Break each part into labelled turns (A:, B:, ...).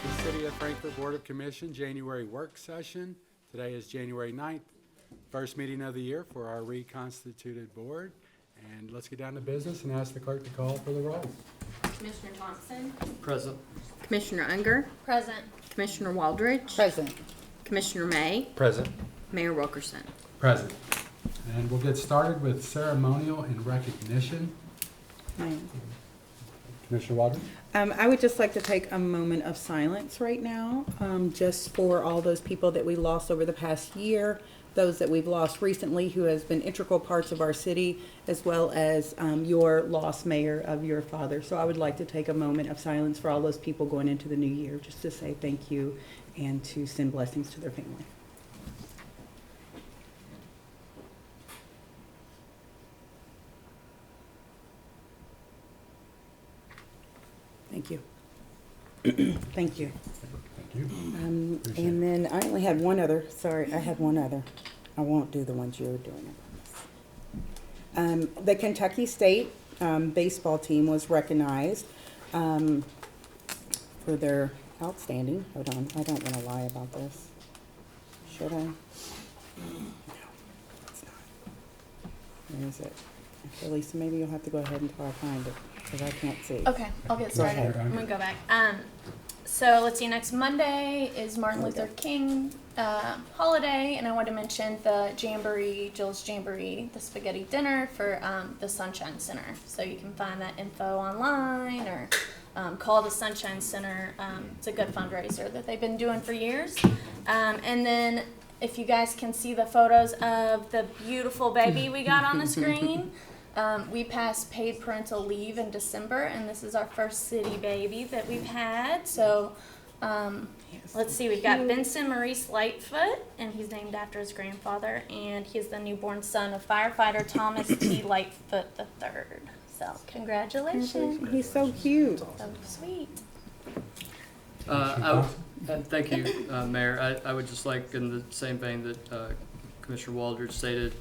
A: The City of Frankfort Board of Commission January work session. Today is January 9th, first meeting of the year for our reconstituted board. And let's get down to business and ask the clerk to call for the roll.
B: Commissioner Thompson.
C: Present.
B: Commissioner Unger.
D: Present.
B: Commissioner Waldridge.
E: Present.
B: Commissioner May.
C: Present.
B: Mayor Wilkerson.
A: Present. And we'll get started with ceremonial and recognition. Commissioner Waldridge.
E: I would just like to take a moment of silence right now, just for all those people that we lost over the past year, those that we've lost recently who has been integral parts of our city, as well as your lost mayor of your father. So I would like to take a moment of silence for all those people going into the new year, just to say thank you and to send blessings to their family. Thank you. Thank you.
A: Thank you.
E: And then I only had one other, sorry, I had one other. I won't do the ones you're doing, I promise. The Kentucky State baseball team was recognized for their outstanding, hold on, I don't want to lie about this. Should I? No, it's not. Where is it? Okay, Lisa, maybe you'll have to go ahead until I find it, because I can't see.
D: Okay, I'll get started.
A: ahead.
D: I'm gonna go back. So let's see, next Monday is Martin Luther King holiday, and I want to mention the Jamboree, Jill's Jamboree, the spaghetti dinner for the Sunshine Center. So you can find that info online or call the Sunshine Center. It's a good fundraiser that they've been doing for years. And then if you guys can see the photos of the beautiful baby we got on the screen, we passed paid parental leave in December, and this is our first city baby that we've had. So let's see, we've got Benson Maurice Lightfoot, and he's named after his grandfather, and he's the newborn son of firefighter Thomas T. Lightfoot III. So congratulations.
E: He's so cute.
D: So sweet.
C: Thank you, Mayor. I would just like, in the same vein that Commissioner Waldridge stated,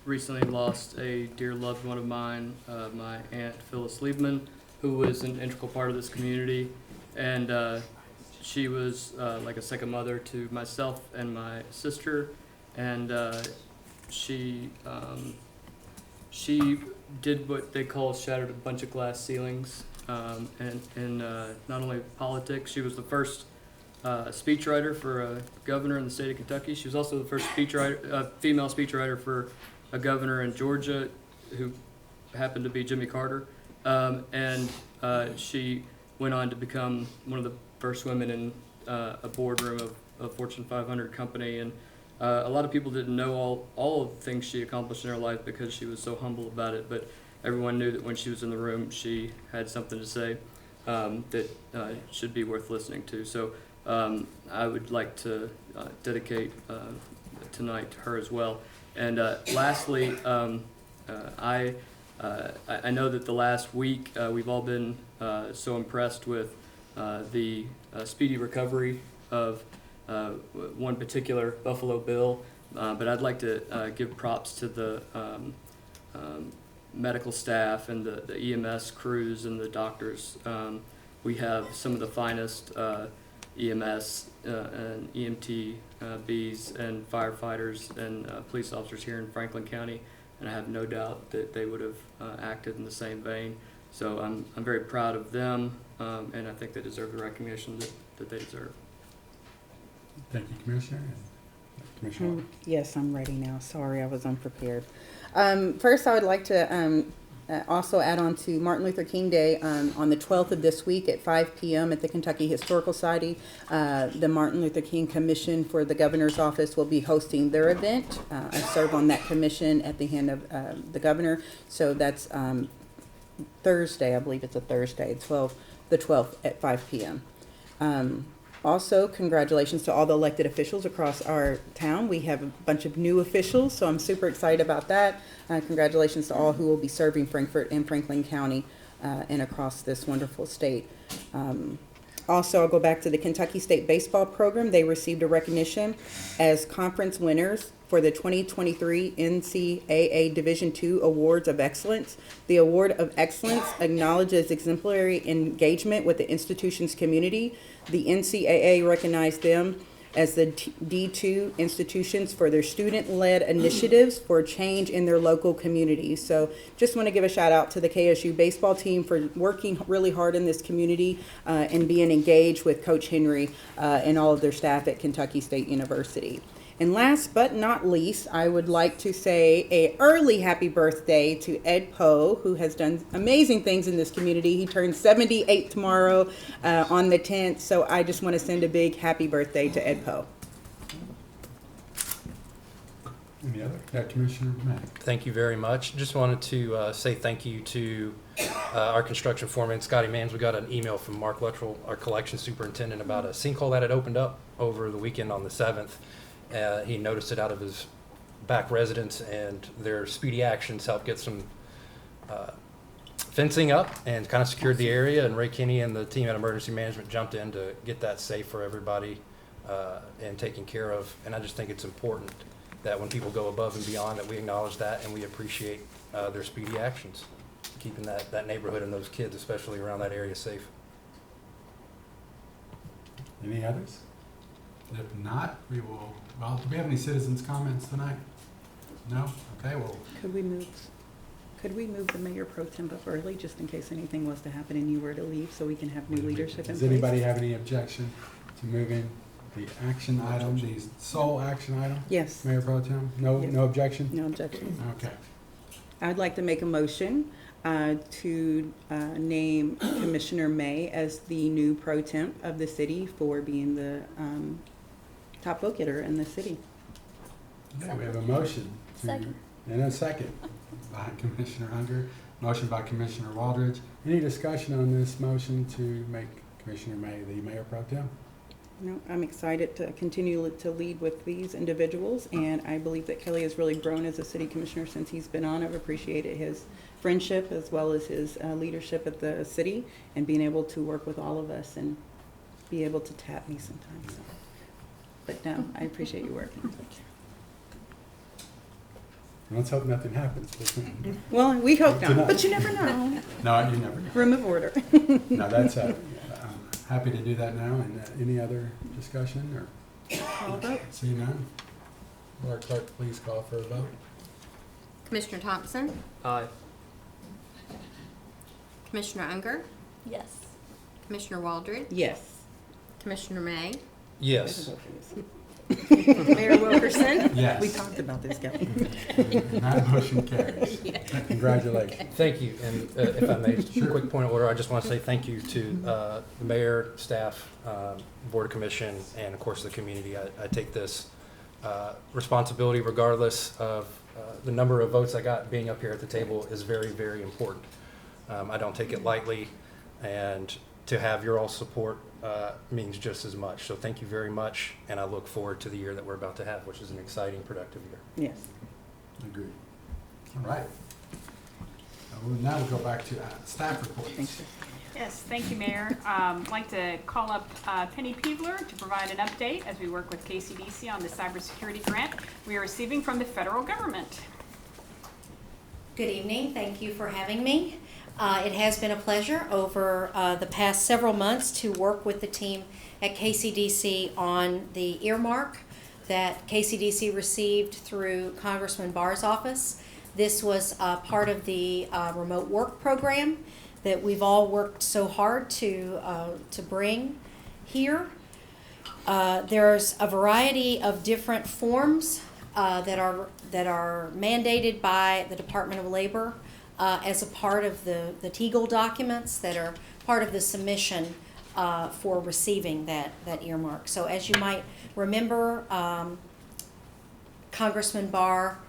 C: recently lost a dear loved one of mine, my Aunt Phyllis Liebman, who was an integral part of this community. And she was like a second mother to myself and my sister. And she did what they call shattered a bunch of glass ceilings. And not only politics, she was the first speechwriter for a governor in the state of Kentucky. She was also the first female speechwriter for a governor in Georgia, who happened to be Jimmy Carter. And she went on to become one of the first women in a boardroom of a Fortune 500 company. And a lot of people didn't know all of the things she accomplished in her life because she was so humble about it. But everyone knew that when she was in the room, she had something to say that should be worth listening to. So I would like to dedicate tonight to her as well. And lastly, I know that the last week we've all been so impressed with the speedy recovery of one particular Buffalo Bill, but I'd like to give props to the medical staff and the EMS crews and the doctors. We have some of the finest EMS and EMT Bs and firefighters and police officers here in Franklin County, and I have no doubt that they would have acted in the same vein. So I'm very proud of them, and I think they deserve the recognition that they deserve.
A: Thank you, Commissioner. Commissioner.
E: Yes, I'm ready now. Sorry, I was unprepared. First, I would like to also add on to Martin Luther King Day on the 12th of this week at 5 p.m. at the Kentucky Historical Society. The Martin Luther King Commission for the Governor's Office will be hosting their event. I serve on that commission at the hand of the governor. So that's Thursday, I believe it's a Thursday, the 12th at 5 p.m. Also, congratulations to all the elected officials across our town. We have a bunch of new officials, so I'm super excited about that. Congratulations to all who will be serving Frankfort and Franklin County and across this wonderful state. Also, I'll go back to the Kentucky State Baseball Program. They received a recognition as conference winners for the 2023 NCAA Division II Awards of Excellence. The Award of Excellence acknowledges exemplary engagement with the institution's community. The NCAA recognized them as the D2 institutions for their student-led initiatives for change in their local communities. So just want to give a shout out to the KSU baseball team for working really hard in this community and being engaged with Coach Henry and all of their staff at Kentucky State University. And last but not least, I would like to say a early happy birthday to Ed Poe, who has done amazing things in this community. He turns 78 tomorrow on the 10th, so I just want to send a big happy birthday to Ed Poe.
A: Any other? Yeah, Commissioner May.
F: Thank you very much. Just wanted to say thank you to our construction foreman, Scotty Mans. We got an email from Mark Luttrell, our collection superintendent, about a sinkhole that had opened up over the weekend on the 7th. He noticed it out of his back residence, and their speedy actions helped get some fencing up and kind of secured the area. And Ray Kinney and the team at Emergency Management jumped in to get that safe for everybody and taken care of. And I just think it's important that when people go above and beyond, that we acknowledge that and we appreciate their speedy actions, keeping that neighborhood and those kids, especially around that area, safe.
A: Any others? If not, we will, well, do we have any citizens' comments tonight? No? Okay, well,
E: Could we move the mayor pro tem up early, just in case anything was to happen and you were to leave, so we can have new leadership in place?
A: does anybody have any objection to moving the action item, the sole action item?
E: Yes.
A: Mayor Pro Tem? No,
E: Yes.
A: no objection?
E: No objection.
A: Okay.
E: I'd like to make a motion to name Commissioner May as the new pro temp of the city for being the top vote-getter in the city.
A: Okay, we have a motion.
D: Second.
A: And a second by Commissioner Unger, motion by Commissioner Waldridge. Any discussion on this motion to make Commissioner May the Mayor Pro Tem?
E: No, I'm excited to continue to lead with these individuals, and I believe that Kelly has really grown as a city commissioner since he's been on. I've appreciated his friendship as well as his leadership at the city and being able to work with all of us and be able to tap me sometimes. So. But no, I appreciate you working.
A: Let's hope nothing happens.
E: Well, we hope not,
A: Tonight.
E: but you never know.
A: No, you never know.
E: Room of order.
A: No, that's, I'm happy to do that now. And any other discussion or?
E: Call vote.
A: See none? Will our clerk please call for a vote?
B: Commissioner Thompson,
C: Aye.
B: Commissioner Unger,
D: Yes.
B: Commissioner Waldridge,
E: Yes.
B: Commissioner May,
F: Yes.
B: Mayor Wilkerson.
A: Yes.
E: We talked about this, Kelly.
A: That motion carries. Congratulations.
F: Thank you. And if I may, just a
A: Sure.
F: quick point of order, I just want to say thank you to the mayor, staff, board of commission, and of course the community. I take this responsibility regardless of the number of votes I got. Being up here at the table is very, very important. I don't take it lightly, and to have your all support means just as much. So thank you very much, and I look forward to the year that we're about to have, which is an exciting, productive year.
E: Yes.
A: Agreed. All right. Now we'll go back to staff reports.
E: Thanks.
G: Yes, thank you, Mayor. I'd like to call up Penny Peebler to provide an update as we work with KCDC on the cybersecurity grant we are receiving from the federal government.
H: Good evening. Thank you for having me. It has been a pleasure over the past several months to work with the team at KCDC on the earmark that KCDC received through Congressman Barr's office. This was part of the remote work program that we've all worked so hard to bring here. There's a variety of different forms that are mandated by the Department of Labor as a part of the TEGAL documents that are part of the submission for receiving that earmark. So as you might remember, Congressman Barr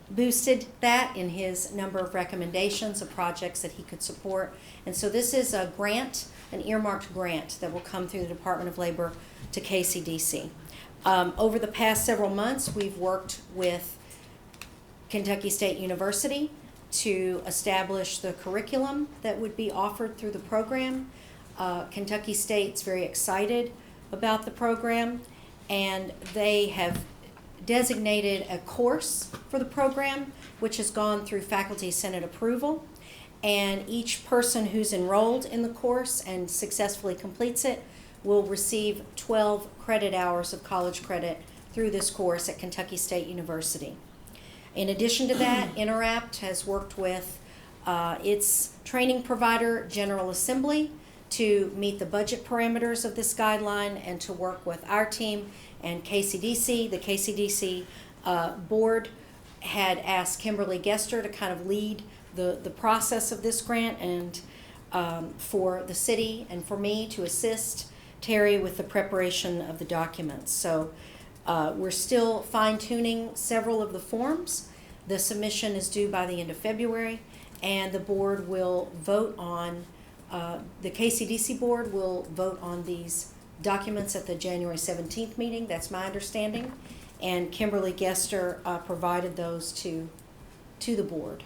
H: boosted that in his number of recommendations of projects that he could support. And so this is a grant, an earmarked grant that will come through the Department of Labor to KCDC. Over the past several months, we've worked with Kentucky State University to establish the curriculum that would be offered through the program. Kentucky State's very excited about the program, and they have designated a course for the program, which has gone through Faculty Senate approval. And each person who's enrolled in the course and successfully completes it will receive 12 credit hours of college credit through this course at Kentucky State University. In addition to that, Interapt has worked with its training provider, General Assembly, to meet the budget parameters of this guideline and to work with our team and KCDC. The KCDC board had asked Kimberly Gester to kind of lead the process of this grant, and for the city and for me to assist Terry with the preparation of the documents. So we're still fine-tuning several of the forms. The submission is due by the end of February, and the board will vote on, the KCDC board will vote on these documents at the January 17th meeting. That's my understanding. And Kimberly Gester provided those to the board.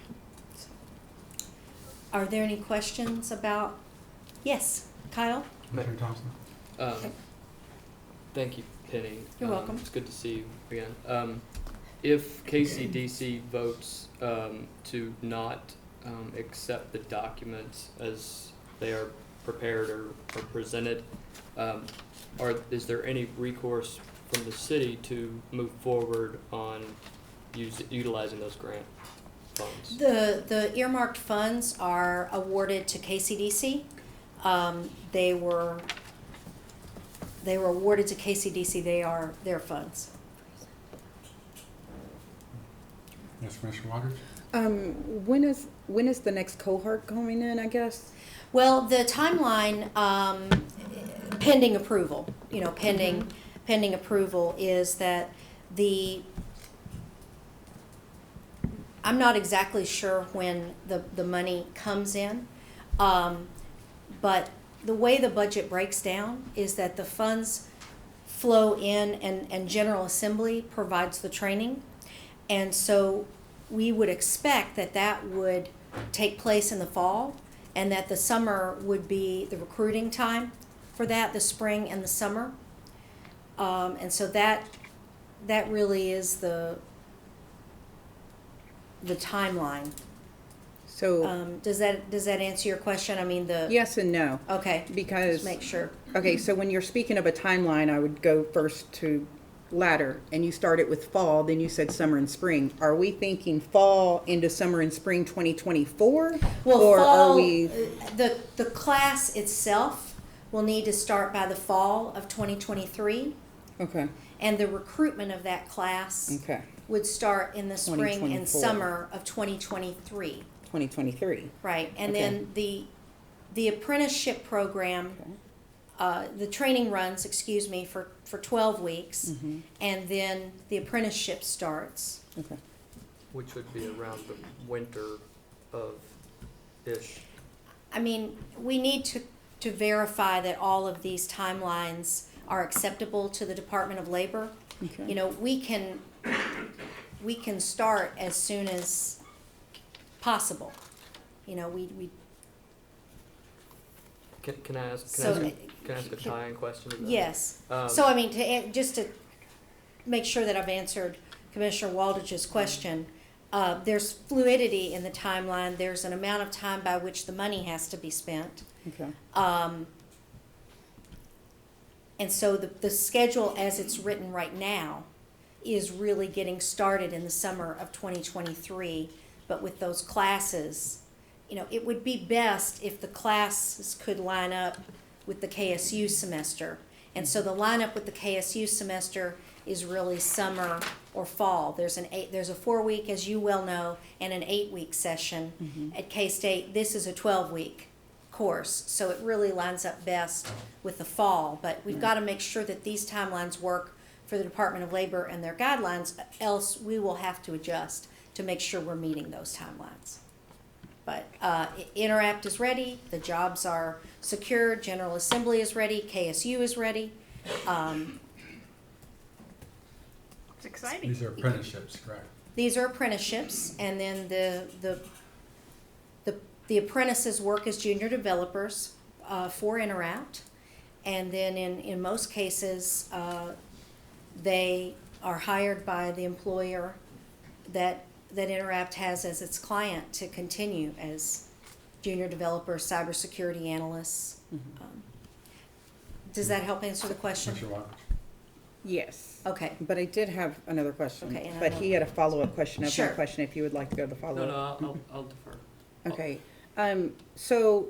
H: Are there any questions about? Yes, Kyle?
A: Commissioner Thompson?
C: Thank you, Penny.
H: You're welcome.
C: It's good to see you again. If KCDC votes to not accept the documents as they are prepared or presented, is there any recourse from the city to move forward on utilizing those grant funds?
H: The earmarked funds are awarded to KCDC. They were awarded to KCDC. They are their funds.
A: Yes, Commissioner Waters?
E: When is the next cohort coming in, I guess?
H: Well, the timeline, pending approval, pending approval is that I'm not exactly sure when the money comes in, but the way the budget breaks down is that the funds flow in and General Assembly provides the training. And so we would expect that would take place in the fall, and that the summer would be the recruiting time for that, the spring and the summer. And so that really is the timeline.
E: So,
H: Does that answer your question? I mean,
E: yes and no.
H: okay,
E: Because,
H: just make sure.
E: okay, so when you're speaking of a timeline, I would go first to latter, and you started with fall, then you said summer and spring. Are we thinking fall into summer and spring 2024?
H: Well,
E: or
H: fall,
E: are we?
H: the class itself will need to start by the fall of 2023,
E: Okay,
H: and the recruitment of that class
E: okay,
H: would start in the spring and
E: 2024.
H: summer of 2023.
E: 2023.
H: Right, and
E: Okay.
H: then the apprenticeship program, the training runs, for 12 weeks,
E: Mm-hmm.
H: and then the apprenticeship starts.
E: Okay.
C: Which would be around the winter of-ish.
H: I mean, we need to verify that all of these timelines are acceptable to the Department of Labor.
E: Okay.
H: You know, we can start as soon as possible. You know, we
C: Can I ask a tie-in question to that?
H: yes.
C: Um,
H: So I mean, just to make sure that I've answered Commissioner Waldridge's question, there's fluidity in the timeline. There's an amount of time by which the money has to be spent.
E: Okay.
H: And so the schedule as it's written right now is really getting started in the summer of 2023. But with those classes, you know, it would be best if the classes could line up with the KSU semester. And so the lineup with the KSU semester is really summer or fall. There's a 4-week, as you well know, and an 8-week session. At K-State. This is a 12-week course, so it really lines up best with the fall. But we've got to make sure that these timelines work for the Department of Labor and their guidelines, else we will have to adjust to make sure we're meeting those timelines. But Interact is ready, the jobs are secured, General Assembly is ready, KSU is ready.
G: It's exciting.
A: These are apprenticeships, correct?
H: These are apprenticeships, and then the apprentices work as junior developers for Interact. And then in most cases, they are hired by the employer that Interact has as its client to continue as junior developers, cybersecurity analysts. Does that help answer the question?
E: Yes.
H: Okay.
E: But I did have another question.
H: Okay, and I
E: But
H: will-
E: he had a follow-up question of my
H: Sure.
E: question, if you would like to go to the
C: No,
E: follow-up.
C: no, I'll defer.
E: Okay, so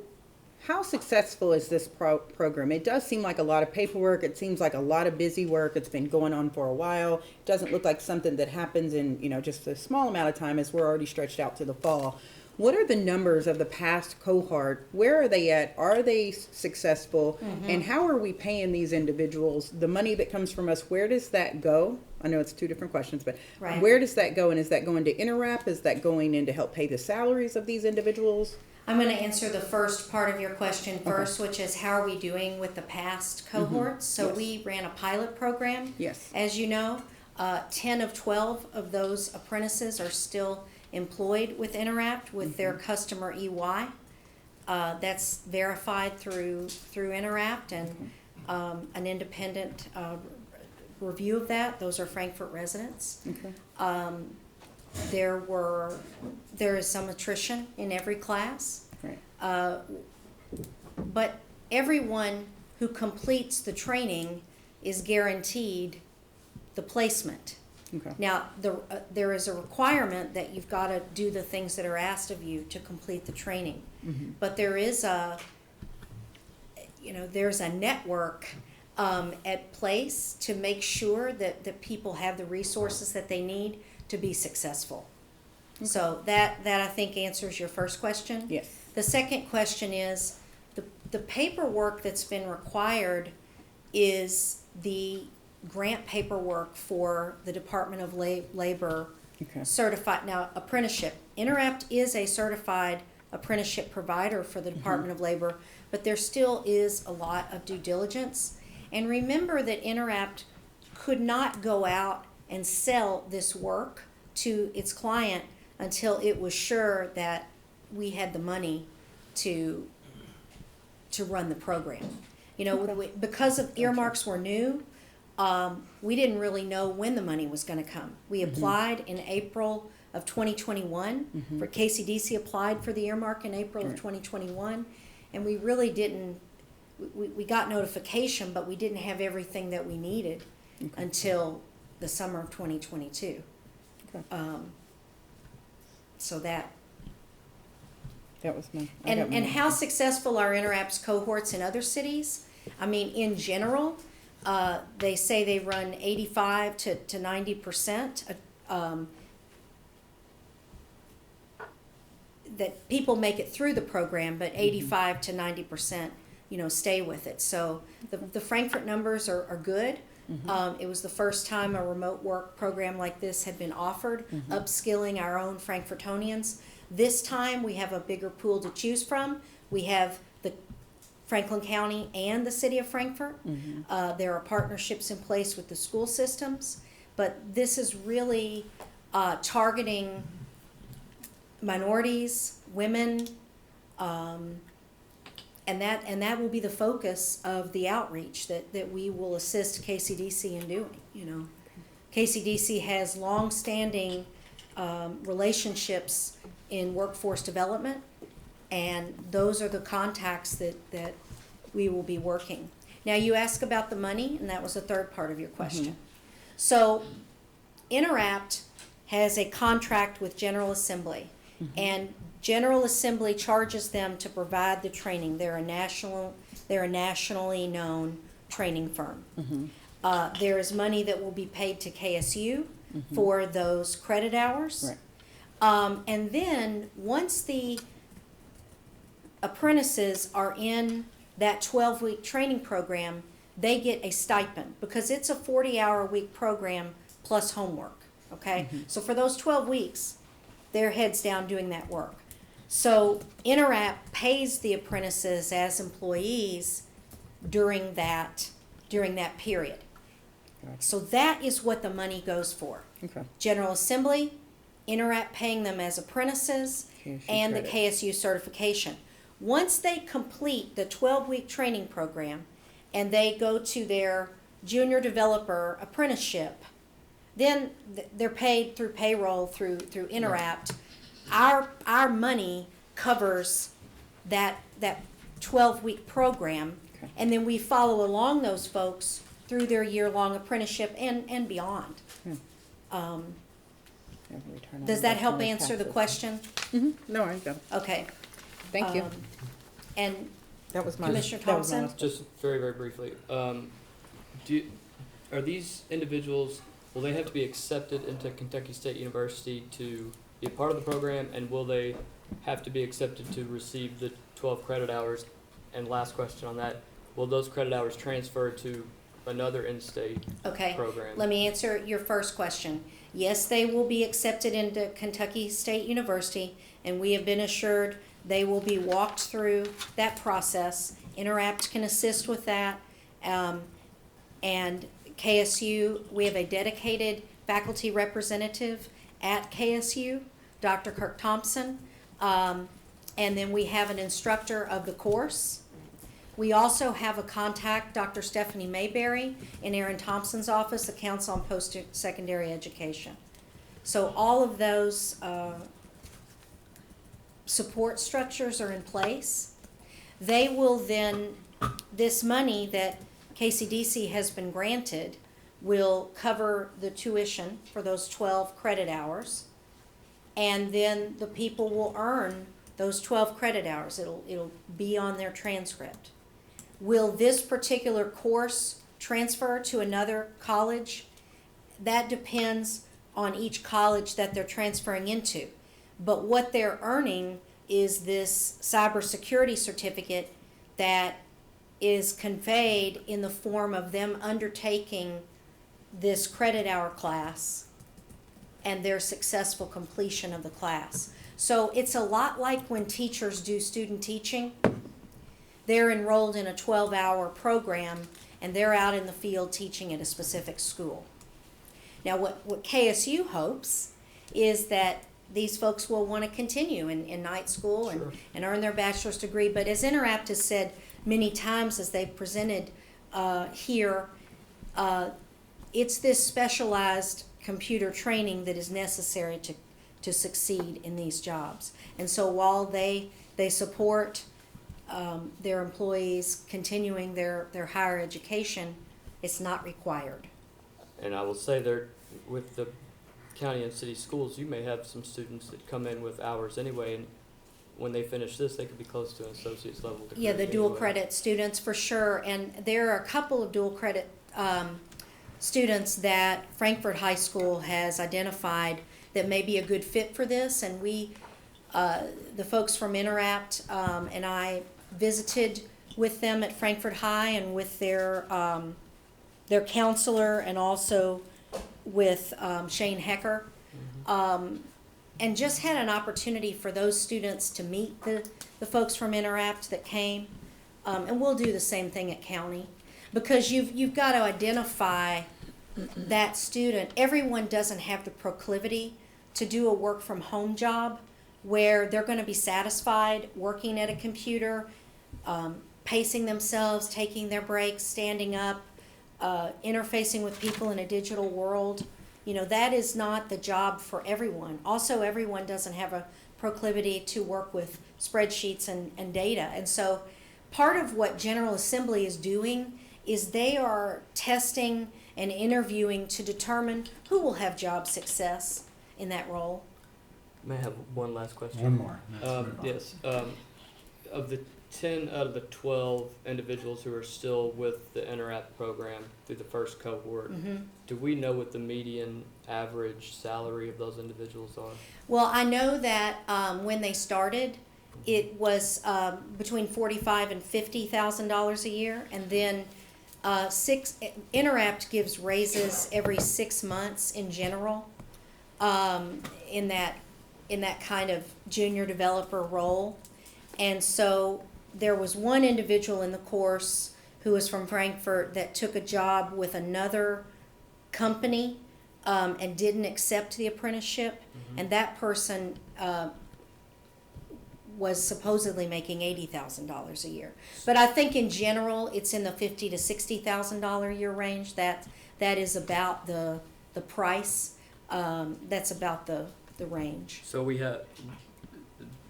E: how successful is this program? It does seem like a lot of paperwork, it seems like a lot of busy work, it's been going on for a while. It doesn't look like something that happens in, just a small amount of time, as we're already stretched out to the fall. What are the numbers of the past cohort? Where are they at? Are they successful? And how are we paying these individuals? The money that comes from us, where does that go? I know it's two different questions, but
H: Right.
E: where does that go? And is that going to Interrap? Is that going in to help pay the salaries of these individuals?
H: I'm going to answer the first part of your question first, which is how are we doing with the past cohorts? So
E: Yes.
H: we ran a pilot program.
E: Yes.
H: As you know, 10 of 12 of those apprentices are still employed with Interact with their customer EY. That's verified through Interact and an independent review of that. Those are Frankfort residents.
E: Okay.
H: There is some attrition in every class.
E: Right.
H: But everyone who completes the training is guaranteed the placement.
E: Okay.
H: Now, there is a requirement that you've got to do the things that are asked of you to complete the training. But there is there's a network at place to make sure that people have the resources that they need to be successful. So that I think answers your first question.
E: Yes.
H: The second question is, the paperwork that's been required is the grant paperwork for the Department of Labor
E: Okay.
H: certified, now apprenticeship. Interact is a certified apprenticeship provider for the Department of Labor, but there still is a lot of due diligence. And remember that Interact could not go out and sell this work to its client until it was sure that we had the money to run the program. Because of earmarks were new, we didn't really know when the money was going to come. We applied in April of 2021. For KCDC applied for the earmark in April of 2021, and we really didn't. We got notification, but we didn't have everything that we needed until the summer of 2022.
E: Okay.
H: So that.
E: That was my.
H: And how successful are Interapt's cohorts in other cities? I mean, in general, they say they run 85 to 90%. That people make it through the program, but 85 to 90%, stay with it. So the Frankfort numbers are good. It was the first time a remote work program like this had been offered, upskilling our own Frankfortonians. This time we have a bigger pool to choose from. We have the Franklin County and the City of Frankfort. There are partnerships in place with the school systems, but this is really targeting minorities, women, and that will be the focus of the outreach that we will assist KCDC in doing. KCDC has long-standing relationships in workforce development, and those are the contacts that we will be working. Now, you asked about the money, and that was the third part of your question. So, Interact has a contract with General Assembly, and General Assembly charges them to provide the training. They're a nationally known training firm. There is money that will be paid to KSU for those credit hours.
E: Right.
H: And then once the apprentices are in that 12-week training program, they get a stipend because it's a 40-hour-a-week program plus homework, okay? So for those 12 weeks, they're heads down doing that work. So Interact pays the apprentices as employees during that period.
E: Gotcha.
H: So that is what the money goes for.
E: Okay.
H: General Assembly, Interact paying them as apprentices,
E: KSU
H: and
E: credit.
H: the KSU certification. Once they complete the 12-week training program and they go to their junior developer apprenticeship, then they're paid through payroll, through Interact. Our money covers that 12-week program,
E: Okay.
H: and then we follow along those folks through their year-long apprenticeship and beyond. Does that help answer the question?
E: No, I got it.
H: Okay.
E: Thank you.
H: And
E: That was my.
H: Commissioner
E: that was my
H: Thompson?
E: last-
C: Just very, very briefly, are these individuals, will they have to be accepted into Kentucky State University to be a part of the program, and will they have to be accepted to receive the 12 credit hours? And last question on that, will those credit hours transfer to another in-state
H: Okay,
C: program?
H: let me answer your first question. Yes, they will be accepted into Kentucky State University, and we have been assured they will be walked through that process. Interact can assist with that. And KSU, we have a dedicated faculty representative at KSU, Dr. Kirk Thompson. And then we have an instructor of the course. We also have a contact, Dr. Stephanie Mayberry, in Aaron Thompson's office, the Council on Post-Secondary Education. So all of those support structures are in place. They will then, this money that KCDC has been granted will cover the tuition for those 12 credit hours. And then the people will earn those 12 credit hours. It'll be on their transcript. Will this particular course transfer to another college? That depends on each college that they're transferring into. But what they're earning is this cybersecurity certificate that is conveyed in the form of them undertaking this credit hour class and their successful completion of the class. So it's a lot like when teachers do student teaching. They're enrolled in a 12-hour program and they're out in the field teaching at a specific school. Now what KSU hopes is that these folks will want to continue in night school and earn their bachelor's degree. But as Interact has said many times as they've presented here, it's this specialized computer training that is necessary to succeed in these jobs. And so while they support their employees continuing their higher education, it's not required.
C: And I will say there, with the county and city schools, you may have some students that come in with hours anyway, and when they finish this, they could be close to an associate's level degree.
H: Yeah, the dual
C: anyway.
H: credit students for sure, and there are a couple of dual credit students that Frankfort High School has identified that may be a good fit for this, and we, the folks from Interact and I visited with them at Frankfort High and with their counselor and also with Shane Hecker, and just had an opportunity for those students to meet the folks from Interact that came, and we'll do the same thing at County, because you've got to identify that student. Everyone doesn't have the proclivity to do a work from home job where they're going to be satisfied working at a computer, pacing themselves, taking their breaks, standing up, interfacing with people in a digital world. You know, that is not the job for everyone. Also, everyone doesn't have a proclivity to work with spreadsheets and data. And so part of what General Assembly is doing is they are testing and interviewing to determine who will have job success in that role.
C: May I have one last question?
A: One more. Let's move on.
C: Yes. Of the 10 out of the 12 individuals who are still with the Interact program through the first cohort, do we know what the median average salary of those individuals are?
H: Well, I know that when they started, it was between $45,000 and $50,000 a year, and then Interact gives raises every 6 months in general in that kind of junior developer role. And so there was one individual in the course who was from Frankfort that took a job with another company and didn't accept the apprenticeship. And that person was supposedly making $80,000 a year. But I think in general, it's in the $50,000 to $60,000 a year range. That is about the price. That's about the range.
C: So we have,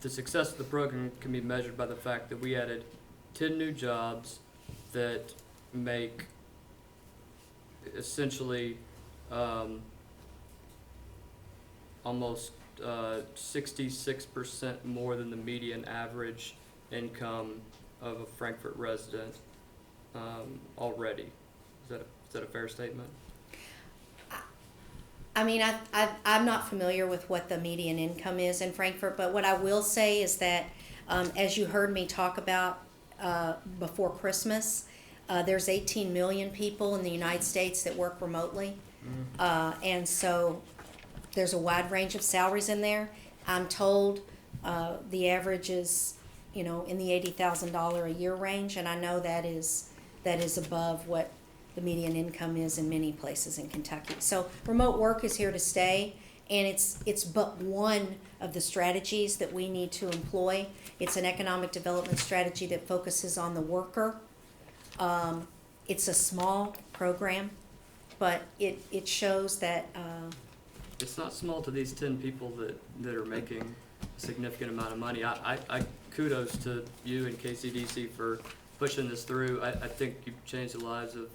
C: the success of the program can be measured by the fact that we added 10 new jobs that make essentially almost 66% more than the median average income of a Frankfort resident already. Is that a fair statement?
H: I mean, I'm not familiar with what the median income is in Frankfort, but what I will say is that, as you heard me talk about before Christmas, there's 18 million people in the United States that work remotely. And so there's a wide range of salaries in there. I'm told the average is, in the $80,000 a year range, and I know that is above what the median income is in many places in Kentucky. So remote work is here to stay, and it's but one of the strategies that we need to employ. It's an economic development strategy that focuses on the worker. It's a small program, but it shows that
C: It's not small to these 10 people that are making a significant amount of money. I kudos to you and KCDC for pushing this through. I think you've changed the lives of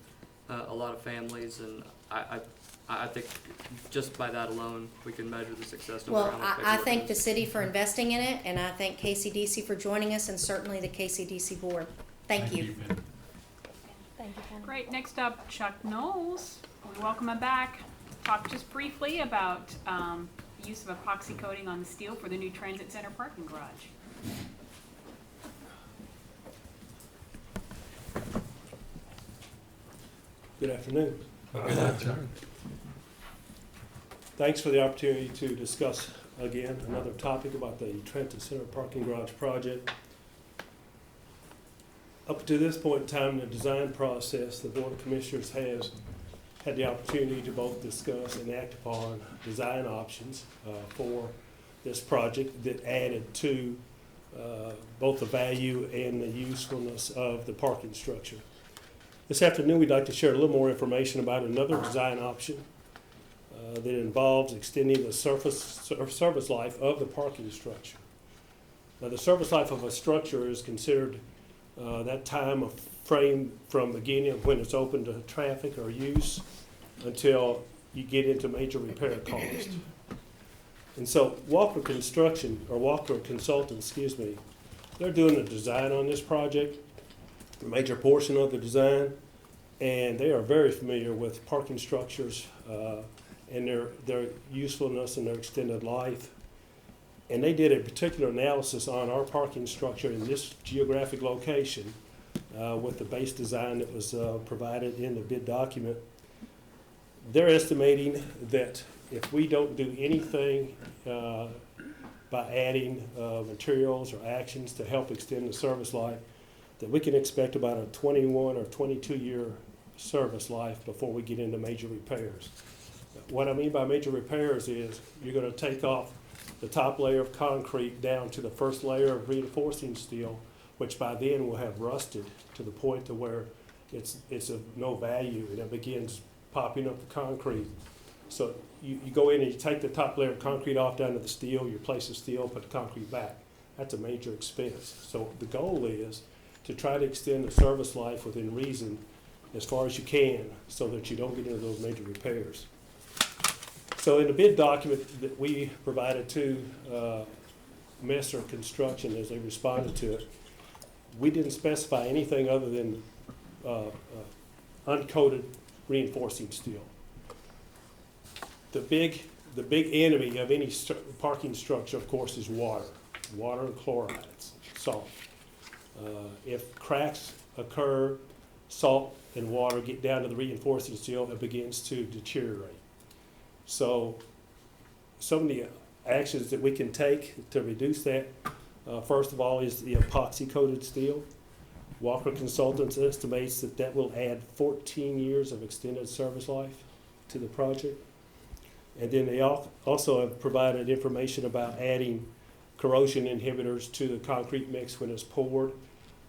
C: a lot of families, and I think just by that alone, we can measure the success. No
H: well,
C: matter how much
H: I
C: paperwork
H: thank
C: it
H: the
C: is.
H: city for investing in it, and I thank KCDC for joining us, and certainly the KCDC board. Thank you.
D: Thank you, Ken.
G: Great. Next up, Chuck Knowles. We welcome him back. Talk just briefly about the use of epoxy coating on the steel for the new transit center parking garage.
I: Good afternoon. Thanks for the opportunity to discuss again another topic about the Transit Center Parking Garage project. Up to this point in time in the design process, the Board of Commissioners has had the opportunity to both discuss and act upon design options for this project that added to both the value and the usefulness of the parking structure. This afternoon, we'd like to share a little more information about another design option that involves extending the service life of the parking structure. Now, the service life of a structure is considered that time of frame from beginning when it's open to traffic or use until you get into major repair cost. And so Walker Construction, or Walker Consultants, they're doing the design on this project, a major portion of the design, and they are very familiar with parking structures and their usefulness and their extended life. And they did a particular analysis on our parking structure in this geographic location with the base design that was provided in the bid document. They're estimating that if we don't do anything by adding materials or actions to help extend the service life, that we can expect about a 21 or 22 year service life before we get into major repairs. What I mean by major repairs is you're going to take off the top layer of concrete down to the first layer of reinforcing steel, which by then will have rusted to the point to where it's of no value, and it begins popping up the concrete. So you go in and you take the top layer of concrete off down to the steel, you replace the steel, put the concrete back. That's a major expense. So the goal is to try to extend the service life within reason as far as you can so that you don't get into those major repairs. So in the bid document that we provided to Messer Construction as they responded to it, we didn't specify anything other than uncoated reinforcing steel. The big enemy of any parking structure, of course, is water and chlorides, salt. If cracks occur, salt and water get down to the reinforcing steel, it begins to deteriorate. So some of the actions that we can take to reduce that, first of all, is the epoxy coated steel. Walker Consultants estimates that will add 14 years of extended service life to the project. And then they also have provided information about adding corrosion inhibitors to the concrete mix when it's poured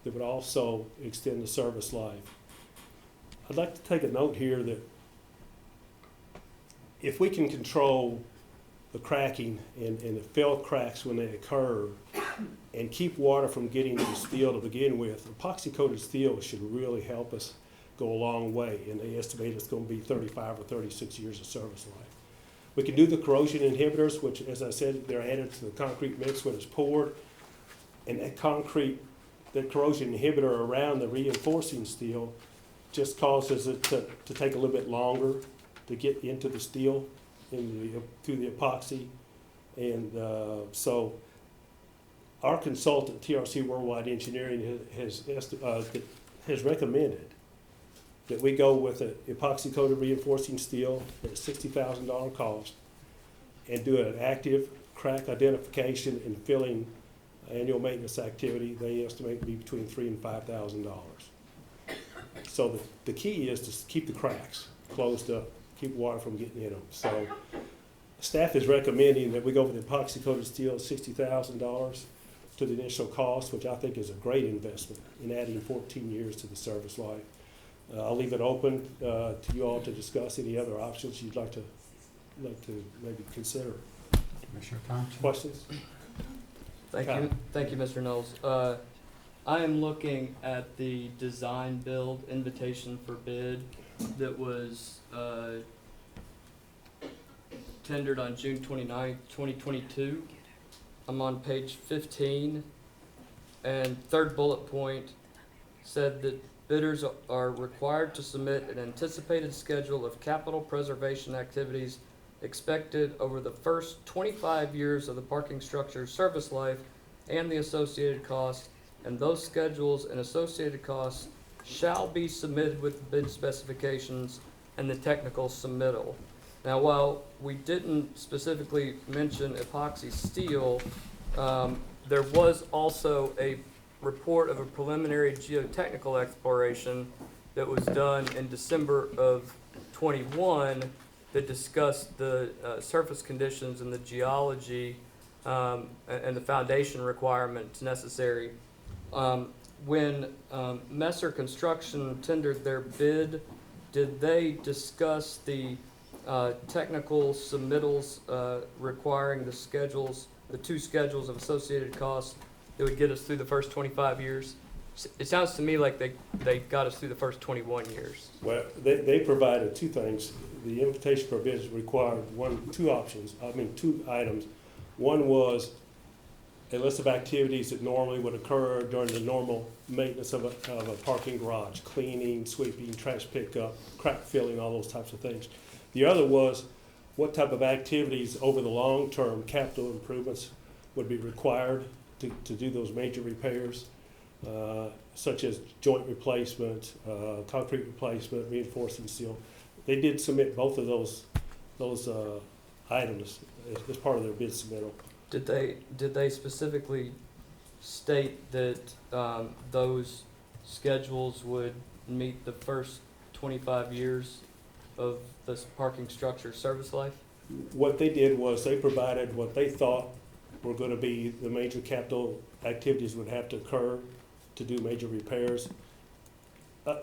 I: that would also extend the service life. I'd like to take a note here that if we can control the cracking and the fill cracks when they occur and keep water from getting to the steel to begin with, epoxy coated steel should really help us go a long way, and they estimate it's going to be 35 or 36 years of service life. We can do the corrosion inhibitors, which, as I said, they're added to the concrete mix when it's poured, and that corrosion inhibitor around the reinforcing steel just causes it to take a little bit longer to get into the steel through the epoxy. And so our consultant, TRC Worldwide Engineering, has recommended that we go with an epoxy-coated reinforcing steel at a $60,000 cost and do an active crack identification and filling annual maintenance activity. They estimate to be between $3,000 and $5,000. So the key is to keep the cracks closed up, keep water from getting in them. So staff is recommending that we go with the epoxy-coated steel, $60,000 to the initial cost, which I think is a great investment in adding 14 years to the service life. I'll leave it open to you all to discuss any other options you'd like to maybe consider.
A: Commissioner Thompson?
I: Questions?
C: Thank you, Mr. Knowles. I am looking at the design build invitation for bid that was tendered on June 29th, 2022. I'm on page 15, and third bullet point said that bidders are required to submit an anticipated schedule of capital preservation activities expected over the first 25 years of the parking structure's service life and the associated costs, and those schedules and associated costs shall be submitted with the bid specifications and the technical submittal. Now, while we didn't specifically mention epoxy steel, there was also a report of a preliminary geotechnical exploration that was done in December of 21 that discussed the surface conditions and the geology and the foundation requirements necessary. When Messer Construction tendered their bid, did they discuss the technical submittals requiring the schedules, the two schedules of associated costs that would get us through the first 25 years? It sounds to me like they got us through the first 21 years.
I: Well, they provided two things. The invitation for bids required two items. One was a list of activities that normally would occur during the normal maintenance of a parking garage: cleaning, sweeping, trash pickup, crack filling, all those types of things. The other was what type of activities over the long term, capital improvements, would be required to do those major repairs, such as joint replacement, concrete replacement, reinforcing steel. They did submit both of those items as part of their bid submittal. Did they specifically
C: State that those schedules would meet the first 25 years of this parking structure service life?
I: What they did was they provided what they thought were going to be the major capital activities would have to occur to do major repairs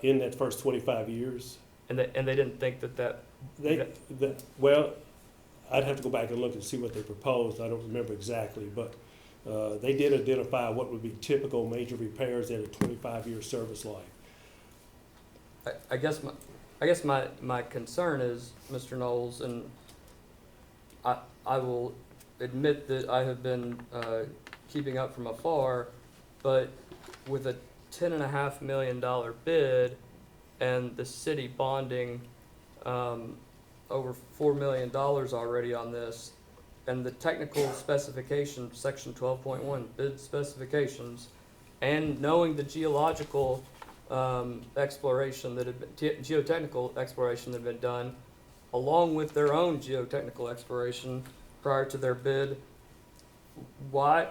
I: in that first 25 years.
C: And they didn't think that
I: Well, I'd have to go back and look and see what they proposed. I don't remember exactly, but they did identify what would be typical major repairs at a 25-year service life.
C: I guess my concern is, Mr. Knowles, and I will admit that I have been keeping up from afar, but with a $10.5 million bid and the city bonding over $4 million already on this, and the technical specifications, section 12.1, bid specifications, and knowing the geological exploration that had been, geotechnical exploration that had been done, along with their own geotechnical exploration prior to their bid, why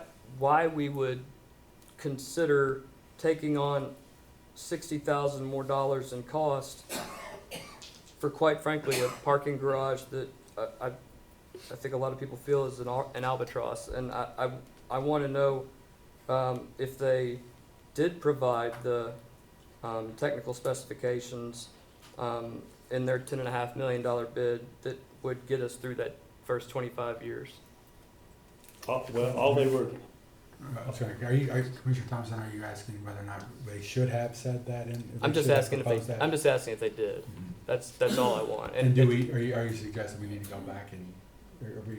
C: we would consider taking on $60,000 more in cost for, quite frankly, a parking garage that I think a lot of people feel is an albatross. And I want to know if they did provide the technical specifications in their $10.5 million bid that would get us through that first 25 years.
I: Well, all they were,
A: I'm sorry, Commissioner Thompson, are you asking whether or not they should have said that in?
C: I'm just asking if they. I'm just asking if they did. That's all I want.
A: And are you suggesting we need to go back and, or do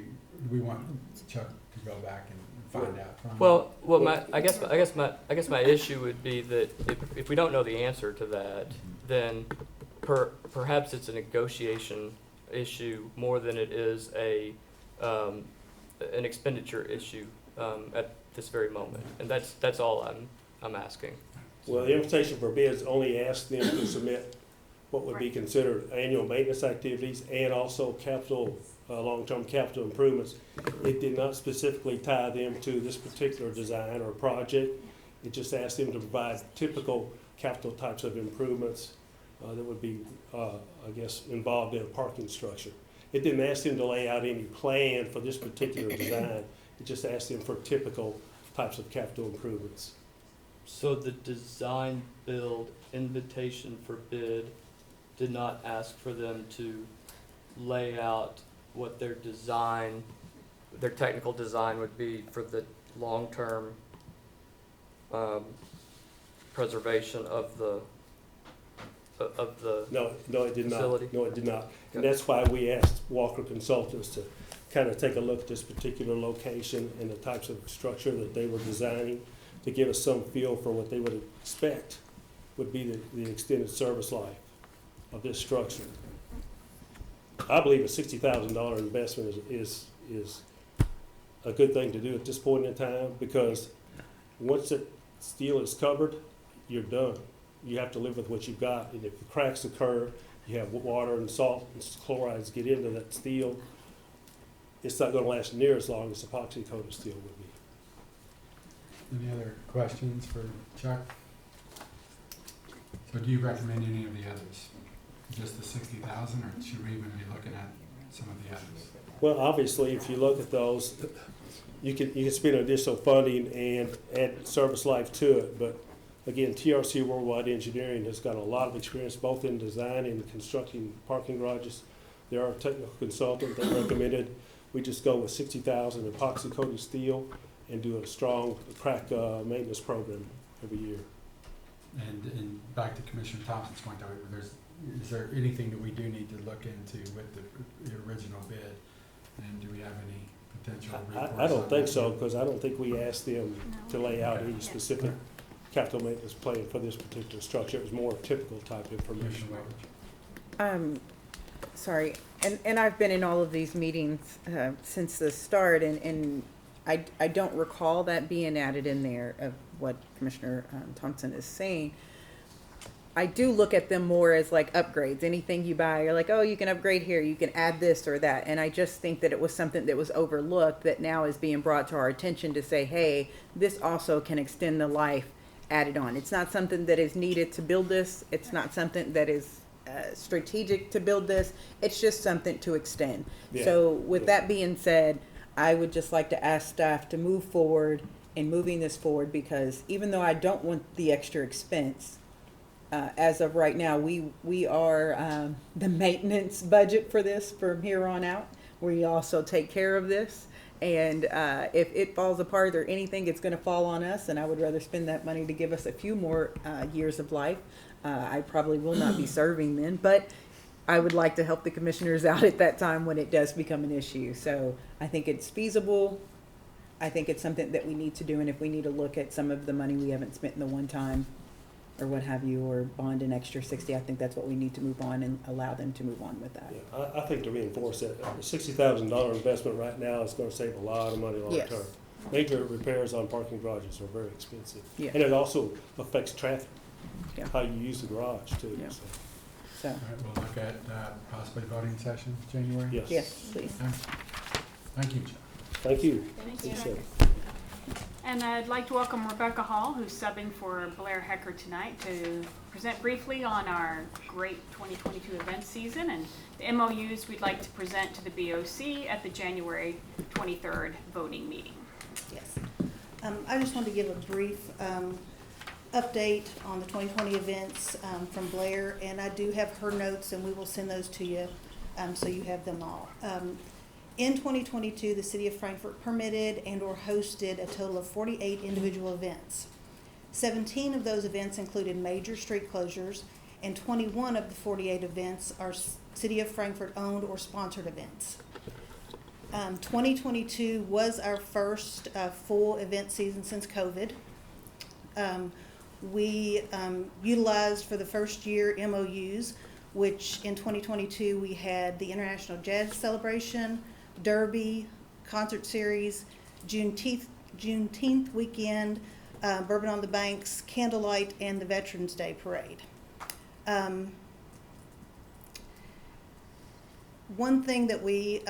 A: we want Chuck to go back and find out from him?
C: Well, I guess my issue would be that if we don't know the answer to that, then perhaps it's a negotiation issue more than it is an expenditure issue at this very moment, and that's all I'm asking.
I: well, the invitation for bids only asked them to submit what would be considered annual maintenance activities and also capital, long-term capital improvements. It did not specifically tie them to this particular design or project. It just asked them to provide typical capital types of improvements that would be, I guess, involved in a parking structure. It didn't ask them to lay out any plan for this particular design. It just asked them for typical types of capital improvements.
C: So the design build invitation for bid did not ask for them to lay out what their technical design would be for the long-term preservation of the
I: No, it did not.
C: facility?
I: No, it did not. And that's why we asked Walker Consultants to kind of take a look at this particular location and the types of structure that they were designing to give us some feel for what they would expect would be the extended service life of this structure. I believe a $60,000 investment is a good thing to do at this point in time, because once the steel is covered, you're done. You have to live with what you've got, and if the cracks occur, you have water and salt and chlorides get into that steel, it's not gonna last near as long as epoxy coated steel would be.
A: Any other questions for Chuck? So do you recommend any of the others? Just the 60,000, or should we even be looking at some of the others?
I: Well, obviously, if you look at those, you can spend additional funding and add service life to it, but again, TRC Worldwide Engineering has got a lot of experience both in design and constructing parking garages. They're our technical consultant that recommended we just go with 60,000 epoxy coated steel and do a strong crack maintenance program every year.
A: And back to Commissioner Thompson's point, though, is there anything that we do need to look into with the original bid? And do we have any potential recourse?
I: I don't
A: on
I: think
A: that?
I: so, because I don't think we asked them to lay out any specific capital maintenance plan for this particular structure. It was more typical type information.
E: Sorry, and I've been in all of these meetings since the start, and I don't recall that being added in there of what Commissioner Thompson is saying. I do look at them more as like upgrades. Anything you buy, you're like, oh, you can upgrade here, you can add this or that. And I just think that it was something that was overlooked that now is being brought to our attention to say, hey, this also can extend the life added on. It's not something that is needed to build this. It's not something that is strategic to build this. It's just something to extend.
I: Yeah.
E: So with that being said, I would just like to ask staff to move forward in moving this forward, because even though I don't want the extra expense, as of right now, we are the maintenance budget for this from here on out. We also take care of this, and if it falls apart or anything, it's going to fall on us, and I would rather spend that money to give us a few more years of life. I probably will not be serving then, but I would like to help the commissioners out at that time when it does become an issue. So I think it's feasible. I think it's something that we need to do, and if we need to look at some of the money we haven't spent in the one time or what have you, or bond an extra 60, I think that's what we need to move on and allow them to move on with that.
I: Yeah, I think to reinforce that, a $60,000 investment right now is gonna save a lot of money long
E: Yes.
I: term. Major repairs on parking garages are very expensive.
E: Yeah.
I: And it also affects traffic,
E: Yeah.
I: how you use the garage too.
E: Yeah.
I: So,
E: So,
A: All right, we'll look at possibly voting session, January?
I: yes.
E: yes, please.
A: Okay. Thank you, Chuck.
I: Thank you.
D: Thank
I: Be
D: you.
I: safe.
G: And I'd like to welcome Rebecca Hall, who's subbing for Blair Hecker tonight, to present briefly on our great 2022 event season and the MOUs we'd like to present to the BOC at the January 23rd voting meeting.
J: Yes. I just wanted to give a brief update on the 2020 events from Blair, and I do have her notes, and we will send those to you so you have them all. In 2022, the City of Frankfort permitted and/or hosted a total of 48 individual events. 17 of those events included major street closures, and 21 of the 48 events are City of Frankfort owned or sponsored events. 2022 was our first full event season since COVID. We utilized for the first year MOUs, which in 2022 we had the International Jazz Celebration, Derby, concert series, Juneteenth weekend, Bourbon on the Banks, Candlelight, and the Veterans Day Parade. One thing that we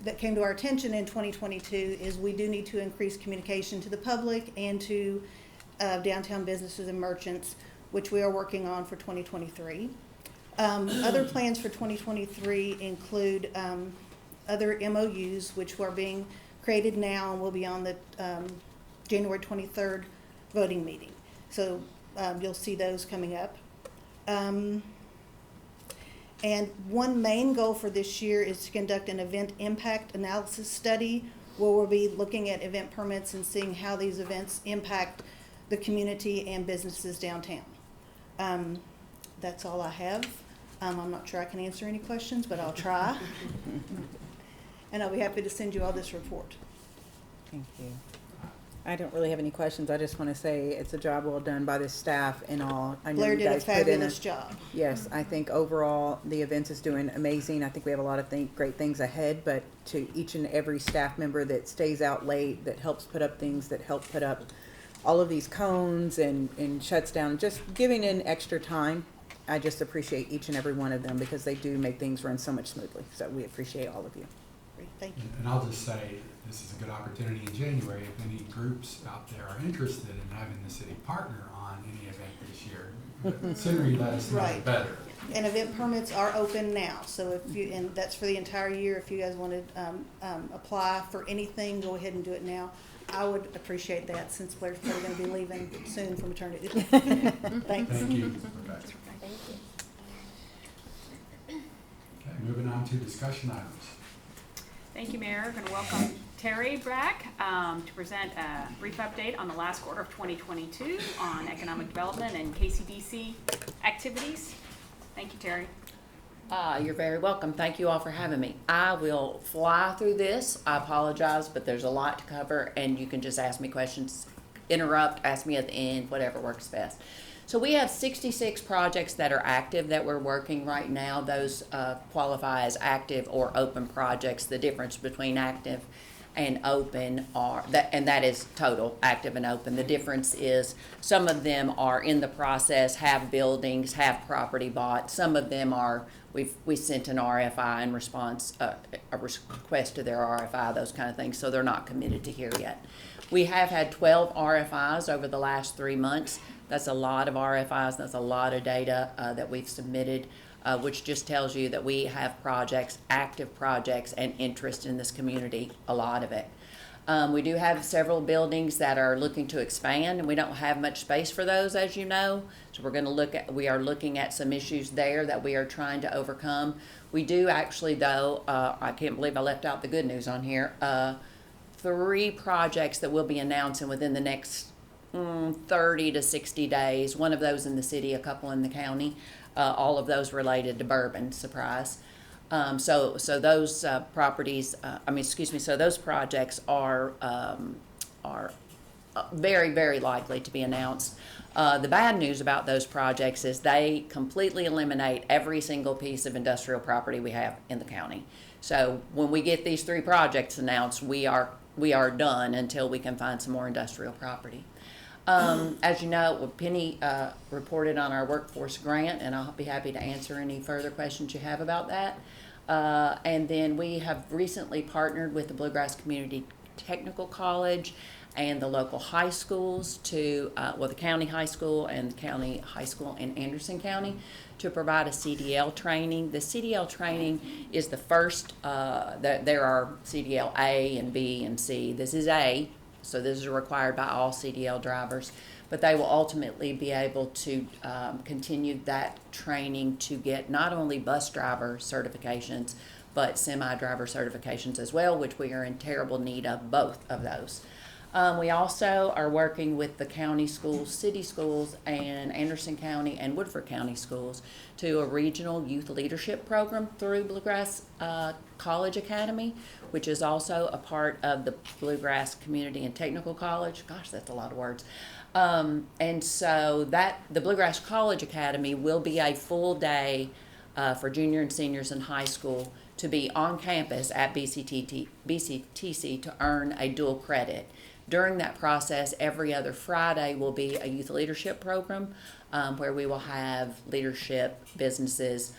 J: that came to our attention in 2022 is we do need to increase communication to the public and to downtown businesses and merchants, which we are working on for 2023. Other plans for 2023 include other MOUs, which are being created now and will be on the January 23rd voting meeting. So you'll see those coming up. And one main goal for this year is to conduct an event impact analysis study where we'll be looking at event permits and seeing how these events impact the community and businesses downtown. That's all I have. I'm not sure I can answer any questions, but I'll try. And I'll be happy to send you all this report.
E: Thank you. I don't really have any questions. I just want to say it's a job well done by the staff and all. I know
J: Blair
E: you
J: did a
E: guys put in
J: fabulous job.
E: Yes, I think overall the event is doing amazing. I think we have a lot of great things ahead, but to each and every staff member that stays out late, that helps put up things, that help put up all of these cones and shuts down, just giving in extra time. I just appreciate each and every one of them because they do make things run so much smoothly. So we appreciate all of you.
J: Great, thank you.
A: And I'll just say, this is a good opportunity in January, if any groups out there are interested in having the city partner on any event this year, the sooner you let us know, the
J: Right.
A: better.
J: And event permits are open now, so if you, and that's for the entire year, if you guys want to apply for anything, go ahead and do it now. I would appreciate that since Blair's probably going to be leaving soon for maternity. Thanks.
A: Thank you. Okay, moving on to discussion items.
G: Thank you, Mayor. Going to welcome Terry back to present a brief update on the last quarter of 2022 on economic development and KCDC activities. Thank you, Terry.
K: You're very welcome. Thank you all for having me. I will fly through this. I apologize, but there's a lot to cover, and you can just ask me questions, interrupt, ask me at the end, whatever works best. So we have 66 projects that are active that we're working right now. Those qualify as active or open projects. The difference between active and open are that, and that is total active and open. The difference is some of them are in the process, have buildings, have property bought. Some of them are we sent an RFI in response, a request to their RFI, those kind of things. So they're not committed to here yet. We have had 12 RFIs over the last 3 months. That's a lot of RFIs. That's a lot of data that we've submitted, which just tells you that we have projects, active projects, and interest in this community, a lot of it. We do have several buildings that are looking to expand, and we don't have much space for those, as you know. So we are looking at some issues there that we are trying to overcome. We do actually, though, I can't believe I left out the good news on here, 3 projects that we'll be announcing within the next 30 to 60 days. One of those in the city, a couple in the county, all of those related to bourbon, surprise. So those properties, so those projects are very, very likely to be announced. The bad news about those projects is they completely eliminate every single piece of industrial property we have in the county. So when we get these 3 projects announced, we are done until we can find some more industrial property. As you know, Penny reported on our workforce grant, and I'll be happy to answer any further questions you have about that. And then we have recently partnered with the Bluegrass Community Technical College and the local high schools to, the county high school and the county high school in Anderson County to provide a CDL training. The CDL training is the first, there are CDL A and B and C. This is A, so this is required by all CDL drivers, but they will ultimately be able to continue that training to get not only bus driver certifications, but semi-driver certifications as well, which we are in terrible need of both of those. We also are working with the county schools, city schools, and Anderson County and Woodford County schools to a regional youth leadership program through Bluegrass College Academy, which is also a part of the Bluegrass Community and Technical College. Gosh, that's a lot of words. And so the Bluegrass College Academy will be a full day for junior and seniors in high school to be on campus at BCTC to earn a dual credit. During that process, every other Friday will be a youth leadership program where we will have leadership businesses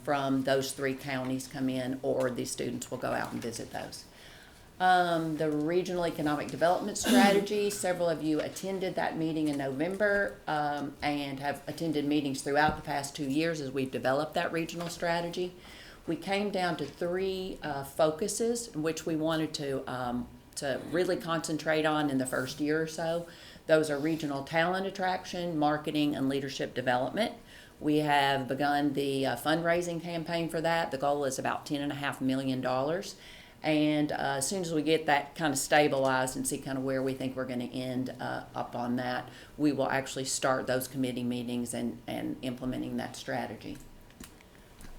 K: from those 3 counties come in, or the students will go out and visit those. The Regional Economic Development Strategy, several of you attended that meeting in November and have attended meetings throughout the past 2 years as we've developed that regional strategy. We came down to 3 focuses in which we wanted to really concentrate on in the first year or so. Those are regional talent attraction, marketing, and leadership development. We have begun the fundraising campaign for that. The goal is about $10.5 million. And as soon as we get that kind of stabilized and see kind of where we think we're going to end up on that, we will actually start those committee meetings and implementing that strategy.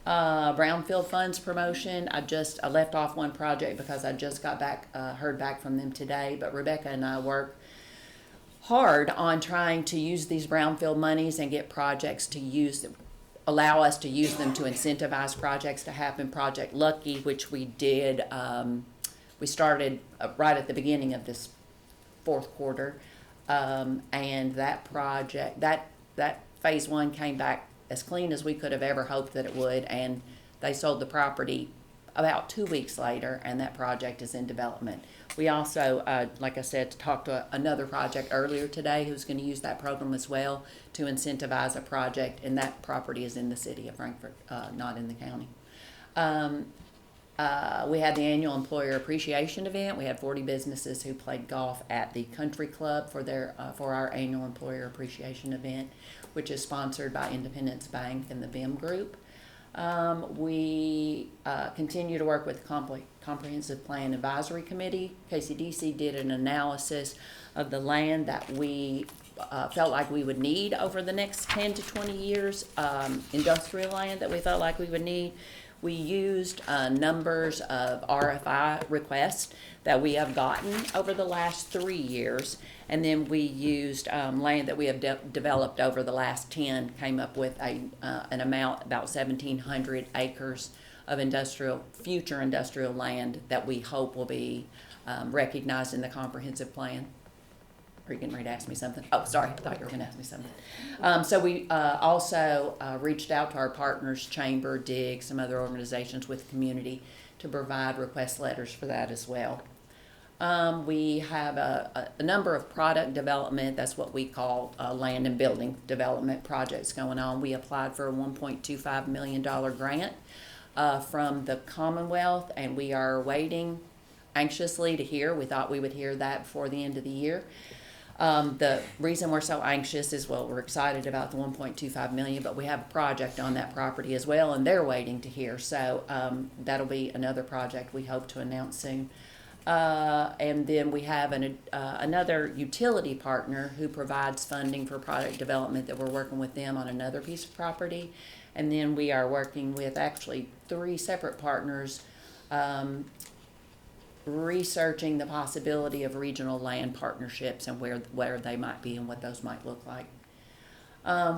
K: Brownfield funds promotion. I left off one project because I just heard back from them today, but Rebecca and I work hard on trying to use these brownfield monies and get projects to allow us to use them to incentivize projects to happen. Project Lucky, which we did, we started right at the beginning of this 4th quarter, and that project, that phase 1 came back as clean as we could have ever hoped that it would, and they sold the property about 2 weeks later, and that project is in development. We also, like I said, talked to another project earlier today who's going to use that program as well to incentivize a project, and that property is in the city of Frankfort, not in the county. We had the annual employer appreciation event. We had 40 businesses who played golf at the country club for our annual employer appreciation event, which is sponsored by Independence Bank and the BIM Group. We continue to work with the Comprehensive Plan Advisory Committee. KCDC did an analysis of the land that we felt like we would need over the next 10 to 20 years, industrial land that we felt like we would need. We used numbers of RFI requests that we have gotten over the last 3 years, and then we used land that we have developed over the last 10, came up with an amount about 1,700 acres of future industrial land that we hope will be recognized in the comprehensive plan. Are you getting ready to ask me something? Oh, sorry, I thought you were going to ask me something. So we also reached out to our partners, Chamber, DIG, some other organizations with the community to provide request letters for that as well. We have a number of product development, that's what we call land and building development projects going on. We applied for a $1.25 million grant from the Commonwealth, and we are waiting anxiously to hear. We thought we would hear that before the end of the year. The reason we're so anxious is, well, we're excited about the $1.25 million, but we have a project on that property as well, and they're waiting to hear. So that'll be another project we hope to announce soon. And then we have another utility partner who provides funding for product development that we're working with them on another piece of property. And then we are working with actually 3 separate partners researching the possibility of regional land partnerships and where they might be and what those might look like.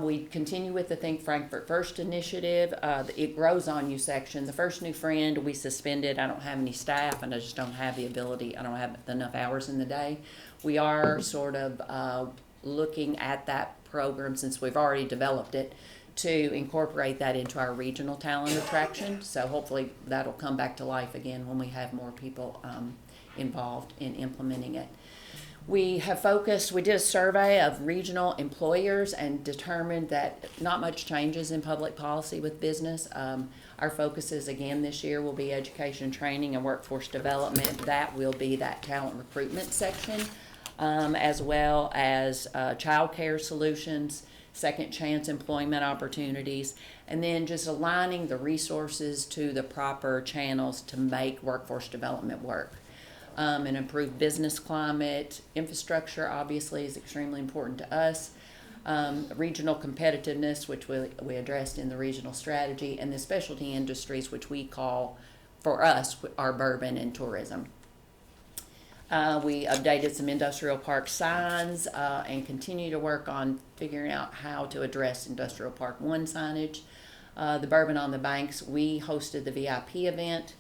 K: We continue with the Think Frankfort First initiative. It Grows On You section. The First New Friend we suspended. I don't have any staff, and I just don't have the ability. I don't have enough hours in the day. We are sort of looking at that program, since we've already developed it, to incorporate that into our regional talent attraction. So hopefully that'll come back to life again when we have more people involved in implementing it. We did a survey of regional employers and determined that not much changes in public policy with business. Our focuses again this year will be education, training, and workforce development. That will be that talent recruitment section, as well as child care solutions, second chance employment opportunities, and then just aligning the resources to the proper channels to make workforce development work. An improved business climate, infrastructure obviously is extremely important to us. Regional competitiveness, which we addressed in the regional strategy, and the specialty industries, which we call, for us, our bourbon and tourism. We updated some industrial park signs and continue to work on figuring out how to address Industrial Park 1 signage. The Bourbon on the Banks, we hosted the VIP event,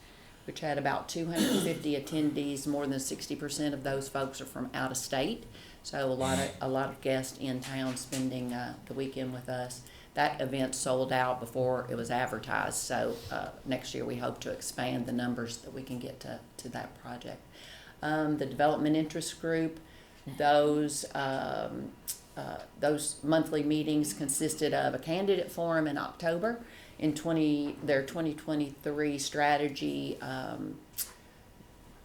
K: which had about 250 attendees. More than 60% of those folks are from out of state. So a lot of guests in town spending the weekend with us. That event sold out before it was advertised. So next year we hope to expand the numbers that we can get to that project. The Development Interest Group, those monthly meetings consisted of a candidate forum in October, in their 2023 strategy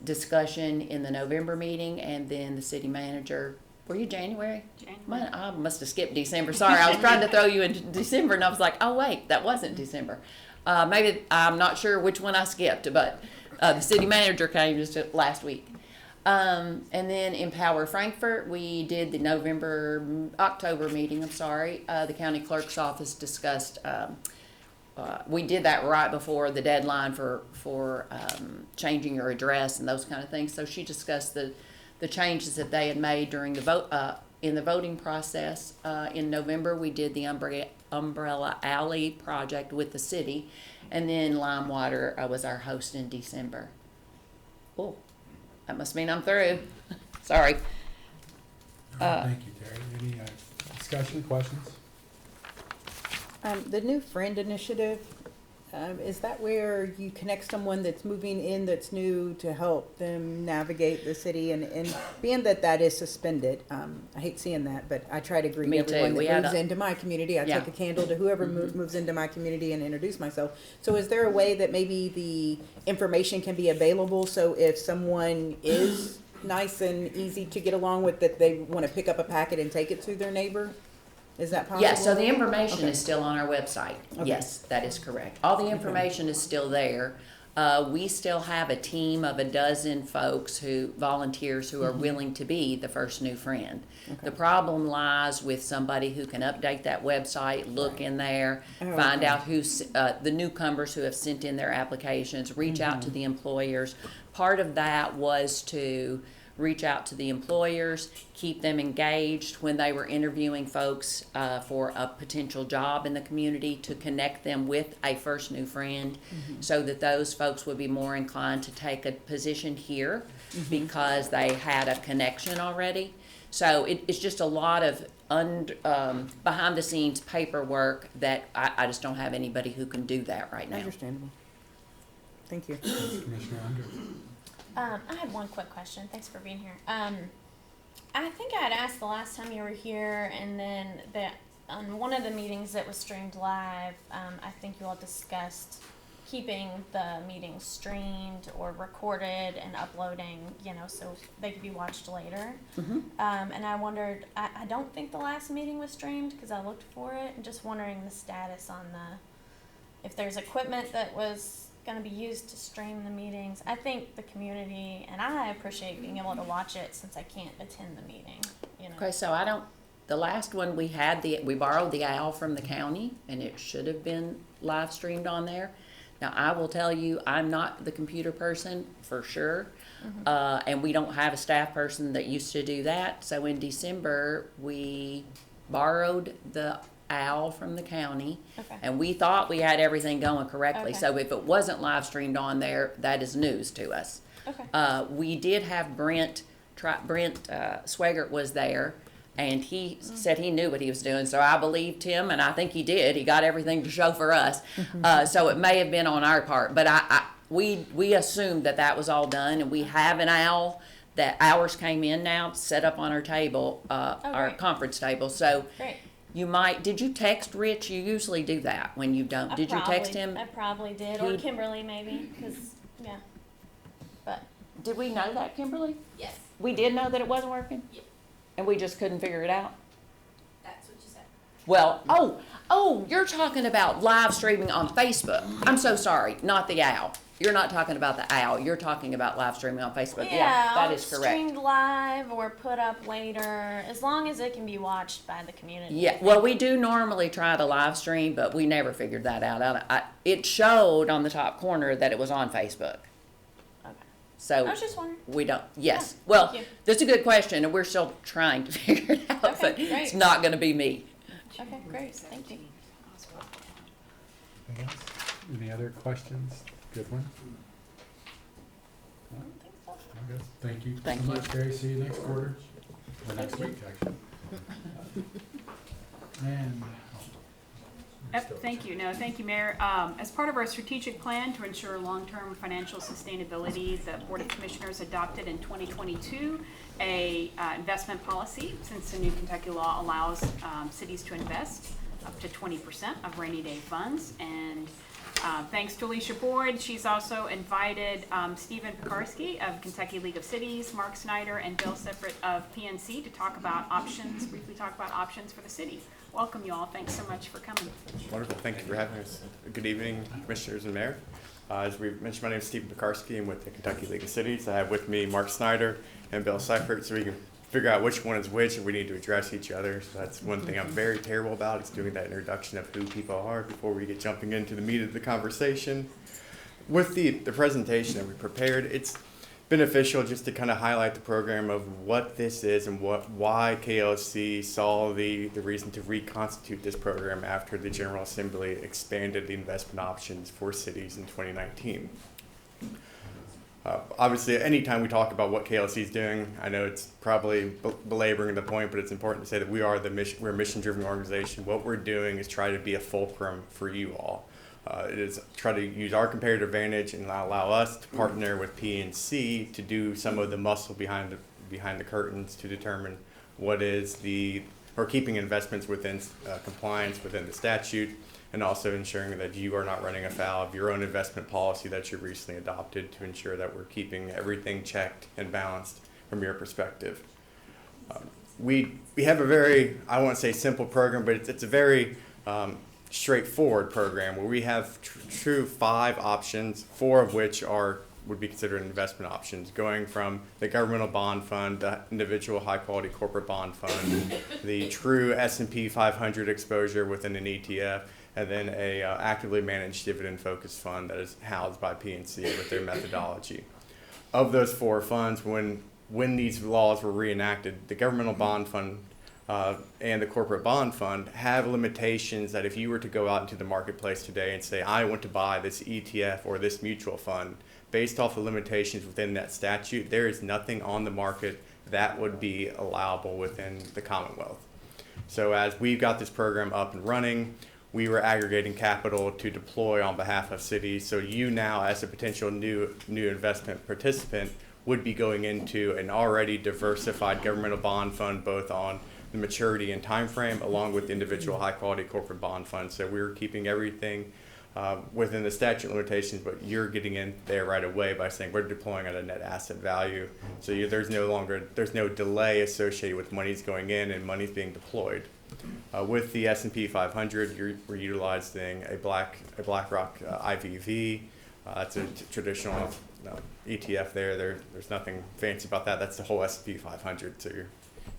K: discussion in the November meeting, and then the city manager. Were you January?
G: January.
K: I must have skipped December. Sorry, I was trying to throw you into December, and I was like, oh wait, that wasn't December. Maybe I'm not sure which one I skipped, but the city manager came just last week. And then Empower Frankfort, we did the October meeting, the county clerk's office discussed, we did that right before the deadline for changing your address and those kind of things. So she discussed the changes that they had made during the in the voting process. In November, we did the Umbrella Alley project with the city, and then Limewater was our host in December. Oh. That must mean I'm through. Sorry.
A: Thank you, Terry. Any discussion, questions?
E: The new Friend Initiative, is that where you connect someone that's moving in that's new to help them navigate the city? And being that is suspended, I hate seeing that, but I try to greet
K: Me too.
E: everyone
K: We
E: that
K: had
E: moves
K: a-
E: into my community. I
K: Yeah.
E: take a candle to whoever moves into my community and introduce myself. So is there a way that maybe the information can be available, so if someone is nice and easy to get along with, that they want to pick up a packet and take it to their neighbor? Is that possible?
K: Yes, so the information
E: Okay.
K: is still on our website.
E: Okay.
K: Yes, that is correct. All the information is still there. We still have a team of a dozen folks volunteers who are willing to be the first new friend.
E: Okay.
K: The problem lies with somebody who can update that website, look in there,
E: Oh,
K: find
E: okay.
K: out who's, the newcomers who have sent in their applications, reach out to the employers. Part of that was to reach out to the employers, keep them engaged when they were interviewing folks for a potential job in the community, to connect them with a first new friend, so that those folks would be more inclined to take a position here because they had a connection already. So it's just a lot of behind the scenes paperwork that I just don't have anybody who can do that right now.
E: Understandable. Thank you.
A: Commissioner Unger.
D: I had one quick question. Thanks for being here. I think I had asked the last time you were here, and then on one of the meetings that was streamed live, I think you all discussed keeping the meetings streamed or recorded and uploading, so they could be watched later. And I wondered, I don't think the last meeting was streamed because I looked for it, and just wondering the status on if there's equipment that was going to be used to stream the meetings. I think the community and I appreciate being able to watch it since I can't attend the meeting.
K: Okay, so the last one we had, we borrowed the owl from the county, and it should have been live streamed on there. Now, I will tell you, I'm not the computer person for sure, and we don't have a staff person that used to do that. So in December, we borrowed the owl from the county,
D: Okay.
K: and we thought we had everything going correctly.
D: Okay.
K: So if it wasn't live streamed on there, that is news to us.
D: Okay.
K: We did have Brent Swigert was there, and he said he knew what he was doing, so I believed him, and I think he did. He got everything to show for us. So it may have been on our part, but we assumed that was all done, and we have an owl that ours came in now, set up on our table, our
D: great.
K: conference table. So
D: Great.
K: you might, did you text Rich? You usually do that when you don't. Did you text him?
D: I probably did, or
K: He-
D: Kimberly maybe, because yeah. But
K: Did we know that, Kimberly?
B: Yes,
K: We did know that it wasn't working?
B: Yep.
K: And we just couldn't figure it out?
B: that's what you said.
K: Well, oh, you're talking about live streaming on Facebook. I'm so sorry, not the owl. You're not talking about the owl. You're talking about live streaming on Facebook. Yeah, that is correct.
D: Streamed live or put up later, as long as it can be watched by the community.
K: Yeah, well, we do normally try to live stream, but we never figured that out. It showed on the top corner that it was on Facebook.
D: Okay.
K: So
D: I was just wondering.
K: we don't, yes.
D: Yeah,
K: Well,
D: thank you.
K: that's a good question, and we're still trying to figure it out,
D: Okay,
K: but
D: great.
K: it's not gonna be me.
D: Okay, great. Thank you.
A: Anything else? Any other questions? Good one. I guess. Thank you
K: Thank
A: so
K: you.
A: much, Carrie. See you next quarter, or next week, actually. And.
G: Yep, thank you. No, thank you, Mayor. As part of our strategic plan to ensure long-term financial sustainability, the Board of Commissioners adopted in 2022 a investment policy, since the new Kentucky law allows cities to invest up to 20% of rainy day funds. And thanks to Alicia Boyd, she's also invited Stephen Pekarsky of Kentucky League of Cities, Mark Snyder, and Bill Siffert of PNC to talk about options, briefly talk about options for the city. Welcome you all. Thanks so much for coming.
L: Wonderful. Thank you for having us. Good evening, Commissioners and Mayor. As we mentioned, my name is Stephen Pekarsky. I'm with the Kentucky League of Cities. I have with me Mark Snyder and Bill Seifert, so we can figure out which one is which, and we need to address each other. So that's one thing I'm very terrible about, is doing that introduction of who people are before we get jumping into the meat of the conversation. With the presentation that we prepared, it's beneficial just to kind of highlight the program of what this is and why KLC saw the reason to reconstitute this program after the General Assembly expanded the investment options for cities in 2019. Obviously, anytime we talk about what KLC is doing, I know it's probably belaboring the point, but it's important to say that we're a mission-driven organization. What we're doing is try to be a fulcrum for you all. It is try to use our comparative advantage and allow us to partner with PNC to do some of the muscle behind the curtains to determine what is keeping investments within compliance within the statute, and also ensuring that you are not running afoul of your own investment policy that you recently adopted, to ensure that we're keeping everything checked and balanced from your perspective. We have a very, I won't say simple program, but it's a very straightforward program where we have true 5 options, 4 of which would be considered investment options, going from the governmental bond fund, the individual high-quality corporate bond fund, the true S&P 500 exposure within an ETF, and then a actively managed dividend-focused fund that is housed by PNC with their methodology. Of those 4 funds, when these laws were reenacted, the governmental bond fund and the corporate bond fund have limitations that if you were to go out into the marketplace today and say, I want to buy this ETF or this mutual fund, based off the limitations within that statute, there is nothing on the market that would be allowable within the Commonwealth. So as we've got this program up and running, we were aggregating capital to deploy on behalf of cities. So you now, as a potential new investment participant, would be going into an already diversified governmental bond fund, both on the maturity and time frame, along with individual high-quality corporate bond funds. So we're keeping everything within the statute limitations, but you're getting in there right away by saying we're deploying at a net asset value. So there's no delay associated with monies going in and monies being deployed. With the S&P 500, we're utilizing a BlackRock IVV. That's a traditional ETF there. There's nothing fancy about that. That's the whole S&P 500. So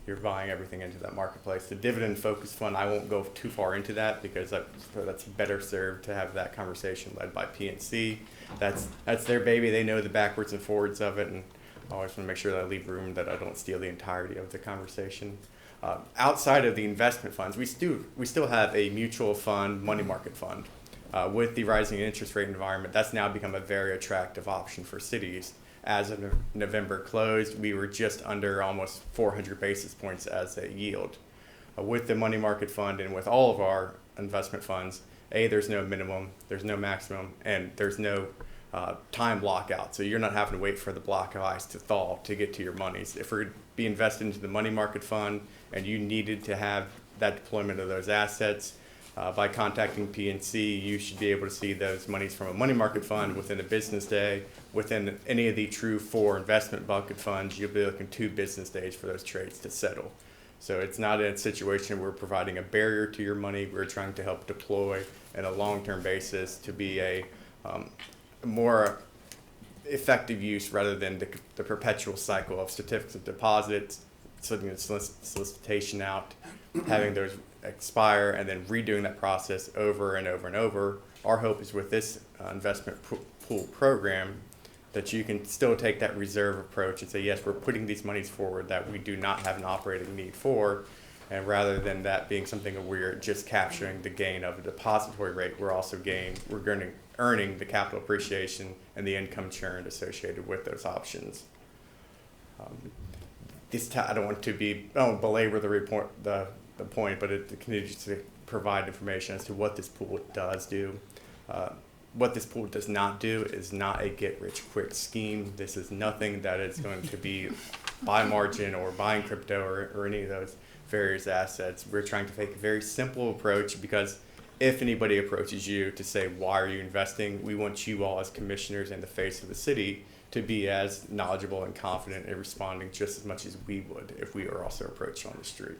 L: you're buying everything into that marketplace. The dividend-focused fund, I won't go too far into that because that's better served to have that conversation led by PNC. That's their baby. They know the backwards and forwards of it, and I always want to make sure that I leave room, that I don't steal the entirety of the conversation. Outside of the investment funds, we still have a mutual fund, money market fund. With the rising interest rate environment, that's now become a very attractive option for cities. As of November closed, we were just under almost 400 basis points as a yield. With the money market fund and with all of our investment funds, there's no minimum, there's no maximum, and there's no time lockout. So you're not having to wait for the block of ice to thaw to get to your monies. If we're be invested into the money market fund and you needed to have that deployment of those assets, by contacting PNC, you should be able to see those monies from a money market fund within a business day. Within any of the true 4 investment bucket funds, you'll be looking 2 business days for those trades to settle. So it's not a situation where we're providing a barrier to your money. We're trying to help deploy in a long-term basis to be a more effective use rather than the perpetual cycle of certificates of deposit, sending the solicitation out, having those expire, and then redoing that process over and over and over. Our hope is with this investment pool program that you can still take that reserve approach and say, yes, we're putting these monies forward that we do not have an operating need for, and rather than that being something that we're just capturing the gain of a depository rate, we're also earning the capital appreciation and the income churn associated with those options. I don't want to belabor the point, but it continues to provide information as to what this pool does do. What this pool does not do is not a get-rich-quick scheme. This is nothing that is going to be buy margin or buying crypto or any of those various assets. We're trying to take a very simple approach because if anybody approaches you to say, why are you investing, we want you all as commissioners in the face of the city to be as knowledgeable and confident in responding just as much as we would if we were also approached on the street.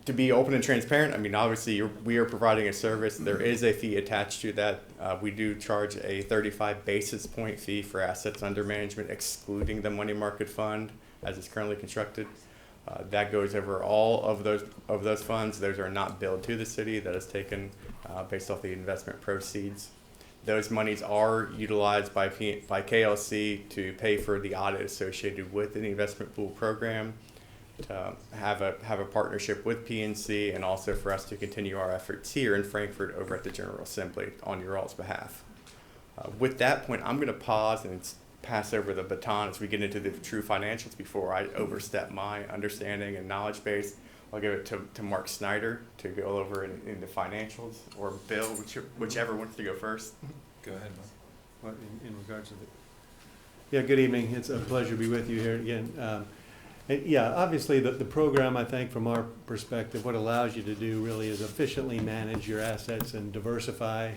L: To be open and transparent, I mean, obviously we are providing a service. There is a fee attached to that. We do charge a 35 basis point fee for assets under management, excluding the money market fund as it's currently constructed. That goes over all of those funds. Those are not billed to the city. That is taken based off the investment proceeds. Those monies are utilized by KLC to pay for the audit associated with the investment pool program, to have a partnership with PNC, and also for us to continue our efforts here in Frankfort over at the General Assembly on your all's behalf. With that point, I'm going to pause and pass over the baton as we get into the true financials before I overstep my understanding and knowledge base. I'll give it to Mark Snyder to go over in the financials, or Bill, whichever wants to go first.
M: Go ahead, Mark. In regards to yeah, good evening. It's a pleasure to be with you here again. Yeah, obviously the program, I think from our perspective, what allows you to do really is efficiently manage your assets and diversify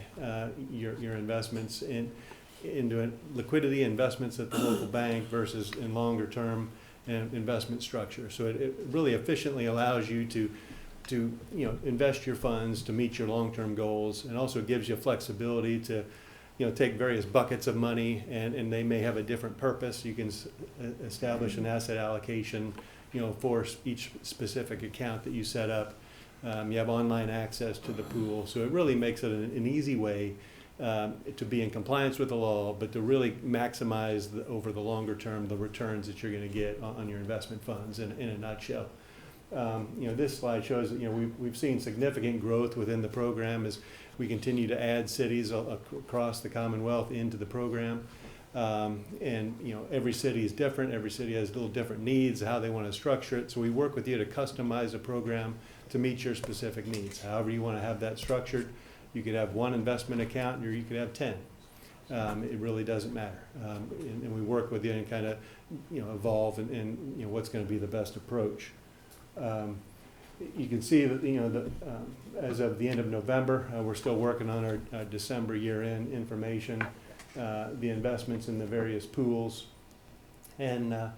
M: your investments into liquidity investments at the local bank versus in longer term investment structure. So it really efficiently allows you to invest your funds to meet your long-term goals, and also gives you flexibility to take various buckets of money, and they may have a different purpose. You can establish an asset allocation for each specific account that you set up. You have online access to the pool, so it really makes it an easy way to be in compliance with the law, but to really maximize over the longer term the returns that you're going to get on your investment funds in a nutshell. This slide shows that we've seen significant growth within the program as we continue to add cities across the Commonwealth into the program. Every city is different. Every city has little different needs, how they want to structure it. So we work with you to customize a program to meet your specific needs. However you want to have that structured. You could have one investment account, or you could have 10. It really doesn't matter. And we work with you and kind of, evolve and what's going to be the best approach. You can see that, as of the end of November, we're still working on our December year-end information, the investments in the various pools. And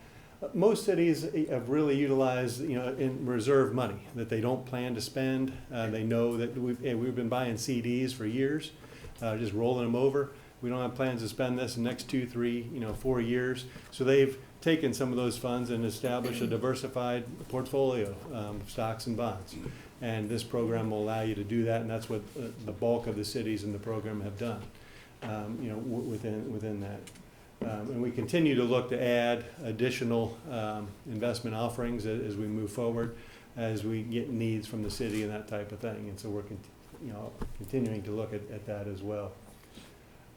M: most cities have really utilized, in reserve money that they don't plan to spend. They know that we've been buying CDs for years, just rolling them over. We don't have plans to spend this in the next 2, 3, 4 years. So they've taken some of those funds and established a diversified portfolio of stocks and bonds. And this program will allow you to do that, and that's what the bulk of the cities in the program have done, within that. And we continue to look to add additional investment offerings as we move forward, as we get needs from the city and that type of thing. And so we're continuing to look at that as well.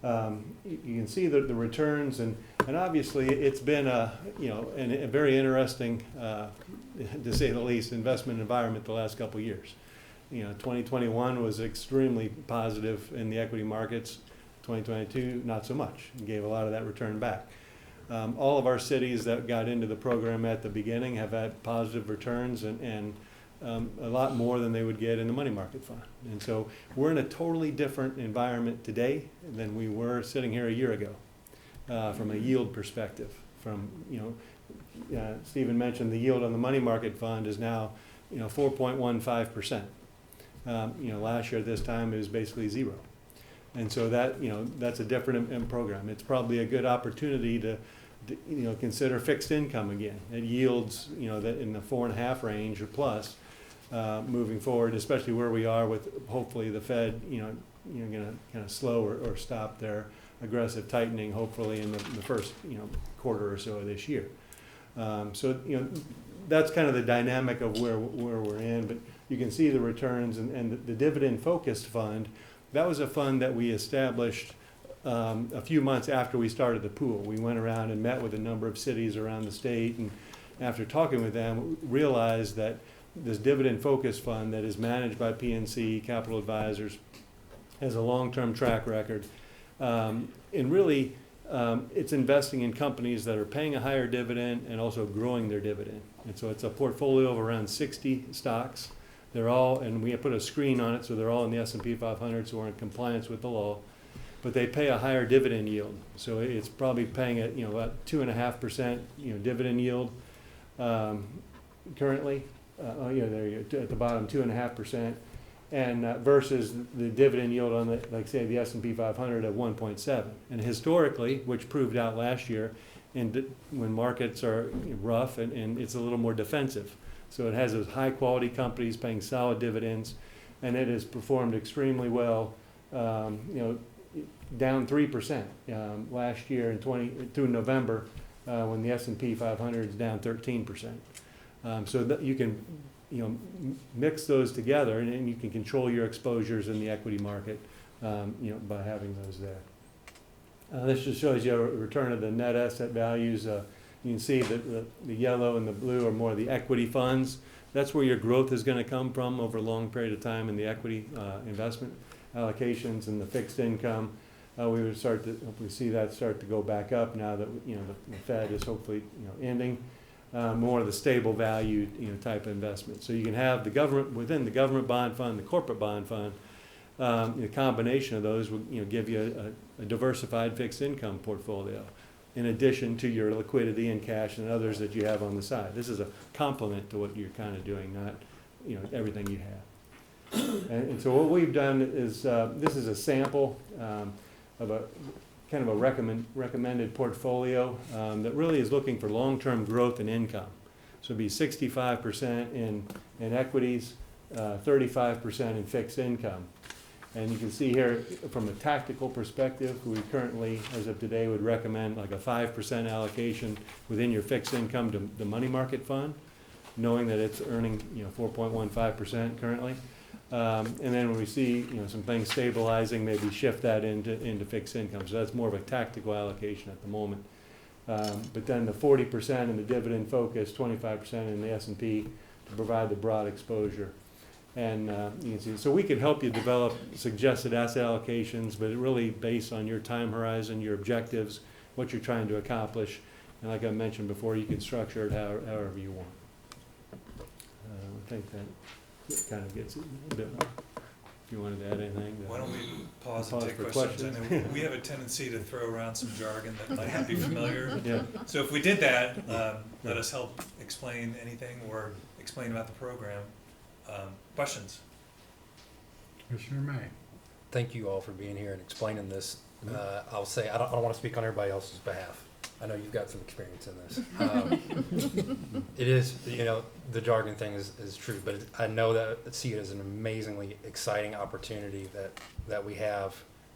M: You can see the returns, and obviously it's been a very interesting, to say the least, investment environment the last couple of years. 2021 was extremely positive in the equity markets. 2022, not so much, and gave a lot of that return back. All of our cities that got into the program at the beginning have had positive returns and a lot more than they would get in the money market fund. And so we're in a totally different environment today than we were sitting here a year ago from a yield perspective. Stephen mentioned the yield on the money market fund is now 4.15%. Last year at this time it was basically zero. And so that's a different program. It's probably a good opportunity to consider fixed income again. It yields, that in the 4.5 range or plus, moving forward, especially where we are with hopefully the Fed, going to kind of slow or stop their aggressive tightening, hopefully in the first, quarter or so of this year. That's kind of the dynamic of where we're in. But you can see the returns and the dividend focused fund. That was a fund that we established a few months after we started the pool. We went around and met with a number of cities around the state, and after talking with them, realized that this dividend focused fund that is managed by PNC Capital Advisors has a long-term track record. And really, it's investing in companies that are paying a higher dividend and also growing their dividend. And so it's a portfolio of around 60 stocks. They're all, and we put a screen on it, so they're all in the S&P 500, so we're in compliance with the law. But they pay a higher dividend yield. So it's probably paying at, about 2.5%, dividend yield currently. There you go, at the bottom, 2.5%. And versus the dividend yield on the, like say, the S&P 500 at 1.7. And historically, which proved out last year, and when markets are rough and it's a little more defensive. So it has those high quality companies paying solid dividends, and it has performed extremely well. Down 3% last year through November, when the S&P 500 is down 13%. So that you can, mix those together, and you can control your exposures in the equity market, by having those there. This just shows you a return of the net asset values. You can see that the yellow and the blue are more of the equity funds. That's where your growth is going to come from over a long period of time in the equity investment allocations and the fixed income. We would start to hopefully see that start to go back up now that the Fed is hopefully ending. More of the stable value type of investment. So you can have the government within the government bond fund, the corporate bond fund. The combination of those will give you a diversified fixed income portfolio, in addition to your liquidity and cash and others that you have on the side. This is a complement to what you're kind of doing, not everything you have. And so what we've done is this is a sample of a kind of a recommended portfolio that really is looking for long-term growth and income. So it'd be 65% in equities, 35% in fixed income. And you can see here from a tactical perspective, we currently, as of today, would recommend like a 5% allocation within your fixed income to the money market fund, knowing that it's earning 4.15% currently. And then when we see some things stabilizing, maybe shift that into fixed income. So that's more of a tactical allocation at the moment. But then the 40% in the dividend focus, 25% in the S&P to provide the broad exposure. And you can see, so we can help you develop suggested asset allocations, but it really based on your time horizon, your objectives, what you're trying to accomplish. And like I mentioned before, you can structure it however you want. I think that kind of gets it a bit more. If you wanted to add anything.
N: Why don't we pause and take questions? I know we have a tendency to throw around some jargon that might not be familiar.
M: Yeah.
N: So if we did that, let us help explain anything or explain about the program. Questions?
A: Commissioner May.
F: Thank you all for being here and explaining this. I'll say, I don't want to speak on everybody else's behalf. I know you've got some experience in this. It is, the jargon thing is true, but I know that I see it as an amazingly exciting opportunity that we have.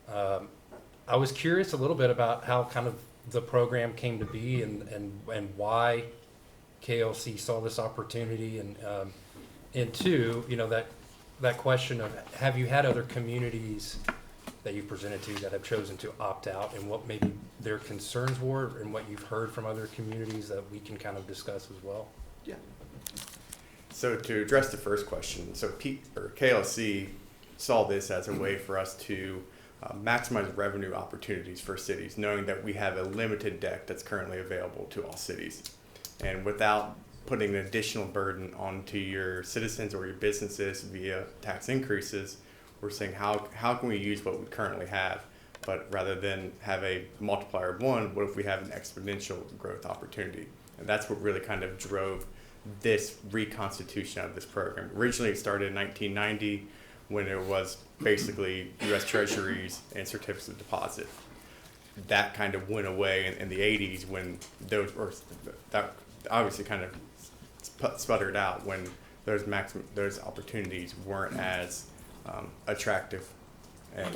F: I was curious a little bit about how kind of the program came to be and why KLC saw this opportunity, and two, that question of, have you had other communities that you presented to that have chosen to opt out, and what maybe their concerns were, and what you've heard from other communities that we can kind of discuss as well?
L: Yeah. So to address the first question, so KLC saw this as a way for us to maximize revenue opportunities for cities, knowing that we have a limited deck that's currently available to all cities. And without putting an additional burden onto your citizens or your businesses via tax increases, we're saying how can we use what we currently have, but rather than have a multiplier of 1, what if we have an exponential growth opportunity? And that's what really kind of drove this reconstitution of this program. Originally it started in 1990 when it was basically U.S. Treasuries and certificates of deposit. That kind of went away in the 80s when that obviously kind of sputtered out when those opportunities weren't as attractive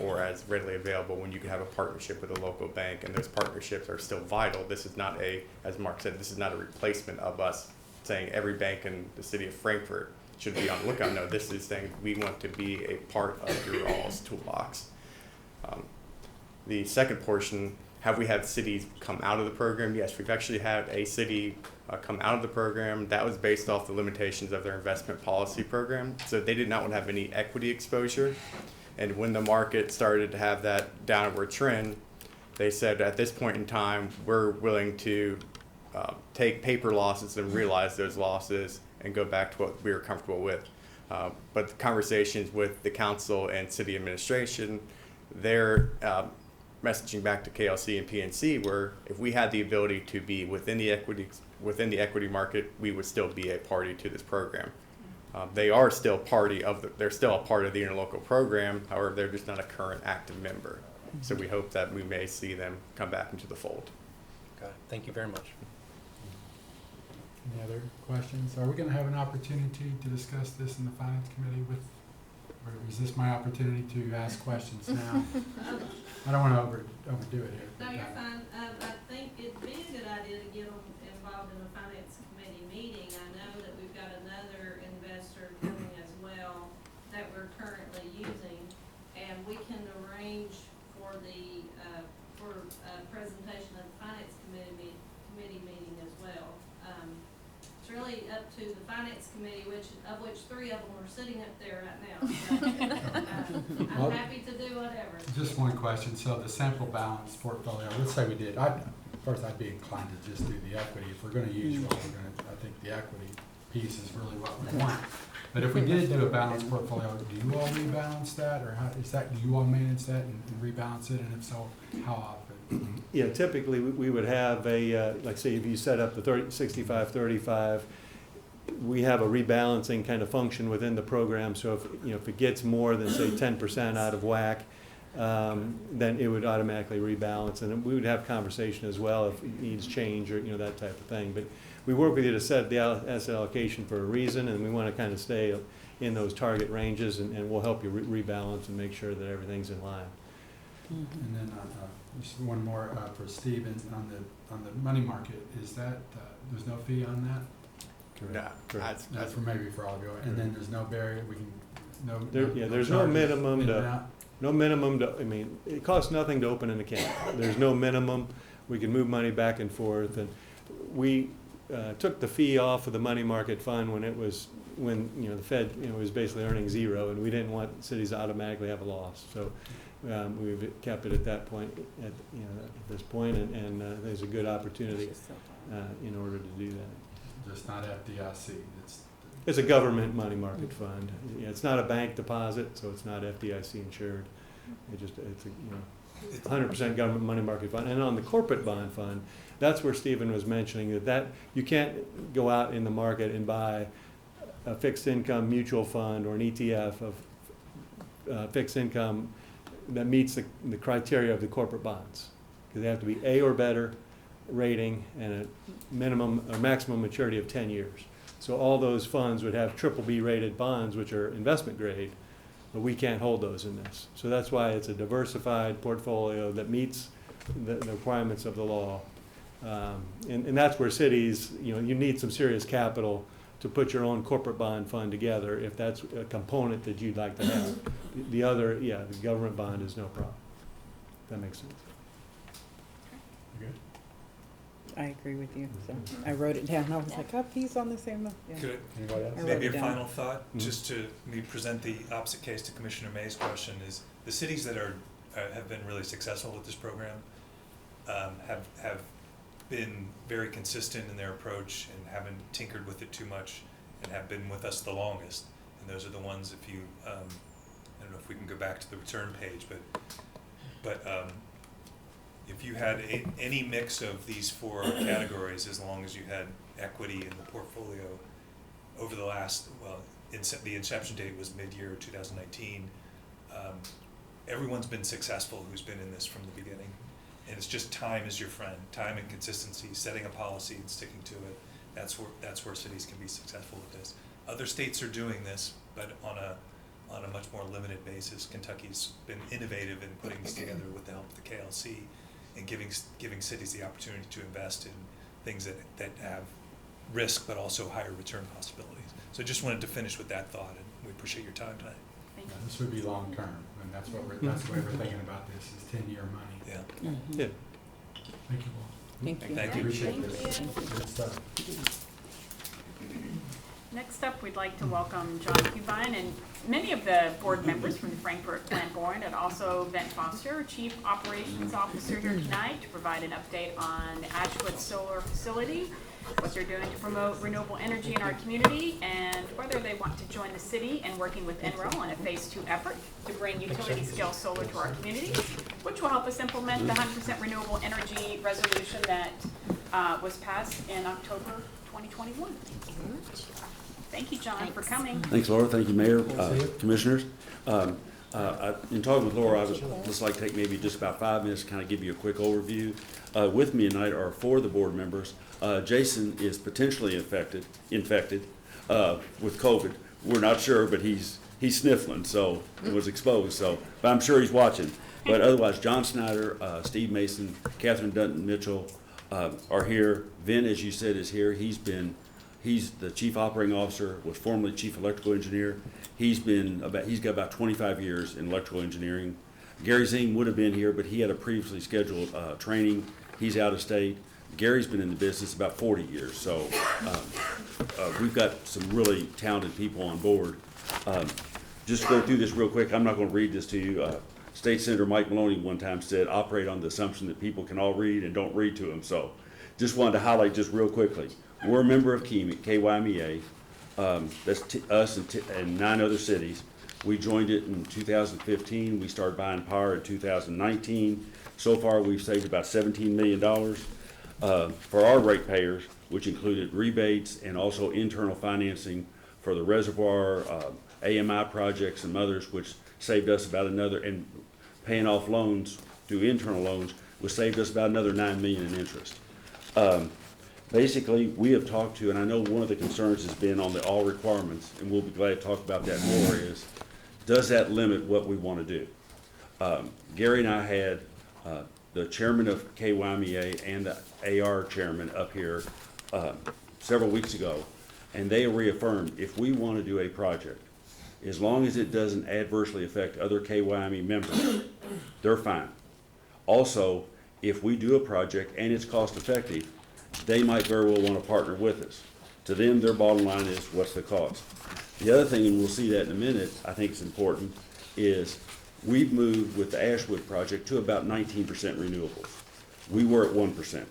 L: or as readily available when you could have a partnership with a local bank, and those partnerships are still vital. This is not as Mark said, this is not a replacement of us saying every bank in the city of Frankfort should be on the lookout. No, this is saying we want to be a part of your all's toolbox. The second portion, have we had cities come out of the program? Yes, we've actually had a city come out of the program. That was based off the limitations of their investment policy program. So they did not want to have any equity exposure. And when the market started to have that downward trend, they said at this point in time, we're willing to take paper losses and realize those losses and go back to what we were comfortable with. But the conversations with the council and city administration, their messaging back to KLC and PNC were, if we had the ability to be within the equity market, we would still be a party to this program. They are still they're still a part of the interlocal program. However, they're just not a current active member. So we hope that we may see them come back into the fold.
F: Got it. Thank you very much.
A: Any other questions? Are we going to have an opportunity to discuss this in the Finance Committee or is this my opportunity to ask questions now? I don't want to overdo it here.
O: No, you're fine. I think it'd be a good idea to get them involved in the Finance Committee meeting. I know that we've got another investor coming as well that we're currently using, and we can arrange for the presentation of the Finance Committee meeting as well. It's really up to the Finance Committee, of which 3 of them are sitting up there right now. So, I'm happy to do whatever.
A: Just one question. So the sample balance portfolio, let's say we did. First, I'd be inclined to just do the equity. If we're going to use what we're going to, I think the equity piece is really what we want. But if we did do a balanced portfolio, do you all rebalance that, or how is that? Do you all manage that and rebalance it? And if so, how often?
M: Yeah, typically we would have like say if you set up the 65-35, we have a rebalancing kind of function within the program. So if it gets more than say 10% out of whack, then it would automatically rebalance, and we would have conversation as well if it needs change or that type of thing. But we work with you to set the asset allocation for a reason, and we want to kind of stay in those target ranges, and we'll help you rebalance and make sure that everything's in line.
A: And then just one more for Stephen on the money market. Is that there's no fee on that?
L: No,
A: That's for maybe for all of you. And then there's no barrier. We can
M: There's no minimum to. No minimum to, I mean, it costs nothing to open an account. There's no minimum. We can move money back and forth. And we took the fee off of the money market fund when the Fed was basically earning 0, and we didn't want cities to automatically have a loss. So we've kept it at that point, at this point, and there's a good opportunity in order to do that.
A: Just not FDIC.
M: It's a government money market fund. Yeah, it's not a bank deposit, so it's not FDIC insured. It's a 100% government money market fund. And on the corporate bond fund, that's where Stephen was mentioning that you can't go out in the market and buy a fixed income mutual fund or an ETF of fixed income that meets the criteria of the corporate bonds, because they have to be A or better rating and a minimum or maximum maturity of 10 years. So all those funds would have BBB rated bonds, which are investment grade, but we can't hold those in this. So that's why it's a diversified portfolio that meets the requirements of the law. And that's where cities, you need some serious capital to put your own corporate bond fund together if that's a component that you'd like to have. The other, the government bond is no problem. That makes sense.
A: Good.
E: I agree with you. So I wrote it down. I was like, oh, he's on the same. Yeah.
N: Could
A: Anybody else?
N: maybe a final thought, just to me present the opposite case to Commissioner May's question, is the cities that are have been really successful with this program, have been very consistent in their approach and haven't tinkered with it too much, and have been with us the longest. And those are the ones, if you, I don't know if we can go back to the return page, but if you had any mix of these 4 categories, as long as you had equity in the portfolio over the last, well, the inception date was mid-year 2019, everyone's been successful who's been in this from the beginning. And it's just time is your friend, time and consistency, setting a policy and sticking to it. That's where cities can be successful with this. Other states are doing this, but on a much more limited basis. Kentucky's been innovative in putting this together with the help of the KLC and giving cities the opportunity to invest in things that have risk but also higher return possibilities. So I just wanted to finish with that thought, and we appreciate your time tonight.
G: Thank
A: Yeah,
G: you.
A: this would be long-term, and that's the way we're thinking about this, is 10-year money.
N: Yeah.
M: Yeah.
A: Thank you all.
E: Thank you.
N: Thank you.
A: Appreciate
G: Thank
A: this.
G: you.
A: Good stuff.
G: Next up, we'd like to welcome John Cubine and many of the board members from the Frankfort Plant Board, and also Ben Foster, Chief Operations Officer, here tonight to provide an update on the Ashwood Solar Facility, what they're doing to promote renewable energy in our community, and whether they want to join the city in working with NREL on a Phase 2 effort to bring utility-scale solar to our community, which will help us implement the 100% renewable energy resolution that was passed in October 2021. Thank you, John, for coming.
P: Thanks, Laura. Thank you, Mayor, Commissioners. In talking with Laura, I would just like to take maybe just about 5 minutes to kind of give you a quick overview. With me tonight are 4 of the board members. Jason is potentially infected with COVID. We're not sure, but he's sniffling, so it was exposed. So, but I'm sure he's watching. But otherwise, John Snyder, Steve Mason, Catherine Dunton Mitchell are here. Vin, as you said, is here. He's the chief operating officer, was formerly chief electrical engineer. He's got about 25 years in electrical engineering. Gary Zing would have been here, but he had a previously scheduled training. He's out of state. Gary's been in the business about 40 years, so we've got some really talented people on board. Just to go through this real quick, I'm not going to read this to you. State Senator Mike Maloney one time said, operate on the assumption that people can all read and don't read to them. So just wanted to highlight just real quickly. We're a member of KYMEA. That's us and 9 other cities. We joined it in 2015. We started buying power in 2019. So far, we've saved about $17 million for our ratepayers, which included rebates and also internal financing for the reservoir, AMI projects and others, which saved us about another, and paying off loans through internal loans, which saved us about another $9 million in interest. Basically, we have talked to, and I know one of the concerns has been on the all requirements, and we'll be glad to talk about that more, is does that limit what we want to do? Gary and I had the chairman of KYMEA and the AR chairman up here several weeks ago, and they reaffirmed if we want to do a project, as long as it doesn't adversely affect other KYME members, they're fine. Also, if we do a project and it's cost effective, they might very well want to partner with us. To them, their bottom line is what's the cost. The other thing, and we'll see that in a minute, I think is important, is we've moved with the Ashwood project to about 19% renewables. We were at 1%.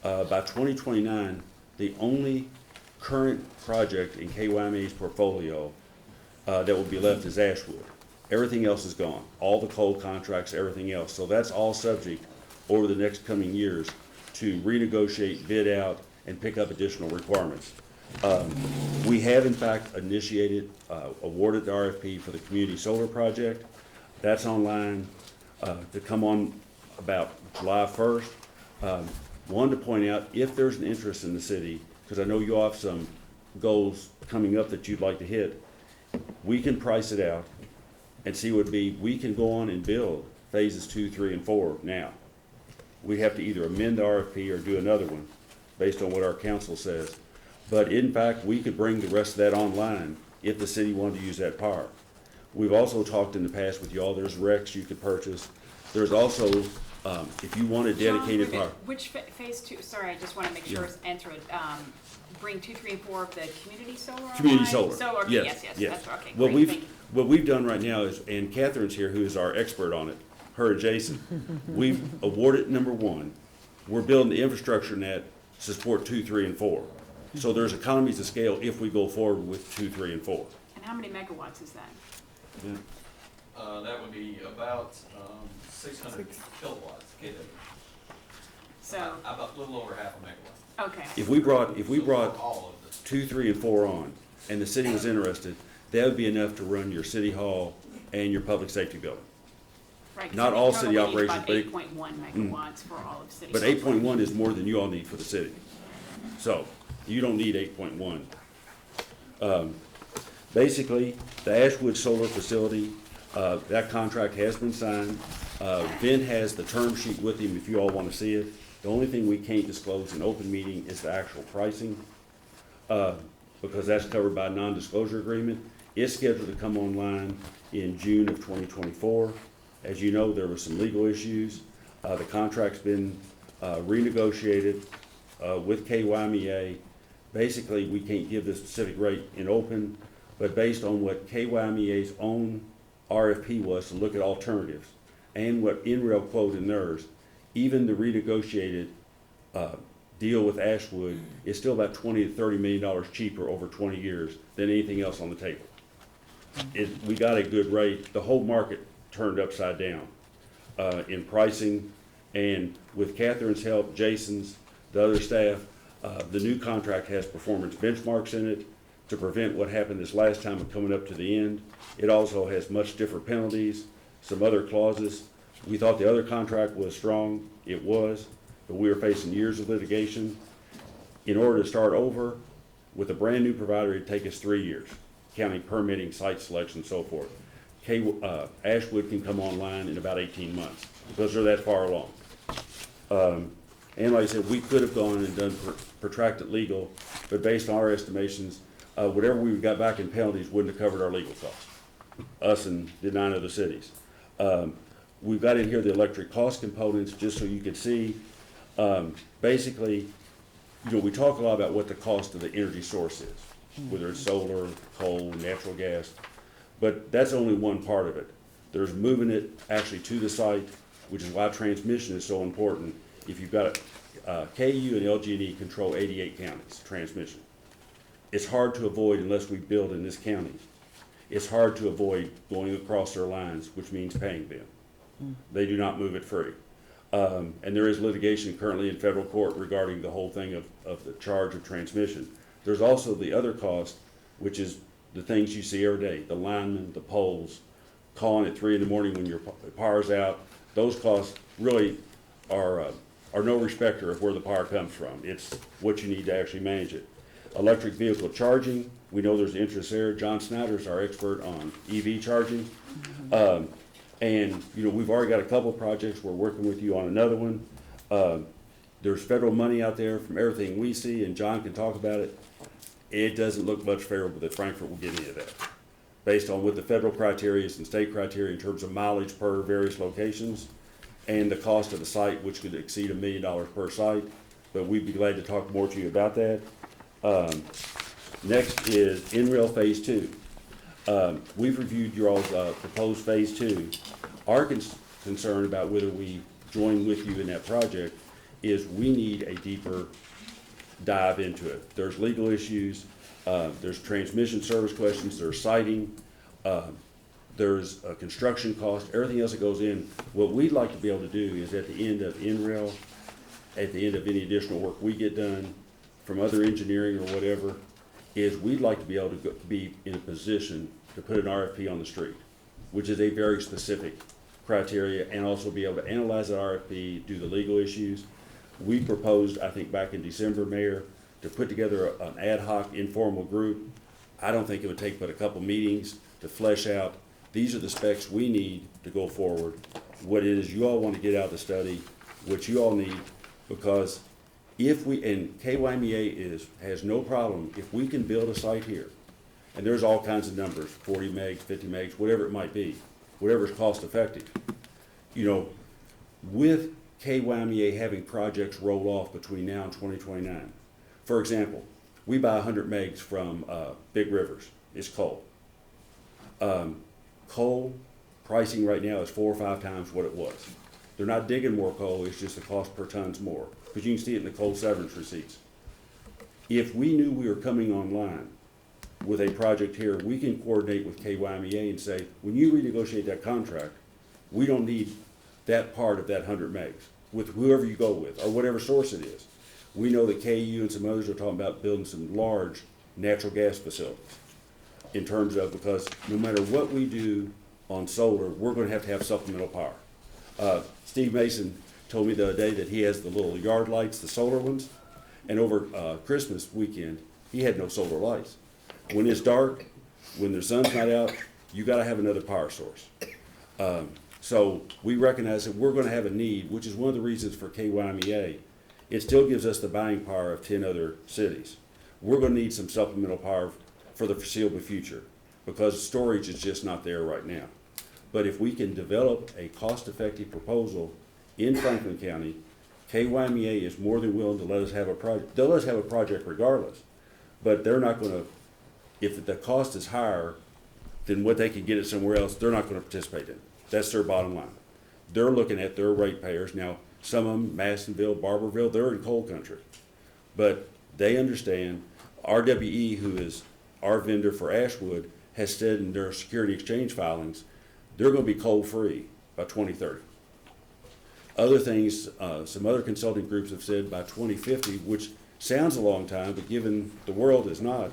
P: By 2029, the only current project in KYME's portfolio that will be left is Ashwood. Everything else is gone. All the coal contracts, everything else. So that's all subject over the next coming years to renegotiate, bid out, and pick up additional requirements. We have in fact initiated, awarded the RFP for the community solar project. That's online to come on about July 1st. Wanted to point out, if there's an interest in the city, because I know you all have some goals coming up that you'd like to hit, we can price it out and see what it would be. We can go on and build phases 2, 3, and 4 now. We have to either amend the RFP or do another one based on what our council says. But in fact, we could bring the rest of that online if the city wanted to use that power. We've also talked in the past with y'all, there's RECs you could purchase. There's also, if you want a dedicated power.
G: Which Phase 2, sorry, I just want to make sure it's answered. Bring 2, 3, and 4 of the community solar
P: Community
G: online?
P: solar.
G: Okay, yes. That's okay.
P: What
G: Great, thank you.
P: we've done right now is, and Catherine's here, who is our expert on it. her and Jason. We've awarded number 1. We're building the infrastructure net to support 2, 3, and 4. So there's economies of scale if we go forward with 2, 3, and 4.
G: And how many megawatts is that?
P: Yeah.
Q: That would be about 600 kilowatts, kW.
G: So,
Q: About a little over half a megawatt.
G: okay.
P: If we brought
Q: All of this.
P: 2, 3, and 4 on, and the city was interested, that would be enough to run your city hall and your public safety building.
G: Right, 'cause
P: Not
G: I think
P: all
G: total
P: city
G: we need
P: operations,
G: about
P: but
G: 8.1 megawatts for all of city.
P: But 8.1 is more than you all need for the city. So, you don't need 8.1. Basically, the Ashwood Solar Facility, that contract has been signed. Vin has the term sheet with him if you all want to see it. The only thing we can't disclose in open meeting is the actual pricing, because that's covered by a non-disclosure agreement. It's scheduled to come online in June of 2024. As you know, there were some legal issues. The contract's been renegotiated with KYMEA. Basically, we can't give the specific rate in open, but based on what KYMEA's own RFP was to look at alternatives and what NREL quoted in theirs, even the renegotiated deal with Ashwood is still about $20 to $30 million cheaper over 20 years than anything else on the table. We got a good rate. The whole market turned upside down in pricing, and with Catherine's help, Jason's, the other staff, the new contract has performance benchmarks in it to prevent what happened this last time of coming up to the end. It also has much stiffer penalties, some other clauses. We thought the other contract was strong. It was, but we were facing years of litigation. In order to start over with a brand new provider, it'd take us 3 years, counting permitting, site selection, and so forth. Ashwood can come online in about 18 months because they're that far along. And like I said, we could have gone and done protracted legal, but based on our estimations, whatever we got back in penalties wouldn't have covered our legal costs, us and the 9 other cities. We've got in here the electric cost components just so you can see. Basically, we talk a lot about what the cost of the energy source is, whether it's solar, coal, natural gas, but that's only one part of it. There's moving it actually to the site, which is why transmission is so important. If you've got KU and LG&E control 88 counties, transmission. It's hard to avoid unless we build in this county. It's hard to avoid going across their lines, which means paying them. They do not move it free. And there is litigation currently in federal court regarding the whole thing of the charge of transmission. There's also the other cost, which is the things you see every day, the linemen, the poles, calling at 3 in the morning when your power's out. Those costs really are no respecter of where the power comes from. It's what you need to actually manage it. Electric vehicle charging, we know there's interest there. John Snyder's our expert on EV charging. And we've already got a couple of projects. We're working with you on another one. There's federal money out there from everything we see, and John can talk about it. It doesn't look much favorable that Frankfort will get any of that, based on what the federal criteria is and state criteria in terms of mileage per various locations and the cost of the site, which could exceed $1 million per site. But we'd be glad to talk more to you about that. Next is NREL Phase 2. We've reviewed your all's proposed Phase 2. Our concern about whether we join with you in that project is we need a deeper dive into it. There's legal issues, there's transmission service questions, there's siting, there's a construction cost, everything else that goes in. What we'd like to be able to do is at the end of NREL, at the end of any additional work we get done from other engineering or whatever, is we'd like to be able to be in a position to put an RFP on the street, which is a very specific criteria, and also be able to analyze that RFP, do the legal issues. We proposed, I think back in December, Mayor, to put together an ad hoc informal group. I don't think it would take but a couple meetings to flesh out, these are the specs we need to go forward, what it is you all want to get out of the study, what you all need, because if we, and KYMEA has no problem, if we can build a site here, and there's all kinds of numbers, 40 megs, 50 megs, whatever it might be, whatever is cost effective. With KYMEA having projects roll off between now and 2029. For example, we buy 100 megs from Big Rivers, it's coal. Coal pricing right now is 4 or 5 times what it was. They're not digging more coal, it's just the cost per ton's more, because you can see it in the coal severance receipts. If we knew we were coming online with a project here, we can coordinate with KYMEA and say, when you renegotiate that contract, we don't need that part of that 100 megs with whoever you go with, or whatever source it is. We know that KU and some others are talking about building some large natural gas facilities in terms of, because no matter what we do on solar, we're gonna have to have supplemental power. Steve Mason told me the other day that he has the little yard lights, the solar ones, and over Christmas weekend, he had no solar lights. When it's dark, when the sun's not out, you gotta have another power source. So we recognize that we're gonna have a need, which is one of the reasons for KYMEA. It still gives us the buying power of 10 other cities. We're gonna need some supplemental power for the foreseeable future because storage is just not there right now. But if we can develop a cost-effective proposal in Franklin County, KYMEA is more than willing to let us have a project. They'll let us have a project regardless, but they're not gonna, if the cost is higher than what they can get it somewhere else, they're not gonna participate in it. That's their bottom line. They're looking at their ratepayers. Now, some of them, Masonville, Barberville, they're in coal country. But they understand, RWE, who is our vendor for Ashwood, has said in their security exchange filings, they're gonna be coal-free by 2030. Other things, some other consulting groups have said by 2050, which sounds a long time, but given the world is not,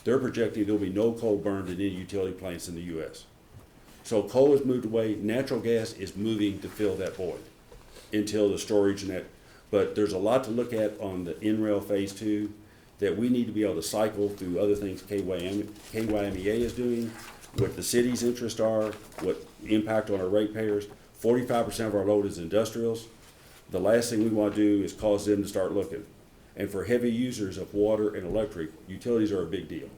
P: they're projecting there'll be no coal burned in any utility plants in the US. So coal has moved away, natural gas is moving to fill that void until the storage and that. But there's a lot to look at on the NREL Phase 2 that we need to be able to cycle through other things KYMEA is doing, what the city's interests are, what impact on our ratepayers. 45% of our load is industrials. The last thing we want to do is cause them to start looking. And for heavy users of water and electric, utilities are a big deal.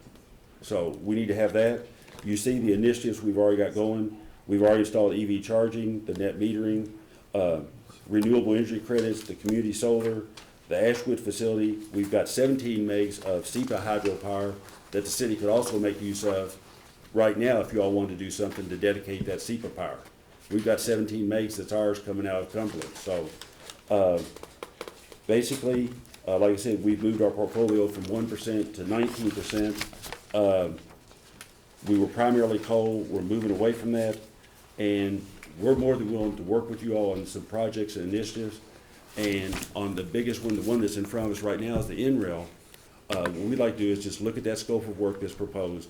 P: So we need to have that. You see the initiatives we've already got going. We've already installed EV charging, the net metering, renewable energy credits, the community solar, the Ashwood facility. We've got 17 megs of SEPA hydropower that the city could also make use of right now if you all wanted to do something to dedicate that SEPA power. We've got 17 megs that's ours coming out of Cumberland. So basically, like I said, we've moved our portfolio from 1% to 19%. We were primarily coal, we're moving away from that, and we're more than willing to work with you all on some projects and initiatives. And on the biggest one, the one that's in front of us right now is the NREL. What we'd like to do is just look at that scope of work that's proposed.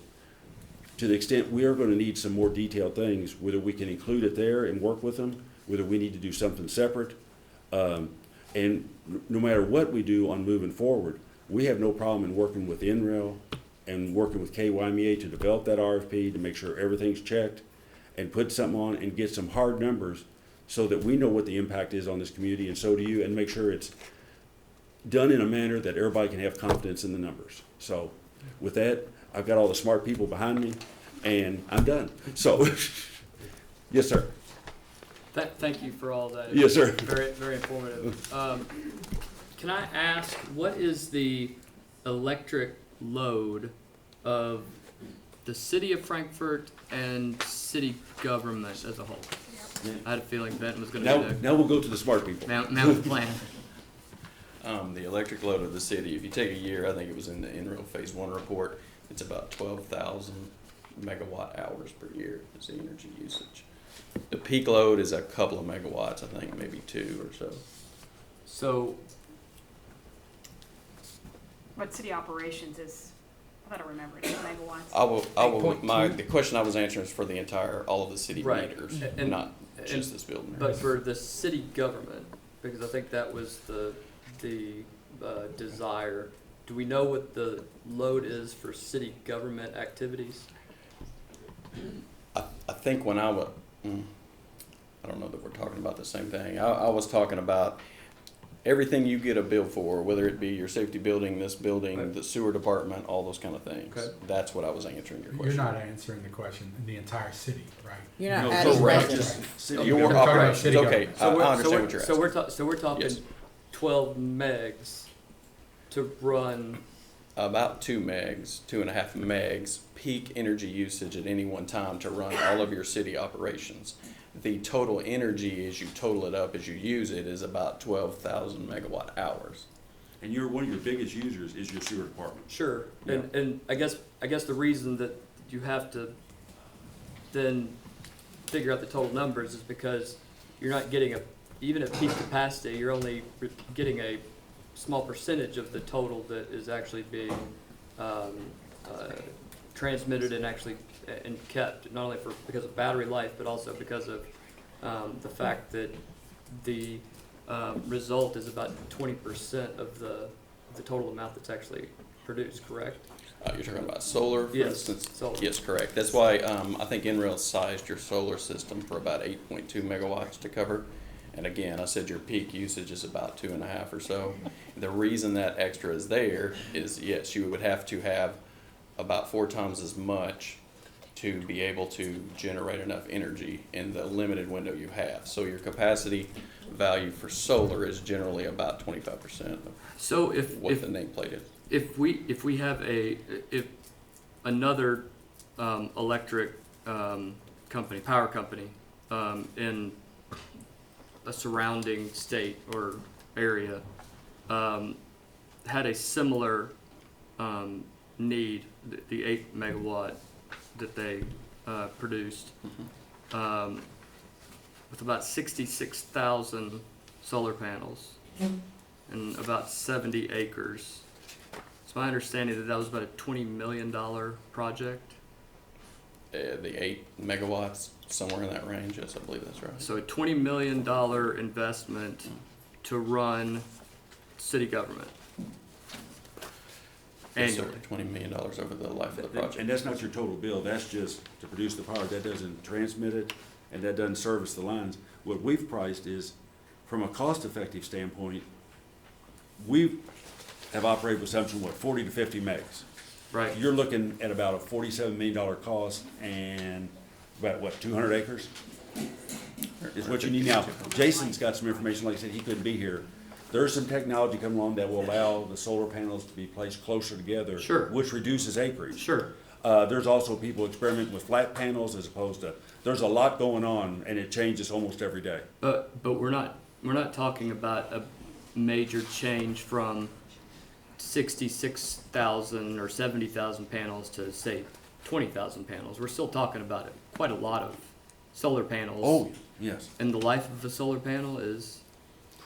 P: To the extent we are going to need some more detailed things, whether we can include it there and work with them, whether we need to do something separate. And no matter what we do on moving forward, we have no problem in working with NREL and working with KYMEA to develop that RFP to make sure everything's checked and put something on and get some hard numbers so that we know what the impact is on this community, and so do you, and make sure it's done in a manner that everybody can have confidence in the numbers. So with that, I've got all the smart people behind me, and I'm done. So, yes, sir.
C: Thank you for all that.
P: Yes, sir.
C: Very, very informative. Can I ask, what is the electric load of the city of Frankfort and city government as a whole? I had a feeling Benton was going to be
P: now we'll go to the smart people.
C: Mountain plan.
Q: The electric load of the city, if you take a year, I think it was in the NREL Phase 1 report, it's about 12,000 megawatt hours per year is the energy usage. The peak load is a couple of megawatts, I think, maybe 2 or so.
C: So,
G: What city operations is, I thought I remembered, 8 megawatts.
C: the
Q: question I was answering is for the entire, all of the city
C: Right.
Q: meters,
C: And-
Q: not just this building.
C: but for the city government, because I think that was the desire, do we know what the load is for city government activities?
Q: I think when I was, I don't know that we're talking about the same thing. I was talking about everything you get a bill for, whether it be your safety building, this building,
C: Right.
Q: the sewer department, all those kind of things.
C: Okay.
Q: That's what I was answering your
A: You're
Q: question.
A: not answering the question, the entire city, right?
E: You're not
P: No,
E: adding
Q: correct.
E: residents.
P: City
Q: Your
A: We're talking about
Q: operations,
A: city
Q: okay,
A: government.
Q: I understand what you're asking.
C: So we're talking
Q: Yes.
C: 12 megs to run
Q: about 2.5 megs peak energy usage at any one time to run all of your city operations. The total energy, as you total it up, as you use it, is about 12,000 megawatt hours.
P: And one of your biggest users is your sewer department.
C: Sure,
P: Yeah.
C: and I guess the reason that you have to then figure out the total numbers is because you're not getting even at peak capacity, you're only getting a small percentage of the total that is actually being transmitted and actually and kept, not only because of battery life, but also because of the fact that the result is about 20% of the total amount that's actually produced, correct?
Q: You're talking about solar, for
C: Yes,
Q: instance?
C: solar.
Q: Yes, correct. That's why I think NREL sized your solar system for about 8.2 megawatts to cover. And again, I said your peak usage is about 2.5 or so. The reason that extra is there is, yes, you would have to have about 4 times as much to be able to generate enough energy in the limited window you have. So your capacity value for solar is generally about 25% of
C: So if
Q: what the nameplate is.
C: If we have another electric company, power company, in a surrounding state or area, had a similar need, the 8 megawatt that they produced, with about 66,000 solar panels and about 70 acres. It's my understanding that was about a $20 million project.
Q: The 8 megawatts, somewhere in that range, yes, I believe that's right.
C: So a $20 million investment to run city government
Q: Yes, sir,
C: annually.
Q: $20 million over the life of the project.
P: And that's not your total bill, that's just to produce the power, that doesn't transmit it, and that doesn't service the lines. What we've priced is, from a cost-effective standpoint, we have operated with assumption, 40 to 50 megs.
C: Right.
P: You're looking at about a $47 million cost and about, 200 acres? Is what you need now. Jason's got some information, like I said, he couldn't be here. There's some technology coming along that will allow the solar panels to be placed closer together.
C: Sure.
P: Which reduces acreage.
C: Sure.
P: There's also people experimenting with flat panels as opposed to, there's a lot going on and it changes almost every day.
C: But we're not talking about a major change from 66,000 or 70,000 panels to say 20,000 panels. We're still talking about quite a lot of solar panels.
P: Oh, yes.
C: And the life of a solar panel is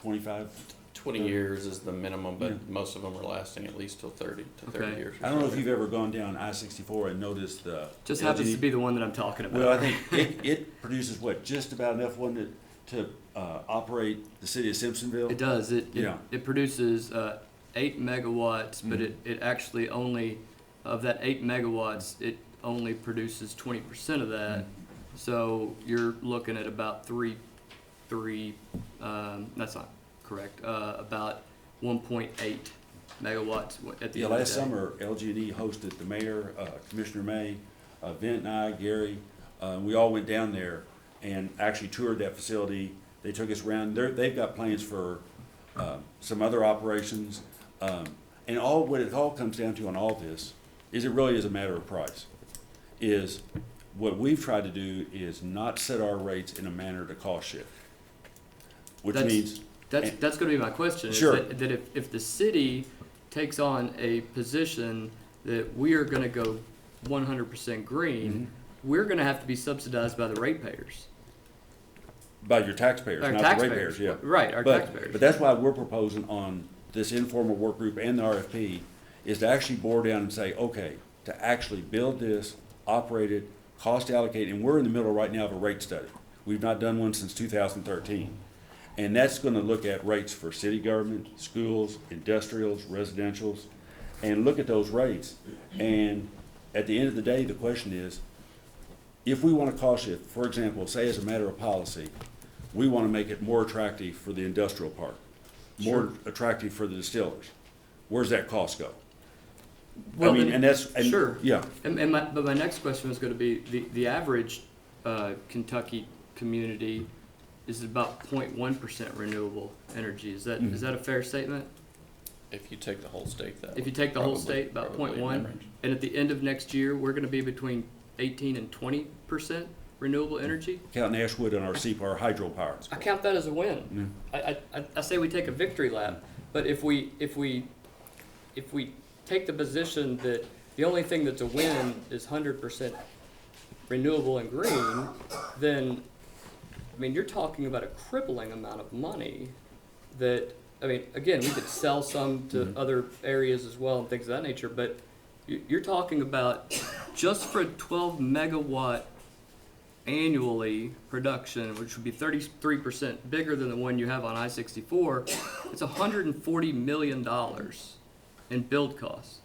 P: 25.
Q: 20 years is the minimum, but most of them are lasting at least till 30 to 30
C: Okay.
Q: years.
P: I don't know if you've ever gone down I-64 and noticed the.
C: just happens to be the one that I'm talking about.
P: Well, I think it produces just about enough one to operate the city of Simpsonville?
C: It does.
P: Yeah.
C: It produces 8 megawatts, but it actually only, of that 8 megawatts, it only produces 20% of that. So you're looking at about that's not correct, about 1.8 megawatts at the
P: Yeah,
C: end of the
P: last
C: day.
P: summer, LG&E hosted the mayor, Commissioner May, Vint and I, Gary, we all went down there and actually toured that facility. They took us around. They've got plans for some other operations. And what it all comes down to on all this is it really is a matter of price. Is what we've tried to do is not set our rates in a manner to cost shift. Which means.
C: That's going to be my question.
P: Sure.
C: Is that if the city takes on a position that we are going to go 100% green, we're going to have to be subsidized by the ratepayers.
P: By your taxpayers,
C: Our
P: not
C: taxpayers.
P: the ratepayers, yeah.
C: Right, our taxpayers.
P: But that's why we're proposing on this informal work group and the RFP is to actually bore down and say, okay, to actually build this, operate it, cost allocate, and we're in the middle right now of a rate study. We've not done one since 2013. And that's gonna look at rates for city government, schools, industrials, residentials, and look at those rates. And at the end of the day, the question is, if we want to cost shift, for example, say as a matter of policy, we want to make it more attractive for the industrial park, more attractive for the distillers. Where's that cost go?
C: Well,
P: I mean,
C: sure.
P: Yeah.
C: But my next question was going to be the average Kentucky community is about 0.1% renewable energy. Is that a fair statement?
Q: If you take the whole state, that
C: If you
Q: would
C: take the whole
Q: probably-
C: state, about
Q: probably in that
C: 0.1,
Q: range.
C: and at the end of next year, we're gonna be between 18 and 20% renewable energy.
P: Counting Ashwood and our CPAR hydropower.
C: I count that as a win. I say we take a victory lap, but if we take the position that the only thing that's a win is 100% renewable and green, then, I mean, you're talking about a crippling amount of money that, I mean, again, we could sell some to other areas as well and things of that nature, but you're talking about just for 12 megawatt annually production, which would be 33% bigger than the one you have on I-64, it's $140 million in build costs.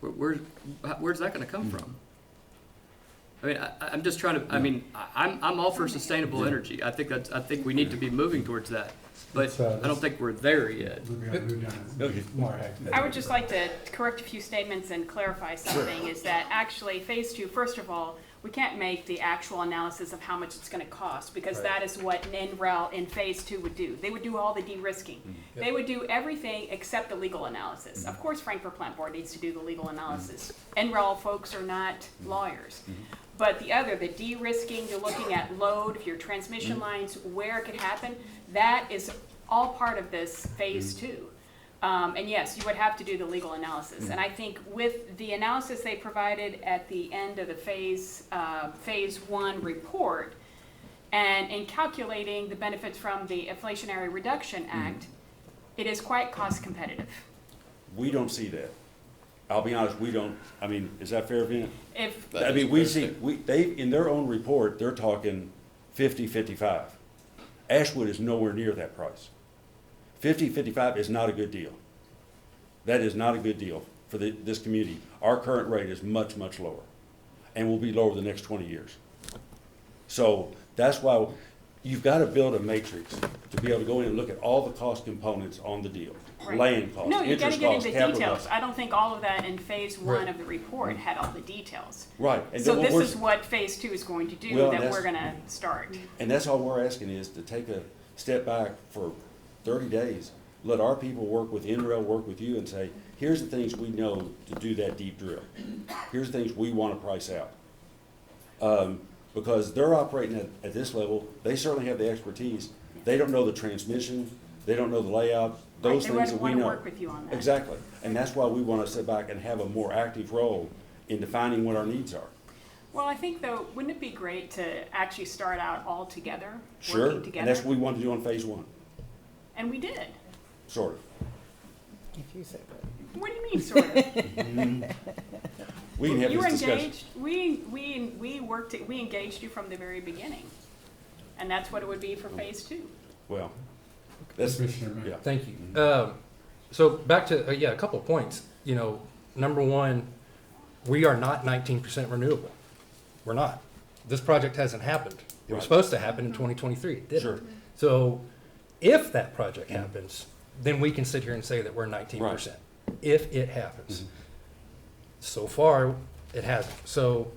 C: Where's that gonna come from? I mean, I'm just trying to, I mean, I'm all for sustainable energy. I think we need to be moving towards that, but I don't think we're there yet.
G: I would just like to correct a few statements and clarify something, is that actually Phase 2, first of all, we can't make the actual analysis of how much it's gonna cost, because that is what NREL in Phase 2 would do. They would do all the de-risking. They would do everything except the legal analysis. Of course, Frankfort Plant Board needs to do the legal analysis. NREL folks are not lawyers. But the other, the de-risking, you're looking at load, your transmission lines, where it could happen, that is all part of this Phase 2. And yes, you would have to do the legal analysis. And I think with the analysis they provided at the end of the Phase 1 report, and in calculating the benefits from the Inflationary Reduction Act, it is quite cost competitive.
P: We don't see that. I'll be honest, we don't, I mean, is that fair, Vin?
G: If
P: I mean, we see, they, in their own report, they're talking 50, 55. Ashwood is nowhere near that price. 50, 55 is not a good deal. That is not a good deal for this community. Our current rate is much, much lower, and will be lower the next 20 years. So that's why you've got to build a matrix to be able to go in and look at all the cost components on the deal.
G: Right.
P: Land costs,
G: No, you gotta
P: interest
G: get
P: costs,
G: into
P: capital
G: details.
P: costs.
G: I don't think all of that in Phase 1 of the report had all the details.
P: Right. And
G: So
P: then
G: this
P: we're-
G: is what Phase 2 is going to do,
P: Well,
G: that
P: that's-
G: we're gonna start.
P: And that's all we're asking is to take a step back for 30 days. Let our people work with NREL, work with you and say, here's the things we know to do that deep drill. Here's the things we want to price out. Because they're operating at this level, they certainly have the expertise. They don't know the transmission, they don't know the layout, those
G: Right,
P: things
G: they
P: that we
G: wanna
P: know.
G: work with you on that.
P: Exactly. And that's why we want to sit back and have a more active role in defining what our needs are.
G: Well, I think though, wouldn't it be great to actually start out all together,
P: Sure.
G: working together?
P: And that's what we want to do on Phase 1,
G: And we did.
P: sort of.
E: If you say that.
G: What do you mean, sort of?
P: We can have
G: You were
P: this discussion.
G: engaged, we worked, we engaged you from the very beginning. And that's what it would be for Phase 2.
P: Well, that's,
A: Commissioner May.
P: yeah.
F: Thank you. So back to, yeah, a couple of points. You know, number one, we are not 19% renewable. We're not. This project hasn't happened. It was
P: Right.
F: supposed to happen in 2023. It didn't.
P: Sure.
F: So if that project happens, then we can sit here and say that we're 19%. If it happens. So far, it hasn't. So,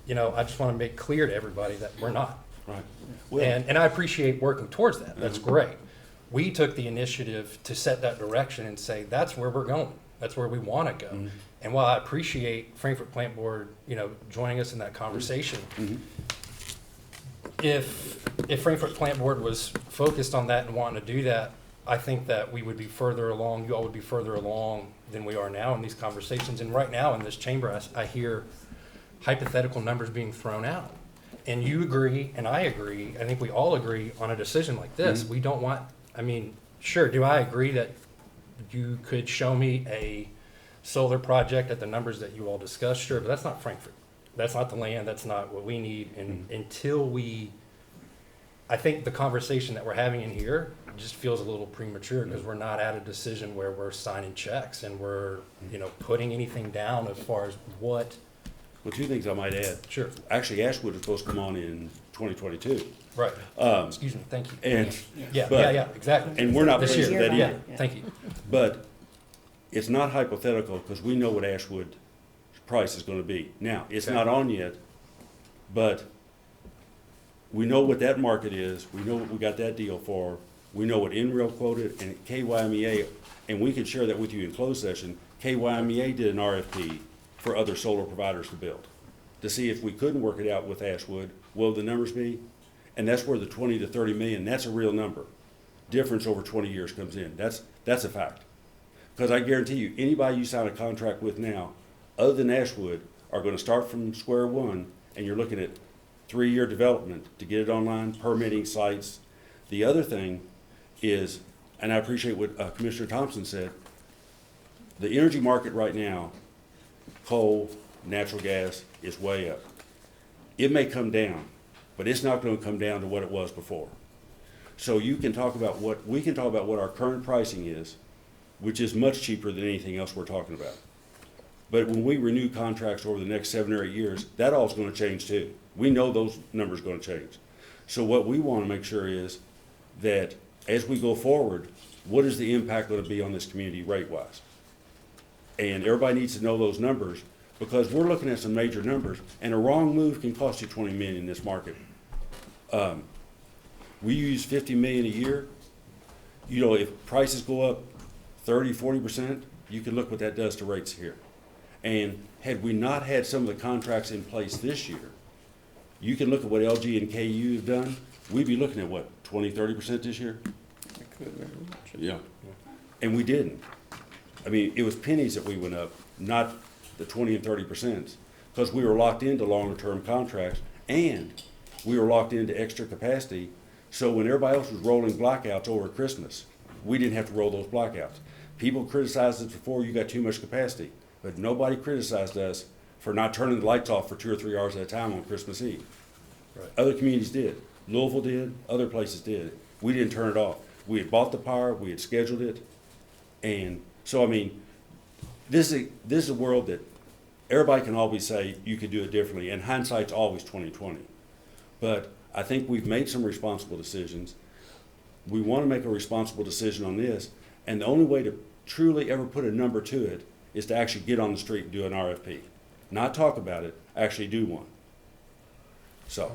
F: you know, I just want to make clear to everybody that we're not.
P: Right.
F: And I appreciate working towards that. That's great. We took the initiative to set that direction and say, that's where we're going. That's where we want to go. And while I appreciate Frankfort Plant Board, you know, joining us in that conversation, if Frankfort Plant Board was focused on that and wanting to do that, I think that we would be further along, you all would be further along than we are now in these conversations. And right now in this chamber, I hear hypothetical numbers being thrown out. And you agree, and I agree, I think we all agree on a decision like this. We don't want, I mean, sure, do I agree that you could show me a solar project at the numbers that you all discussed? Sure, but that's not Frankfort. That's not the land, that's not what we need. And until we, I think the conversation that we're having in here just feels a little premature because we're not at a decision where we're signing checks and we're, you know, putting anything down as far as what.
P: Well, two things I might add.
F: Sure.
P: Actually, Ashwood is supposed to come on in 2022.
F: Right. Excuse me, thank you.
P: And
F: Yeah, exactly.
P: And we're not
F: This
P: pushing
F: year.
P: that
F: Yeah,
P: either.
F: thank you.
P: But it's not hypothetical because we know what Ashwood's price is going to be. Now, it's not on yet, but we know what that market is. We know what we got that deal for. We know what NREL quoted and KYMEA, and we can share that with you in closed session. KYMEA did an RFP for other solar providers to build, to see if we couldn't work it out with Ashwood, what would the numbers be? And that's where the 20 to 30 million, that's a real number. Difference over 20 years comes in. That's a fact. Because I guarantee you, anybody you sign a contract with now, other than Ashwood, are going to start from square one, and you're looking at 3-year development to get it online, permitting sites. The other thing is, and I appreciate what Commissioner Thompson said, the energy market right now, coal, natural gas, is way up. It may come down, but it's not going to come down to what it was before. So we can talk about what our current pricing is, which is much cheaper than anything else we're talking about. But when we renew contracts over the next 7 or 8 years, that all's going to change too. We know those numbers are going to change. So what we want to make sure is that as we go forward, what is the impact going to be on this community rate-wise? And everybody needs to know those numbers, because we're looking at some major numbers, and a wrong move can cost you 20 million in this market. We use 50 million a year. You know, if prices go up 30, 40%, you can look what that does to rates here. And had we not had some of the contracts in place this year, you can look at what LG and KU have done. We'd be looking at what, 20, 30% this year? Yeah. And we didn't. I mean, it was pennies that we went up, not the 20 and 30%, because we were locked into longer term contracts, and we were locked into extra capacity. So when everybody else was rolling blackouts over Christmas, we didn't have to roll those blackouts. People criticized us before, you got too much capacity, but nobody criticized us for not turning the lights off for 2 or 3 hours at a time on Christmas Eve.
F: Right.
P: Other communities did. Louisville did, other places did. We didn't turn it off. We had bought the power, we had scheduled it, and so, I mean, this is a world that everybody can always say you could do it differently, and hindsight's always 20/20. But I think we've made some responsible decisions. We want to make a responsible decision on this, and the only way to truly ever put a number to it is to actually get on the street and do an RFP. Not talk about it, actually do one. So.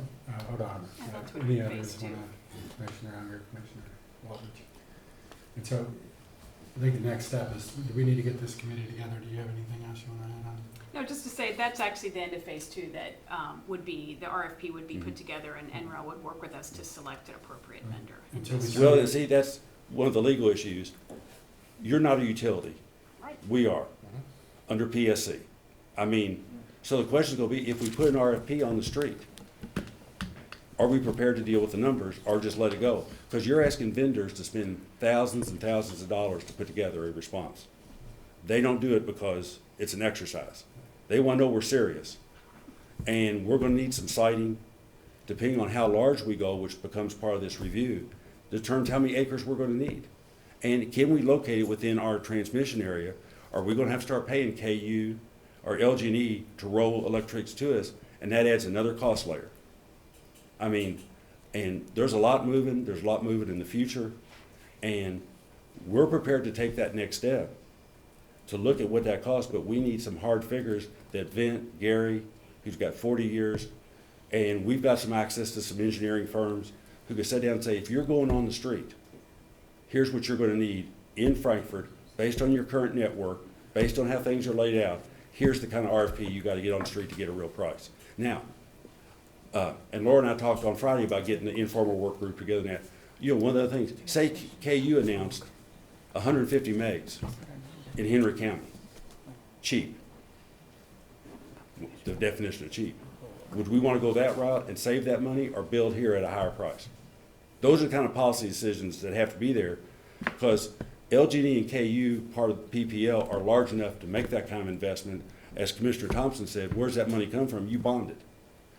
A: Hold on.
G: That's what
A: Any
G: we
A: others
G: faced
A: want to, Commissioner Unger, Commissioner Waltridge? And so, I think the next step is, do we need to get this committee together? Do you have anything else you want to add on?
G: No, just to say, that's actually the end of phase 2 that would be, the RFP would be put together, and NREL would work with us to select an appropriate vendor.
A: Until we
P: Well, see, that's one of the legal issues. You're not a utility.
G: Right.
P: We are, under PSC. I mean, so the question is going to be, if we put an RFP on the street, are we prepared to deal with the numbers or just let it go? Because you're asking vendors to spend thousands and thousands of dollars to put together a response. They don't do it because it's an exercise. They want to know we're serious. And we're going to need some siting, depending on how large we go, which becomes part of this review, determines how many acres we're going to need. And can we locate it within our transmission area? Are we going to have to start paying KU or LG&E to roll electrics to us? And that adds another cost layer. I mean, and there's a lot moving in the future, and we're prepared to take that next step to look at what that costs, but we need some hard figures that Gary, who's got 40 years, and we've got some access to some engineering firms who can sit down and say, if you're going on the street, here's what you're going to need in Frankfort, based on your current network, based on how things are laid out, here's the kind of RFP you got to get on the street to get a real price. Now, and Laura and I talked on Friday about getting the informal work group together. Now, you know, one of the other things, say KU announced 150 megs in Henry County, cheap. The definition of cheap. Would we want to go that route and save that money, or build here at a higher price? Those are the kind of policy decisions that have to be there, because LG&E and KU, part of the PPL, are large enough to make that kind of investment. As Commissioner Thompson said, where's that money come from? You bond it.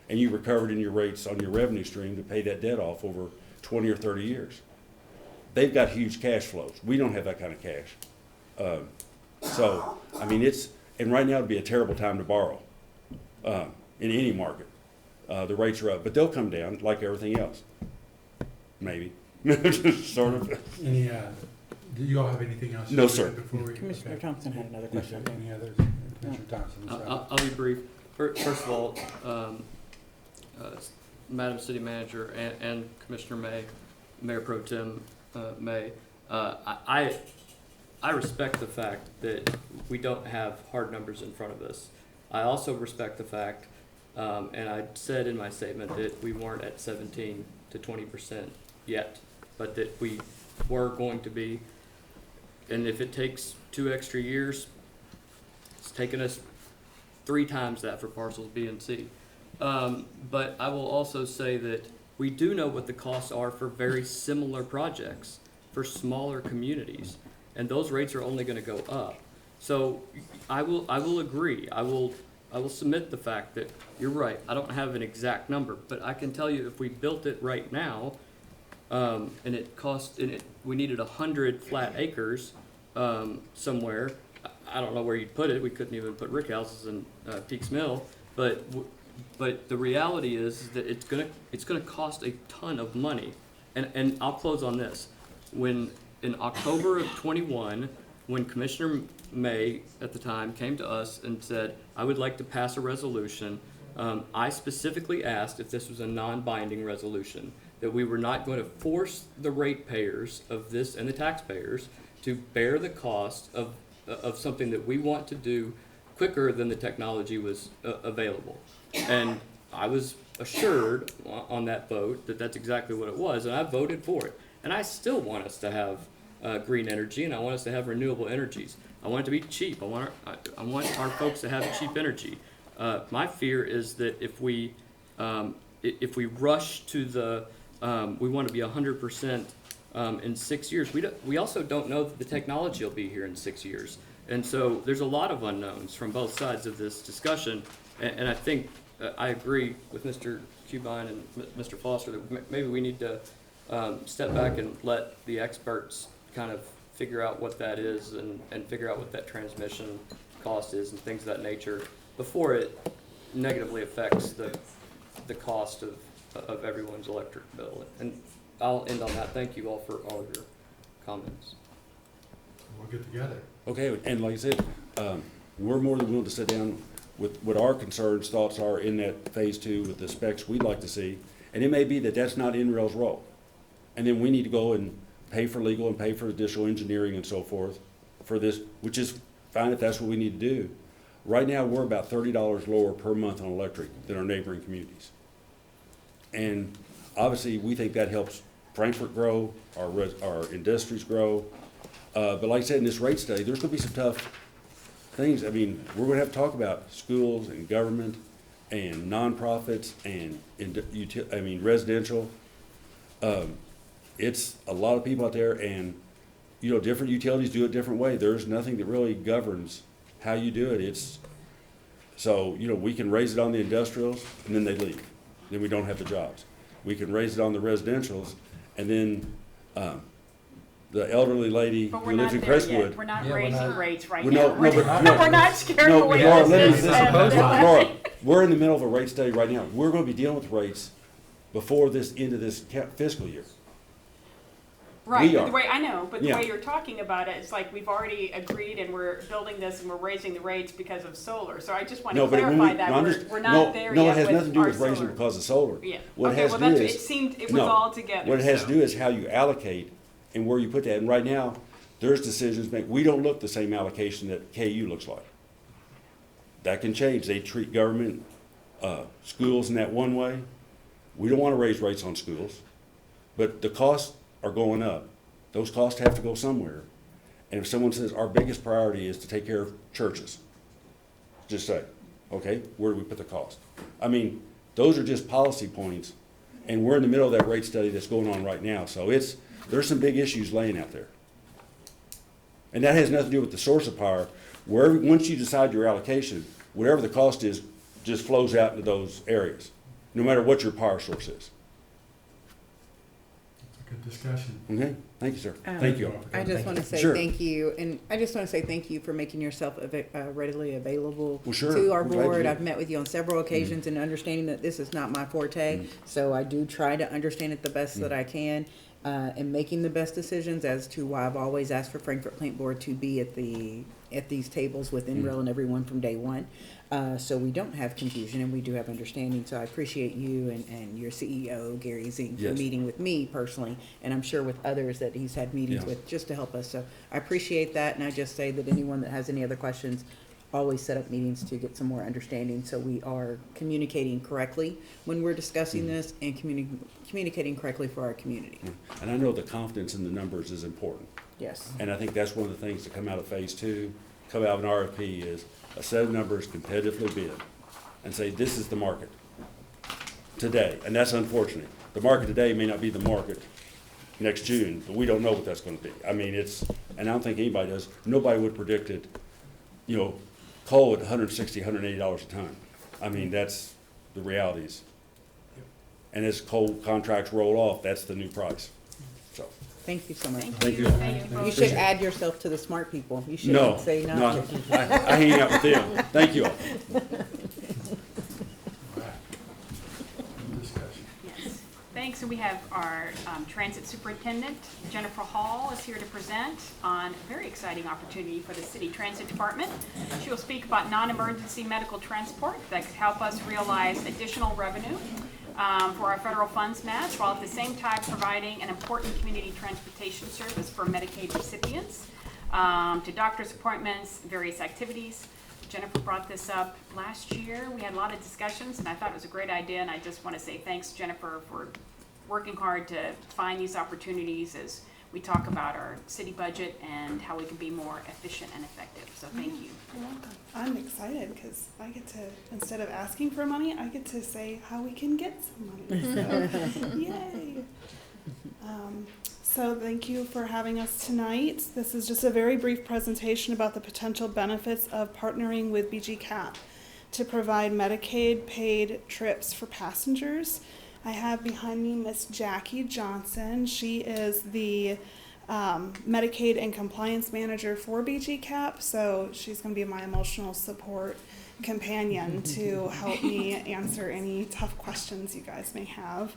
P: And you recovered in your rates on your revenue stream to pay that debt off over 20 or 30 years. They've got huge cash flows. We don't have that kind of cash. So, I mean, and right now it'd be a terrible time to borrow in any market. The rates are up, but they'll come down like everything else. Maybe, sort of.
A: Any, do you all have anything else?
P: No, sir.
A: Before we,
E: Commissioner Thompson had another question.
A: Any others? Commissioner Thompson. sorry.
C: I'll be brief. First of all, Madam City Manager and Commissioner Mayor Pro Tem, May, I respect the fact that we don't have hard numbers in front of us. I also respect the fact, and I said in my statement that we weren't at 17 to 20% yet, but that we were going to be. And if it takes 2 extra years, it's taken us 3 times that for parcels B and C. But I will also say that we do know what the costs are for very similar projects for smaller communities, and those rates are only going to go up. So I will agree. I will submit the fact that you're right. I don't have an exact number, but I can tell you if we built it right now, and it cost, we needed 100 flat acres somewhere. I don't know where you'd put it. We couldn't even put rick houses in Peaks Mill, but the reality is that it's gonna cost a ton of money. And I'll close on this. When in October of 21, when Commissioner May at the time came to us and said, I would like to pass a resolution, I specifically asked if this was a non-binding resolution, that we were not going to force the ratepayers of this and the taxpayers to bear the cost of something that we want to do quicker than the technology was available. And I was assured on that vote that that's exactly what it was, and I voted for it. And I still want us to have green energy, and I want us to have renewable energies. I want it to be cheap. I want our folks to have cheap energy. My fear is that if we rush to the we want to be 100% in 6 years. We also don't know that the technology will be here in 6 years, and so there's a lot of unknowns from both sides of this discussion. And I think I agree with Mr. Cubine and Mr. Foster that maybe we need to step back and let the experts kind of figure out what that is and figure out what that transmission cost is and things of that nature before it negatively affects the cost of everyone's electric bill. And I'll end on that. Thank you all for all of your comments.
A: We'll get together.
P: Okay, and like I said, we're more than willing to sit down with what our concerns, thoughts are in that phase 2 with the specs we'd like to see. And it may be that that's not NREL's role. And then we need to go and pay for legal and pay for additional engineering and so forth for this, which is fine if that's what we need to do. Right now, we're about $30 lower per month on electric than our neighboring communities. And obviously, we think that helps Frankfort grow, our industries grow. But like I said, in this rate study, there's going to be some tough things. I mean, we're going to have to talk about schools and government and nonprofits and residential. It's a lot of people out there, and different utilities do it different way. There's nothing that really governs how you do it. So we can raise it on the industrials, and then they leave. Then we don't have the jobs. We can raise it on the residentials, and then the elderly lady
G: But
P: who
G: we're
P: lives
G: not
P: in
G: there
P: Crestwood.
G: yet. We're not
F: Yeah, we're
G: raising
F: not.
G: rates right
P: Well,
G: now. We're not scared away.
P: Laura, we're in the middle of a rate study right now. We're going to be dealing with rates before this end of this fiscal year.
G: Right,
P: We
G: but
P: are.
G: the way, I know, but the
P: Yeah.
G: way you're talking about it, it's like we've already agreed and we're building this and we're raising the rates because of solar. So I just want to
P: But when
G: clarify that
P: no,
G: we're not there
P: no,
G: yet
P: it has
G: with
P: nothing to do
G: our
P: with raising
G: solar.
P: because of solar.
G: Yeah,
P: What it
G: okay,
P: has
G: well,
P: to do
G: that's,
P: is
G: it seemed, it was
P: no.
G: all together.
P: What it has to
G: so.
P: do is how you allocate and where you put that. And right now, there's decisions made. We don't look the same allocation that KU looks like. That can change. They treat government, schools in that one way. We don't want to raise rates on schools, but the costs are going up. Those costs have to go somewhere. And if someone says our biggest priority is to take care of churches, just say, okay, where do we put the cost? I mean, those are just policy points, and we're in the middle of that rate study that's going on right now. So there's some big issues laying out there. And that has nothing to do with the source of power. Once you decide your allocation, whatever the cost is, just flows out into those areas, no matter what your power source is.
A: It's a good discussion.
P: Okay, thank you, sir. Thank you.
E: I just want to say
P: Sure.
E: thank you, and I just want to say thank you for making yourself readily available
P: Well, sure.
E: to our
P: I'm glad you
E: board.
P: did.
E: I've met with you on several occasions and understanding that this is not my forte, so I do try to understand it the best that I can, and making the best decisions as to why I've always asked for Frankfort Plant Board to be at the at these tables with Enroll and everyone from day one. So we don't have confusion and we do have understanding. So I appreciate you and your CEO, Gary Zink, for
P: Yes.
E: meeting with me personally, and I'm sure with others that he's had meetings
P: Yeah.
E: with just to help us. So I appreciate that, and I just say that anyone that has any other questions, always set up meetings to get some more understanding so we are communicating correctly when we're discussing this and communicating correctly for our community.
P: And I know the confidence in the numbers is important.
E: Yes.
P: And I think that's one of the things that come out of phase two, come out of an RFP is a set of numbers competitively bid and say, this is the market today. And that's unfortunate. The market today may not be the market next June, but we don't know what that's gonna be. I mean, and I don't think anybody does. Nobody would predict it, coal at $160, $180 a ton. I mean, that's the realities. And as coal contracts roll off, that's the new price. So,
E: Thank you so much.
P: thank you.
E: You should add yourself to the smart people. You should
P: No,
E: say no.
P: no, I hang out with them. Thank you all.
G: Yes. Thanks. And we have our transit superintendent, Jennifer Hall, is here to present on a very exciting opportunity for the city transit department. She will speak about non-emergency medical transport that could help us realize additional revenue for our federal funds match, while at the same time providing an important community transportation service for Medicaid recipients to doctor's appointments, various activities. Jennifer brought this up last year. We had a lot of discussions, and I thought it was a great idea, and I just want to say thanks, Jennifer, for working hard to find these opportunities as we talk about our city budget and how we can be more efficient and effective. So thank you.
R: You're welcome. I'm excited because I get to, instead of asking for money, I get to say how we can get some money. So, yay. So thank you for having us tonight. This is just a very brief presentation about the potential benefits of partnering with BG Cap to provide Medicaid paid trips for passengers. I have behind me Miss Jackie Johnson. She is the Medicaid and Compliance Manager for BG Cap, so she's going to be my emotional support companion to help me answer any tough questions you guys may have.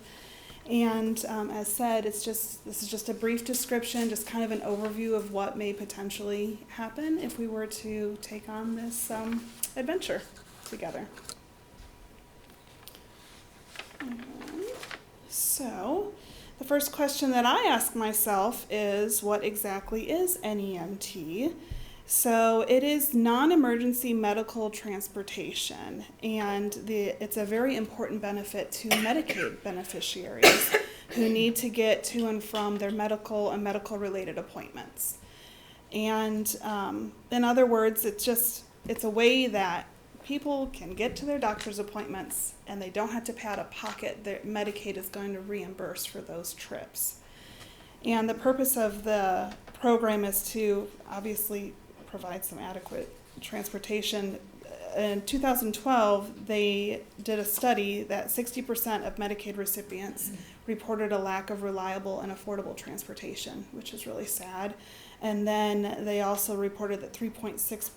R: And as said, this is just a brief description, just kind of an overview of what may potentially happen if we were to take on this adventure together. So, the first question that I ask myself is, what exactly is NEMT? So, it is non-emergency medical transportation, and it's a very important benefit to Medicaid beneficiaries who need to get to and from their medical and medical-related appointments. And in other words, it's a way that people can get to their doctor's appointments and they don't have to pay out of pocket. Their Medicaid is going to reimburse for those trips. And the purpose of the program is to obviously provide some adequate transportation. In 2012, they did a study that 60% of Medicaid recipients reported a lack of reliable and affordable transportation, which is really sad. And then they also reported that 3.6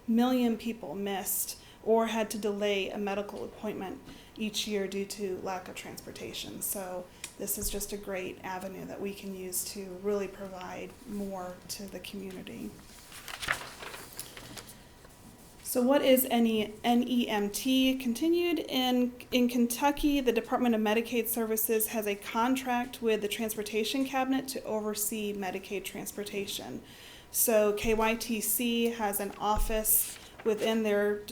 R: million people missed or had to delay a medical appointment each year due to lack of transportation. So this is just a great avenue that we can use to really provide more to the community. So what is NEMT? Continued in Kentucky, the Department of Medicaid Services has a contract with the Transportation Cabinet to oversee Medicaid transportation. So KYTC has an office within their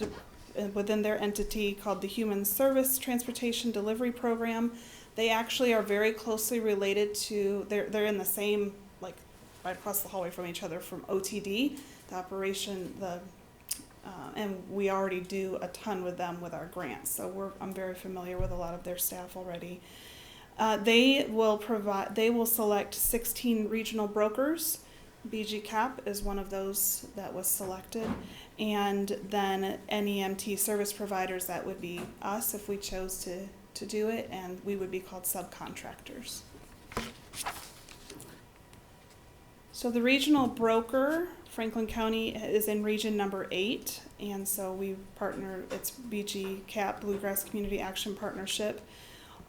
R: entity called the Human Service Transportation Delivery Program. They actually are very closely related to, they're in the same, like right across the hallway from each other, from OTD, the operation, and we already do a ton with them with our grants. So I'm very familiar with a lot of their staff already. They will select 16 regional brokers. BG Cap is one of those that was selected. And then NEMT service providers, that would be us if we chose to do it, and we would be called subcontractors. So the regional broker, Franklin County, is in region number 8, and so we partner, it's BG Cap, Bluegrass Community Action Partnership.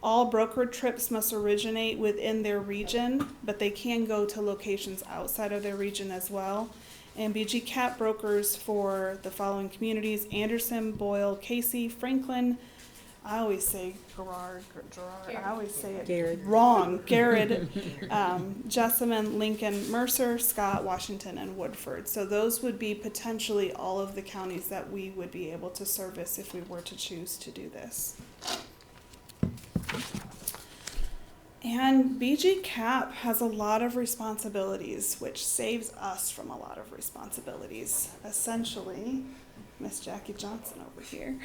R: All brokered trips must originate within their region, but they can go to locations outside of their region as well. And BG Cap brokers for the following communities: Anderson, Boyle, Casey, Franklin. I always say Gerard. I always say it
E: Garrett.
R: wrong. Garrett, Jessamine, Lincoln, Mercer, Scott, Washington, and Woodford. So those would be potentially all of the counties that we would be able to service if we were to choose to do this. And BG Cap has a lot of responsibilities, which saves us from a lot of responsibilities. Essentially, Miss Jackie Johnson over here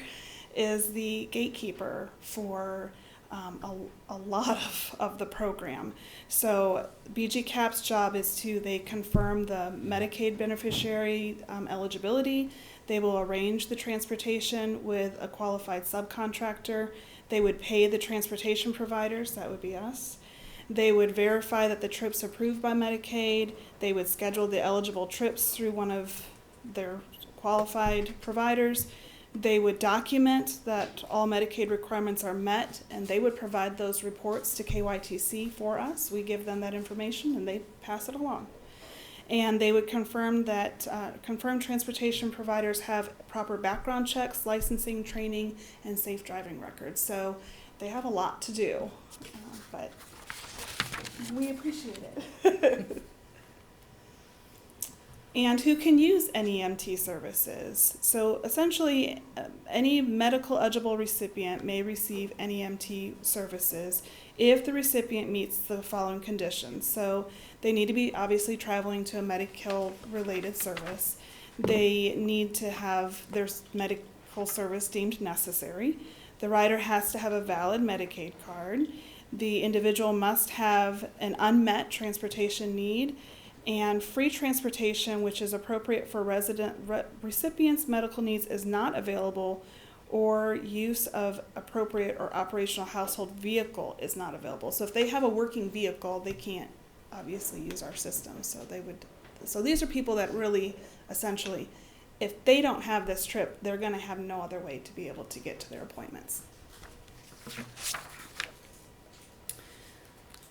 R: is the gatekeeper for a lot of the program. So BG Cap's job is they confirm the Medicaid beneficiary eligibility. They will arrange the transportation with a qualified subcontractor. They would pay the transportation providers, that would be us. They would verify that the trip's approved by Medicaid. They would schedule the eligible trips through one of their qualified providers. They would document that all Medicaid requirements are met, and they would provide those reports to KYTC for us. We give them that information, and they pass it along. And they would confirm that transportation providers have proper background checks, licensing, training, and safe driving records. So they have a lot to do, but we appreciate it. And who can use NEMT services? So essentially, any medical eligible recipient may receive NEMT services if the recipient meets the following conditions. So they need to be obviously traveling to a medical related service. They need to have their medical service deemed necessary. The rider has to have a valid Medicaid card. The individual must have an unmet transportation need, and free transportation, which is appropriate for recipients' medical needs, is not available, or use of appropriate or operational household vehicle is not available. So if they have a working vehicle, they can't obviously use our system. So these are people that really, essentially, if they don't have this trip, they're going to have no other way to be able to get to their appointments.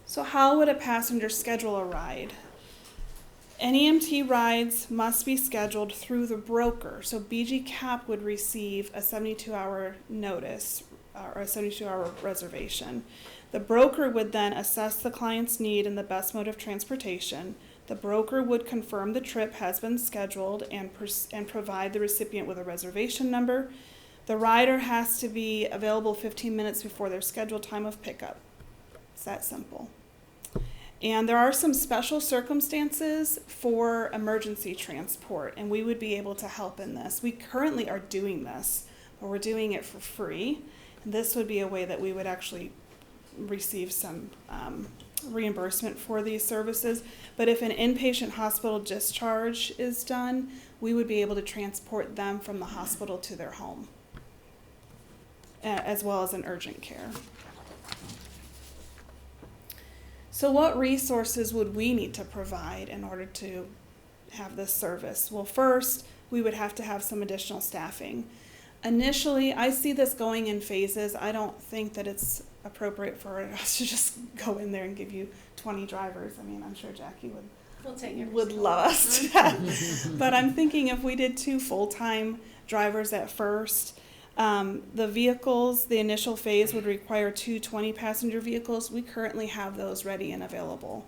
R: So how would a passenger schedule a ride? NEMT rides must be scheduled through the broker. So BG Cap would receive a 72-hour notice or a 72-hour reservation. The broker would then assess the client's need and the best mode of transportation. The broker would confirm the trip has been scheduled and provide the recipient with a reservation number. The rider has to be available 15 minutes before their scheduled time of pickup. It's that simple. And there are some special circumstances for emergency transport, and we would be able to help in this. We currently are doing this, but we're doing it for free. And this would be a way that we would actually receive some reimbursement for these services. But if an inpatient hospital discharge is done, we would be able to transport them from the hospital to their home, as well as an urgent care. So what resources would we need to provide in order to have this service? Well, first, we would have to have some additional staffing. Initially, I see this going in phases. I don't think that it's appropriate for us to just go in there and give you 20 drivers. I mean, I'm sure Jackie would love us to that. But I'm thinking if we did 2 full-time drivers at first, the vehicles, the initial phase would require 2 20-passenger vehicles. We currently have those ready and available.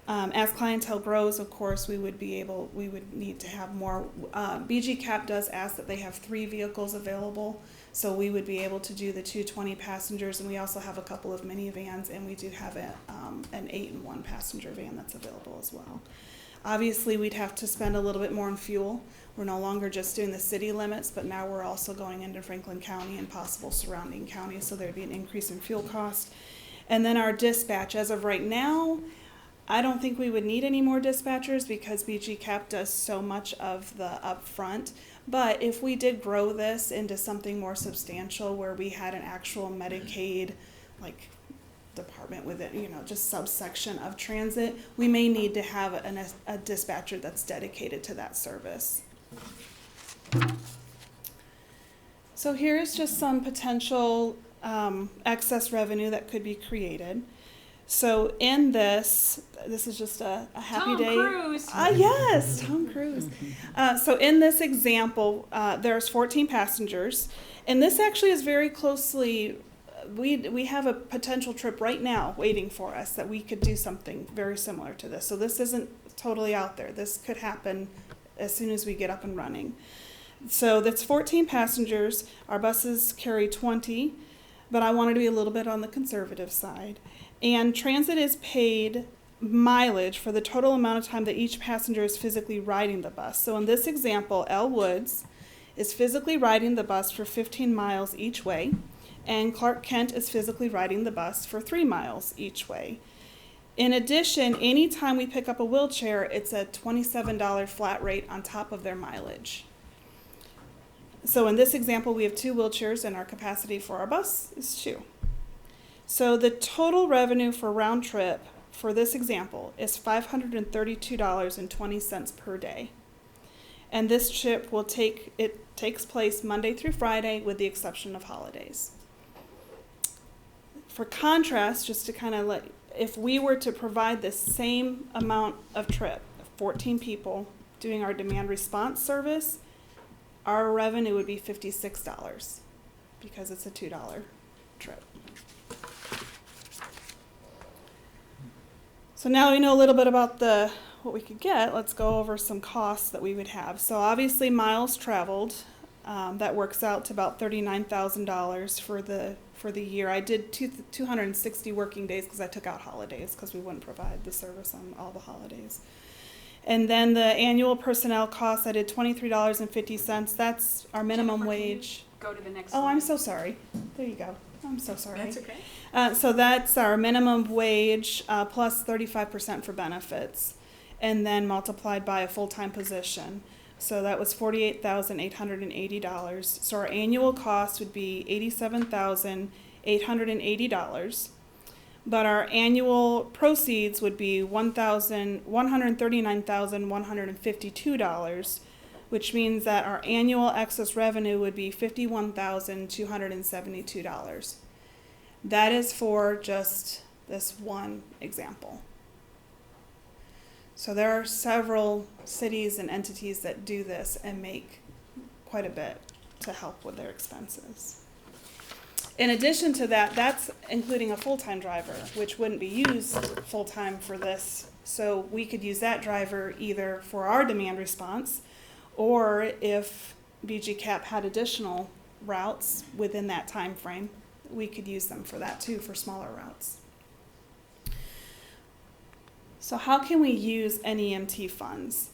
R: As clientele grows, of course, we would need to have more. BG Cap does ask that they have 3 vehicles available, so we would be able to do the 2 20-passengers, and we also have a couple of minivans, and we do have an 8 and 1 passenger van that's available as well. Obviously, we'd have to spend a little bit more on fuel. We're no longer just doing the city limits, but now we're also going into Franklin County and possible surrounding counties, so there'd be an increase in fuel cost. And then our dispatch, as of right now, I don't think we would need any more dispatchers because BG Cap does so much of the upfront. But if we did grow this into something more substantial where we had an actual Medicaid, like, department with it, just subsection of transit, we may need to have a dispatcher that's dedicated to that service. So here's just some potential excess revenue that could be created. So in this is just a happy
G: Tom
R: day.
G: Cruise.
R: Yes, Tom Cruise. So in this example, there's 14 passengers, and this actually is very closely. We have a potential trip right now waiting for us that we could do something very similar to this. So this isn't totally out there. This could happen as soon as we get up and running. So that's 14 passengers. Our buses carry 20, but I wanted to be a little bit on the conservative side. And transit is paid mileage for the total amount of time that each passenger is physically riding the bus. So in this example, Elle Woods is physically riding the bus for 15 miles each way, and Clark Kent is physically riding the bus for 3 miles each way. In addition, anytime we pick up a wheelchair, it's a $27 flat rate on top of their mileage. So in this example, we have 2 wheelchairs, and our capacity for our bus is 2. So the total revenue for round trip for this example is $532.20 per day. And this trip takes place Monday through Friday with the exception of holidays. For contrast, just to kind of if we were to provide the same amount of trip, 14 people doing our demand response service, our revenue would be $56 because it's a $2 trip. So now we know a little bit about what we could get. Let's go over some costs that we would have. So obviously miles traveled, that works out to about $39,000 for the year. I did 260 working days because I took out holidays because we wouldn't provide the service on all the holidays. And then the annual personnel costs, I did $23.50. That's our minimum wage.
G: Go to the next
R: Oh,
G: slide.
R: I'm so sorry. There you go. I'm so sorry.
G: That's okay.
R: So that's our minimum wage plus 35% for benefits, and then multiplied by a full-time position. So that was $48,880. So our annual cost would be $87,880. But our annual proceeds would be $139,152, which means that our annual excess revenue would be $51,272. That is for just this one example. So there are several cities and entities that do this and make quite a bit to help with their expenses. In addition to that, that's including a full-time driver, which wouldn't be used full-time for this. So we could use that driver either for our demand response, or if BG-CAP had additional routes within that time frame, we could use them for that too, for smaller routes. So how can we use NEMT funds?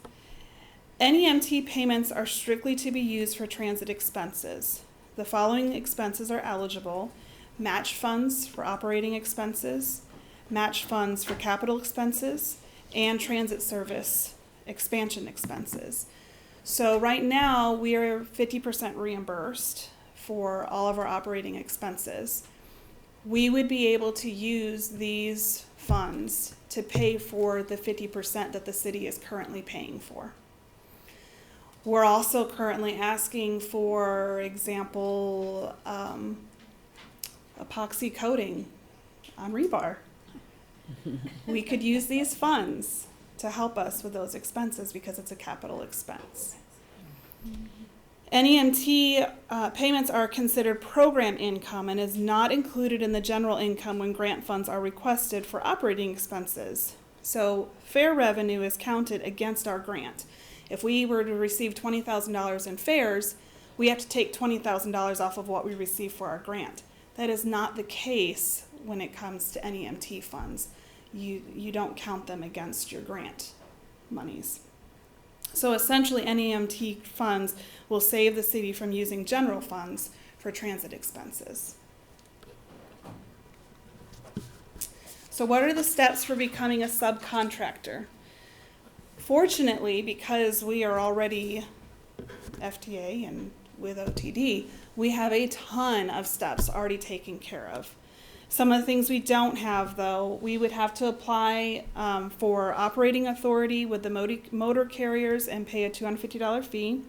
R: NEMT payments are strictly to be used for transit expenses. The following expenses are eligible: match funds for operating expenses, match funds for capital expenses, and transit service expansion expenses. So right now we are 50% reimbursed for all of our operating expenses. We would be able to use these funds to pay for the 50% that the city is currently paying for. We're also currently asking for example, epoxy coating on rebar. We could use these funds to help us with those expenses because it's a capital expense. NEMT payments are considered program income and is not included in the general income when grant funds are requested for operating expenses. So fare revenue is counted against our grant. If we were to receive $20,000 in fares, we have to take $20,000 off of what we receive for our grant. That is not the case when it comes to NEMT funds. You don't count them against your grant monies. So essentially, NEMT funds will save the city from using general funds for transit expenses. So what are the steps for becoming a subcontractor? Fortunately, because we are already FTA and with OTD, we have a ton of steps already taken care of. Some of the things we don't have, though, we would have to apply for operating authority with the motor carriers and pay a $250 fee.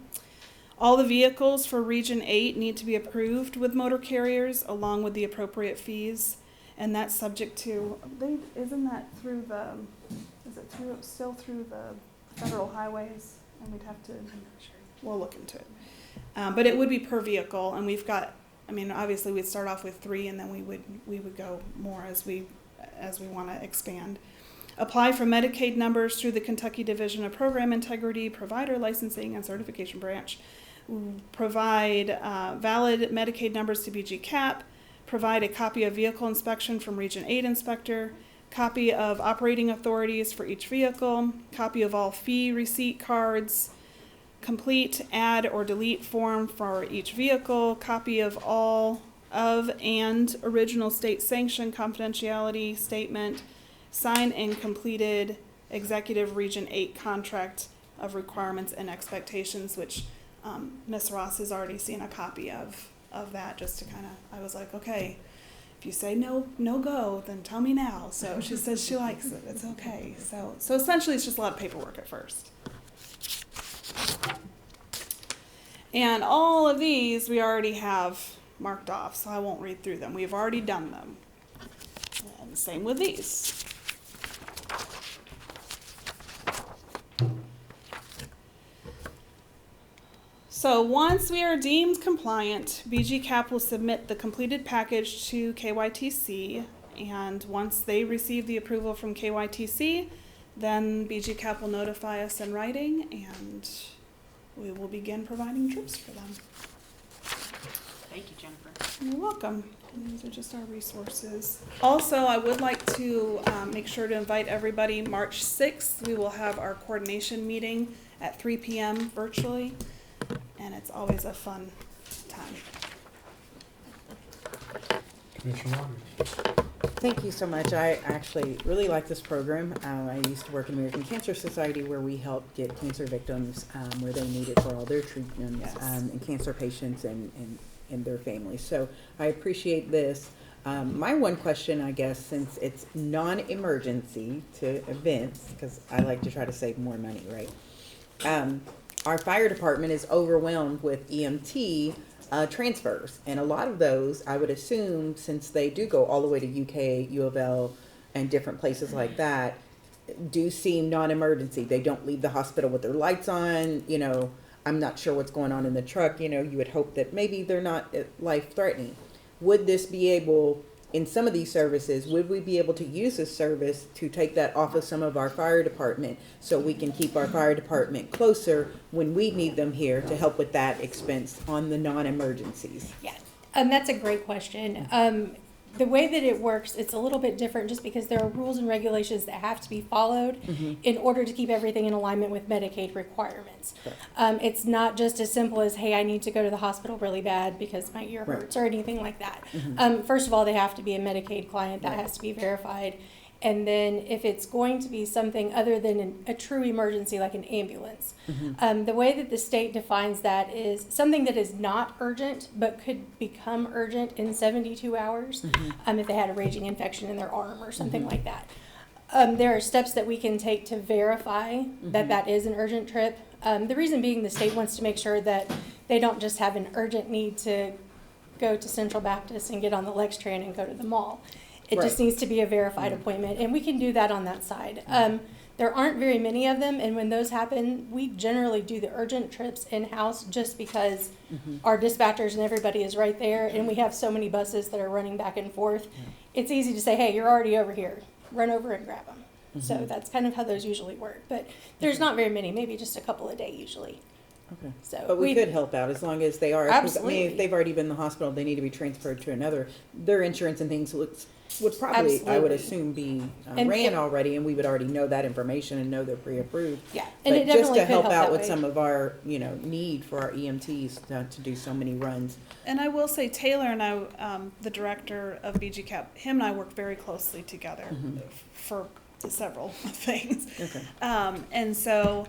R: All the vehicles for Region 8 need to be approved with motor carriers along with the appropriate fees. And that's subject to, isn't that through still through the federal highways? And we'd have to, we'll look into it. But it would be per vehicle, and we've got, I mean, obviously we'd start off with 3, and then we would go more as we want to expand. Apply for Medicaid numbers through the Kentucky Division of Program Integrity, Provider Licensing and Certification Branch. Provide valid Medicaid numbers to BG CAP. Provide a copy of vehicle inspection from Region 8 inspector. Copy of operating authorities for each vehicle. Copy of all fee receipt cards. Complete, add, or delete form for each vehicle. Copy of all of and original state sanction confidentiality statement. Signed and completed Executive Region 8 contract of requirements and expectations, which Ms. Ross has already seen a copy of that, just to kind of, I was like, okay, if you say no go, then tell me now. So she says she likes it. It's okay. So essentially it's just a lot of paperwork at first. And all of these we already have marked off, so I won't read through them. We've already done them. And same with these. So once we are deemed compliant, BG CAP will submit the completed package to KYTC, and once they receive the approval from KYTC, then BG CAP will notify us in writing, and we will begin providing trips for them.
G: Thank you, Jennifer.
R: You're welcome. These are just our resources. Also, I would like to make sure to invite everybody. March 6th, we will have our coordination meeting at 3 p.m. virtually, and it's always a fun time.
A: Commissioner Waters.
E: Thank you so much. I actually really like this program. I used to work in the American Cancer Society, where we help get cancer victims where they need it for all their treatments,
R: Yes.
E: and cancer patients and their families. So I appreciate this. My one question, I guess, since it's non-emergency to events, because I like to try to save more money, right? Our fire department is overwhelmed with EMT transfers, and a lot of those, I would assume, since they do go all the way to UK, U of L, and different places like that, do seem non-emergency. They don't leave the hospital with their lights on. You know, I'm not sure what's going on in the truck. You know, you would hope that maybe they're not life-threatening. Would this be able, in some of these services, would we be able to use this service to take that off of some of our fire department, so we can keep our fire department closer when we need them here to help with that expense on the non-emergencies?
B: Yeah, that's a great question. The way that it works, it's a little bit different just because there are rules and regulations that have to be followed in order to keep everything in alignment with Medicaid requirements. It's not just as simple as, hey, I need to go to the hospital really bad because my ear hurts or anything like that. First of all, they have to be a Medicaid client. That has to be verified. And then if it's going to be something other than a true emergency like an ambulance, the way that the state defines that is something that is not urgent but could become urgent in 72 hours if they had a raging infection in their arm or something like that. There are steps that we can take to verify that that is an urgent trip. The reason being the state wants to make sure that they don't just have an urgent need to go to Central Baptist and get on the Lextran and go to the mall. It just needs to be a verified appointment, and we can do that on that side. There aren't very many of them, and when those happen, we generally do the urgent trips in-house just because our dispatchers and everybody is right there, and we have so many buses that are running back and forth. It's easy to say, hey, you're already over here. Run over and grab them. So that's kind of how those usually work. But there's not very many, maybe just a couple a day usually.
E: Okay.
B: So
E: But we could help out as long as they are. 'Cause, I mean,
B: Absolutely.
E: if they've already been in the hospital, they need to be transferred to another. Their insurance and things would probably, I would
B: Absolutely.
E: assume, be
B: And
E: ran
B: it-
E: already, and we would already know that information and know they're pre-approved.
B: Yeah, and it
E: But just
B: definitely
E: to
B: could
E: help
B: help
E: out
B: that
E: with
B: way.
E: some of our, need for our EMTs to do so many runs.
R: And I will say Taylor and I, the director of BG CAP, him and I work very closely together for several things.
E: Okay.
R: And so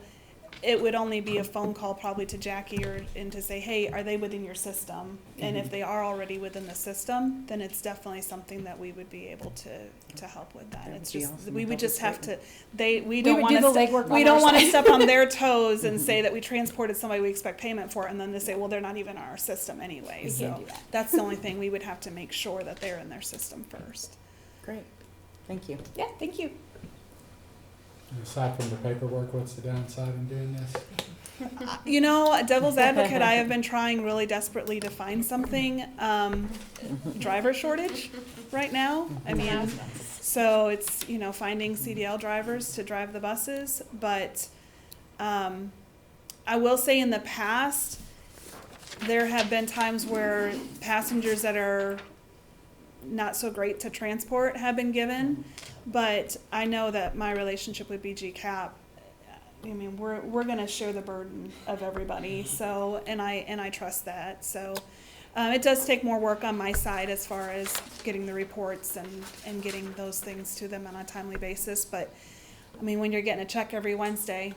R: it would only be a phone call probably to Jackie and to say, hey, are they within your system? And if they are already within the system, then it's definitely something that we would be able to help with that.
E: That
R: It's
E: would be
R: just,
E: awesome.
R: we would
E: That
R: just
E: would
R: have
E: be
R: to, we
B: We
R: don't
B: would
R: want
B: do the
R: to,
B: legwork
R: we
B: on
R: don't
B: our
R: want to
B: side.
R: step on their toes and say that we transported somebody we expect payment for, and then they say, well, they're not even in our system anyway.
B: We
R: So
B: can't do that.
R: that's the only thing, we would have to make sure that they're in their system first.
E: Great, thank you.
B: Yeah, thank you.
A: Aside from the paperwork, what's the downside in doing this?
R: You know, devil's advocate, I have been trying really desperately to find something. Driver shortage right now. I mean, so it's, you know, finding CDL drivers to drive the buses. But I will say in the past, there have been times where passengers that are not so great to transport have been given. But I know that my relationship with BG Cap, I mean, we're gonna share the burden of everybody, so, and I trust that, so. It does take more work on my side as far as getting the reports and getting those things to them on a timely basis, but, I mean, when you're getting a check every Wednesday.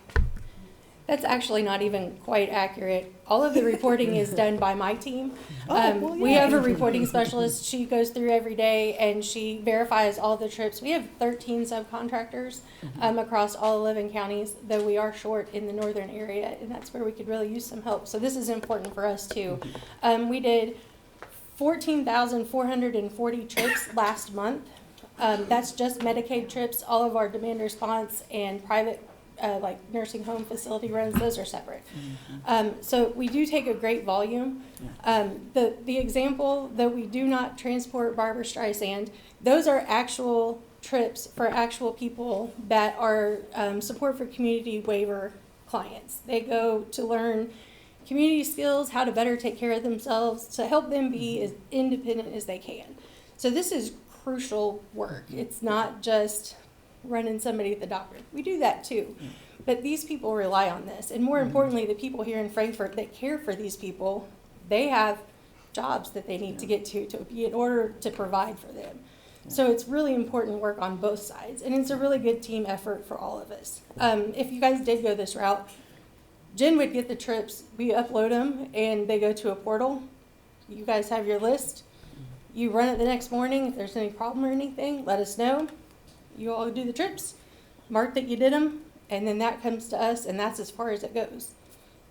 B: That's actually not even quite accurate. All of the reporting is done by my team.
R: Well,
B: We
R: yeah.
B: have a reporting specialist. She goes through every day and she verifies all the trips. We have 13 subcontractors across all 11 counties, though we are short in the northern area, and that's where we could really use some help. So this is important for us too. We did 14,440 trips last month. That's just Medicaid trips. All of our demand response and private like nursing home facility runs, those are separate. So we do take a great volume. The example that we do not transport Barbra Streisand, those are actual trips for actual people that are support for community waiver clients. They go to learn community skills, how to better take care of themselves, to help them be as independent as they can. So this is crucial work. It's not just running somebody at the doctor. We do that too. But these people rely on this. And more importantly, the people here in Frankfort that care for these people, they have jobs that they need to get to be in order to provide for them. So it's really important work on both sides. And it's a really good team effort for all of us. If you guys did go this route, Jen would get the trips, we upload them, and they go to a portal. You guys have your list. You run it the next morning. If there's any problem or anything, let us know. You all do the trips, mark that you did them, and then that comes to us, and that's as far as it goes.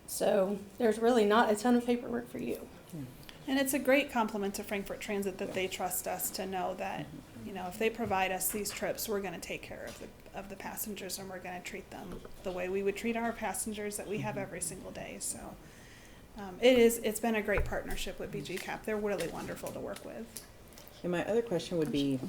B: So there's really not a ton of paperwork for you.
R: And it's a great compliment to Frankfort Transit that they trust us to know that, you know, if they provide us these trips, we're gonna take care of the passengers, and we're gonna treat them the way we would treat our passengers that we have every single day, so. It's been a great partnership with BG Cap. They're really wonderful to work with.
E: And my other question would be,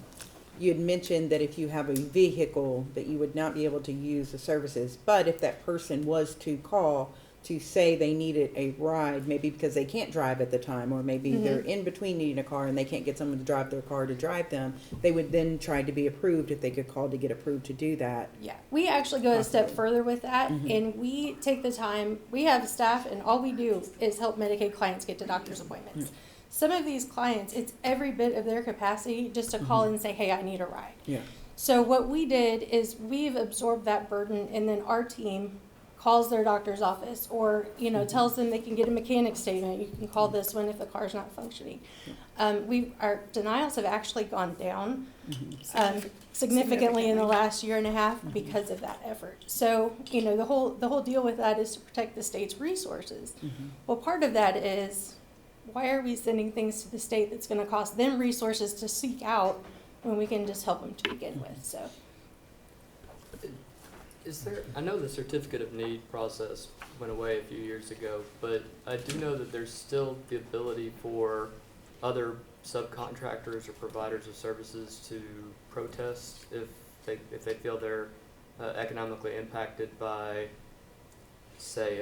E: you had mentioned that if you have a vehicle that you would not be able to use the services, but if that person was to call to say they needed a ride, maybe because they can't drive at the time, or maybe they're in between needing a car and they can't get someone to drive their car to drive them, they would then try to be approved if they could call to get approved to do that.
B: Yeah, we actually go a step further with that, and we take the time, we have staff, and all we do is help Medicaid clients get to doctor's appointments. Some of these clients, it's every bit of their capacity just to call and say, hey, I need a ride.
E: Yeah.
B: So what we did is we've absorbed that burden, and then our team calls their doctor's office, or, you know, tells them they can get a mechanic statement. You can call this one if the car's not functioning. Our denials have actually gone down significantly in the last year and a half because of that effort. So, you know, the whole deal with that is to protect the state's resources. Well, part of that is, why are we sending things to the state that's going to cost them resources to seek out when we can just help them to begin with? So,
C: Is there, I know the certificate of need process went away a few years ago, but I do know that there's still the ability for other subcontractors or providers of services to protest if they feel they're economically impacted by, say,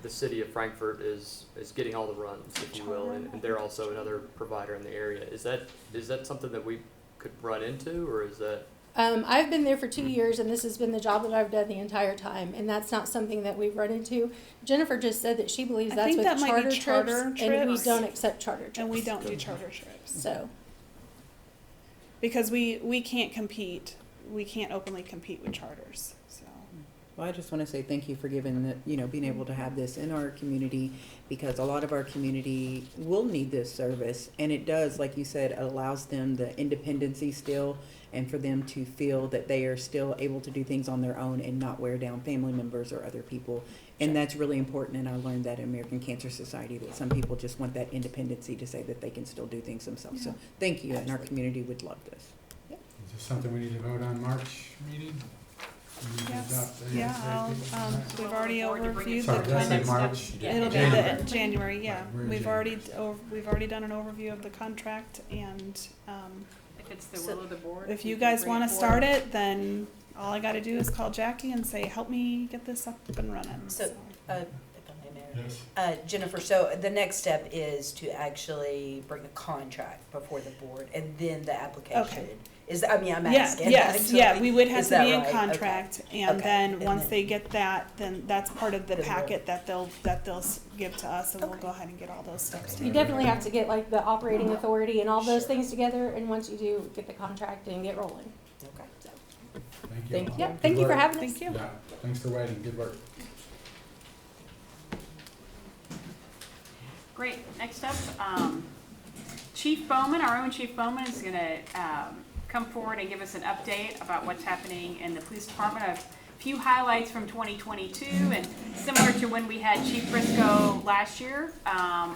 C: the city of Frankfort is getting all the runs, if you will, and they're also another provider in the area. Is that something that we could run into, or is that?
B: I've been there for 2 years, and this has been the job that I've done the entire time, and that's not something that we've run into. Jennifer just said that she believes that's with charter trips, and we don't accept charter trips.
R: And we don't do charter trips.
B: So,
R: because we can't compete, we can't openly compete with charters, so.
E: Well, I just want to say thank you for giving the, being able to have this in our community, because a lot of our community will need this service. And it does, like you said, it allows them the independency still, and for them to feel that they are still able to do things on their own and not wear down family members or other people. And that's really important. And I learned that in American Cancer Society, that some people just want that independency to say that they can still do things themselves. So thank you. And our community would love this.
A: Is this something we need to vote on March meeting? We need to
R: Yes.
A: adopt
R: Yeah,
A: ASAP?
R: we've already
G: Forward to bring it
R: overviewed
A: Sorry,
R: the
A: did I say
R: kind of
A: March?
R: stuff.
G: Yeah.
R: It'll be
A: January.
R: the January, yeah.
A: Right, we're in
R: We've
A: January.
R: already done an overview of the contract, and,
G: If it's the will of the board.
R: if
G: we
R: you
G: can
R: guys
G: bring
R: wanna
G: it
R: start
G: forward.
R: it, then all I gotta do is call Jackie and say, help me get this up and running.
S: So, if I may, Mayor.
A: Yes.
S: Jennifer, so the next step is to actually bring the contract before the board and then the application.
R: Okay.
S: I'm
R: Yeah,
S: asking.
R: yes, yeah,
S: actually.
R: we would have
S: Is
R: to
S: that
R: be in
S: right? Okay.
R: contract, and
S: Okay.
R: then,
S: And
R: once
S: then-
R: they get that, then that's part of the
S: Then we'll-
R: packet that they'll give to us, and we'll go ahead and get all those steps.
B: You definitely have to get like the operating authority and all those things together, and once you do, get the contract and get rolling.
S: Okay.
B: So,
A: Thank you.
S: Thank
A: all.
S: you.
B: yeah, thank you for
A: work.
B: having us.
R: Thank you.
A: Yeah, thanks for waiting. Good work.
G: Great. Next up, Chief Bowman, our own Chief Bowman, is going to come forward and give us an update about what's happening in the police department. A few highlights from 2022, and similar to when we had Chief Briscoe last year.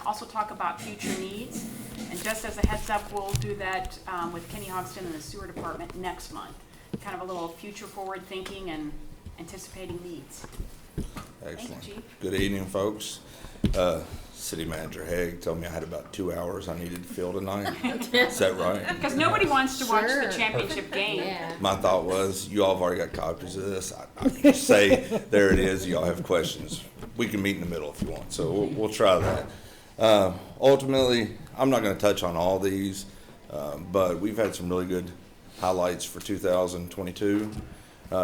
G: Also talk about future needs. And just as a heads up, we'll do that with Kenny Hogston and the sewer department next month. Kind of a little future forward thinking and anticipating needs.
T: Excellent.
G: Chief.
T: Good evening, folks. City Manager Haig told me I had about 2 hours I needed to fill tonight. Is that right?
G: Because nobody wants to watch the
K: Sure.
G: championship game.
T: My thought was, you all have already got copies of this. I can just say, there it is. Y'all have questions. We can meet in the middle if you want. So we'll try that. Ultimately, I'm not going to touch on all these, but we've had some really good highlights for 2022.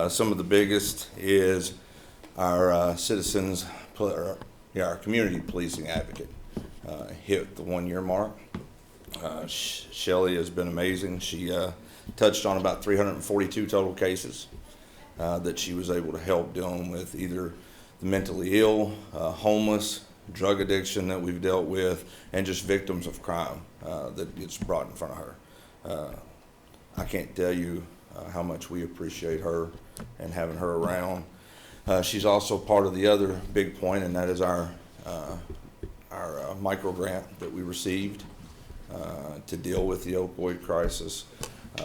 T: Some of the biggest is our citizens, our community policing advocate hit the 1 year mark. Shelley has been amazing. She touched on about 342 total cases that she was able to help dealing with either the mentally ill, homeless, drug addiction that we've dealt with, and just victims of crime that gets brought in front of her. I can't tell you how much we appreciate her and having her around. She's also part of the other big point, and that is our micro grant that we received to deal with the opioid crisis.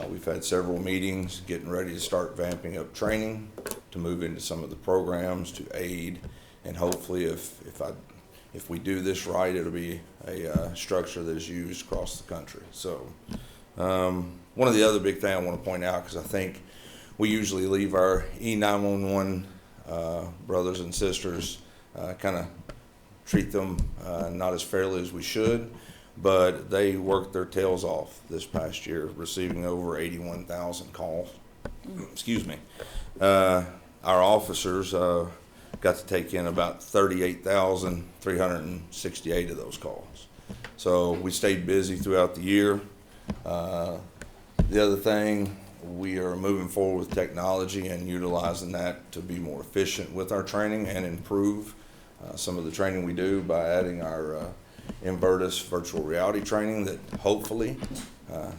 T: We've had several meetings getting ready to start vamping up training to move into some of the programs to aid, and hopefully if we do this right, it'll be a structure that is used across the country. So one of the other big things I want to point out, because I think we usually leave our E911 brothers and sisters, kind of treat them not as fairly as we should, but they worked their tails off this past year, receiving over 81,000 calls. Excuse me. Our officers got to take in about 38,368 of those calls. So we stayed busy throughout the year. The other thing, we are moving forward with technology and utilizing that to be more efficient with our training and improve some of the training we do by adding our Invertus virtual reality training that hopefully,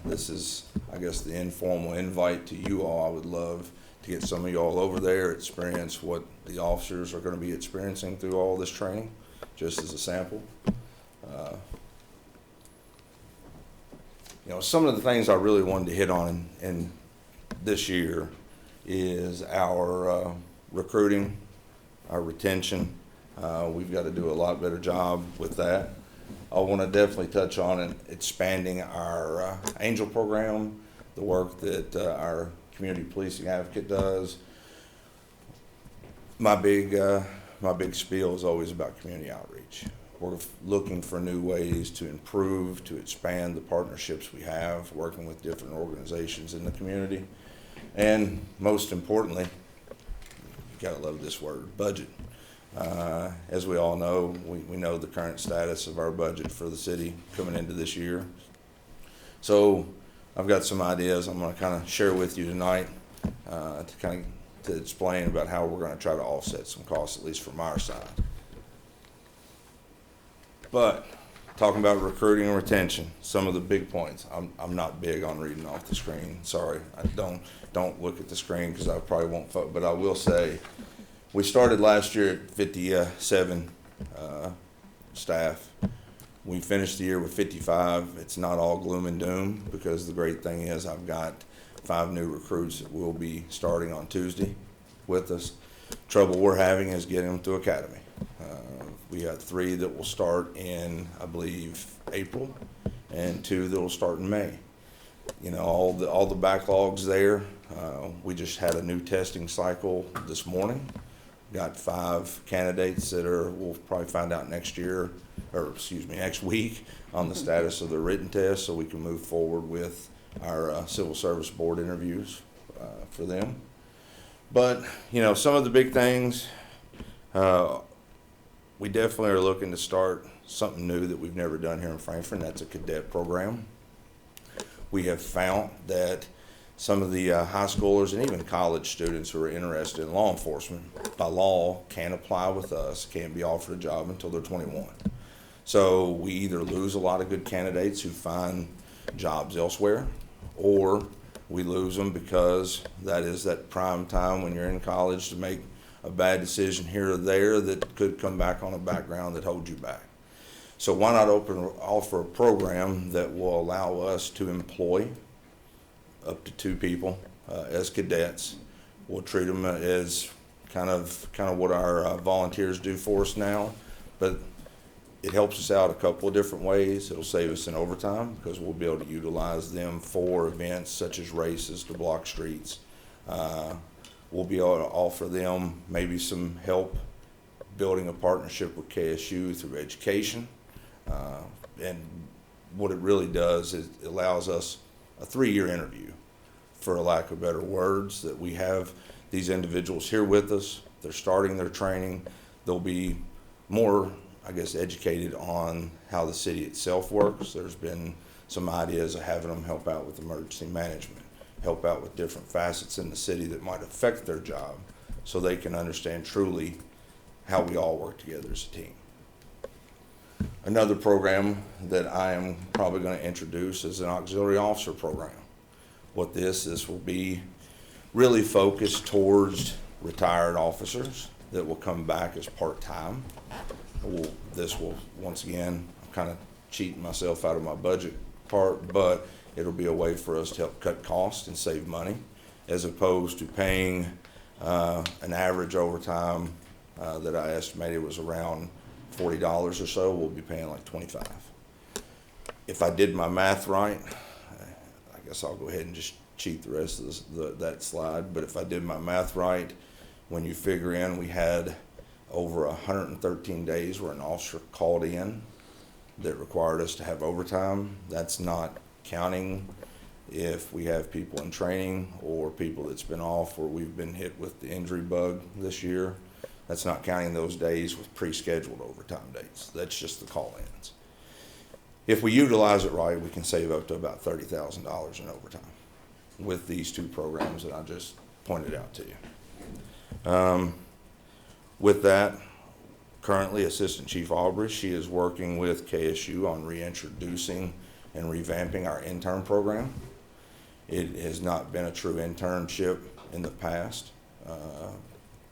T: this is, I guess, the informal invite to you all. I would love to get some of you all over there, experience what the officers are going to be experiencing through all this training, just as a sample. Some of the things I really wanted to hit on in this year is our recruiting, our retention. We've got to do a lot better job with that. I want to definitely touch on expanding our Angel program, the work that our community policing advocate does. My big spiel is always about community outreach. We're looking for new ways to improve, to expand the partnerships we have, working with different organizations in the community. And most importantly, you gotta love this word, budget. As we all know, we know the current status of our budget for the city coming into this year. So I've got some ideas I'm gonna kind of share with you tonight to kind of to explain about how we're going to try to offset some costs, at least from our side. But talking about recruiting and retention, some of the big points. I'm not big on reading off the screen. Sorry, I don't look at the screen because I probably won't. But I will say, we started last year at 57 staff. We finished the year with 55. It's not all gloom and doom, because the great thing is I've got 5 new recruits that will be starting on Tuesday with us. Trouble we're having is getting them to academy. We got 3 that will start in, I believe, April, and 2 that will start in May. You know, all the backlogs there. We just had a new testing cycle this morning. Got 5 candidates that we'll probably find out next week on the status of the written test, so we can move forward with our civil service board interviews for them. But, you know, some of the big things, we definitely are looking to start something new that we've never done here in Frankfort, and that's a cadet program. We have found that some of the high schoolers and even college students who are interested in law enforcement, by law, can't apply with us, can't be offered a job until they're 21. So we either lose a lot of good candidates who find jobs elsewhere, or we lose them because that is that prime time when you're in college to make a bad decision here or there that could come back on a background that holds you back. So why not offer a program that will allow us to employ up to 2 people as cadets. We'll treat them as kind of what our volunteers do for us now, but it helps us out a couple of different ways. It'll save us in overtime because we'll be able to utilize them for events such as races to block streets. We'll be able to offer them maybe some help building a partnership with KSU through education. And what it really does is it allows us a 3-year interview, for a lack of better words, that we have these individuals here with us. They're starting their training. They'll be more, I guess, educated on how the city itself works. There's been some ideas of having them help out with emergency management, help out with different facets in the city that might affect their job, so they can understand truly how we all work together as a team. Another program that I am probably going to introduce is an auxiliary officer program. What this will be really focused towards retired officers that will come back as part-time. This will, once again, I'm kind of cheating myself out of my budget part, but it'll be a way for us to help cut costs and save money, as opposed to paying an average overtime that I estimated was around $40 or so. We'll be paying like $25. If I did my math right, I guess I'll go ahead and just cheat the rest of that slide, but if I did my math right, when you figure in we had over 113 days where an officer called in that required us to have overtime, that's not counting if we have people in training or people that's been off or we've been hit with the injury bug this year. That's not counting those days with pre-scheduled overtime dates. That's just the call-ins. If we utilize it right, we can save up to about $30,000 in overtime with these 2 programs that I just pointed out to you. With that, currently Assistant Chief Aubrey, she is working with KSU on reintroducing and revamping our intern program. It has not been a true internship in the past.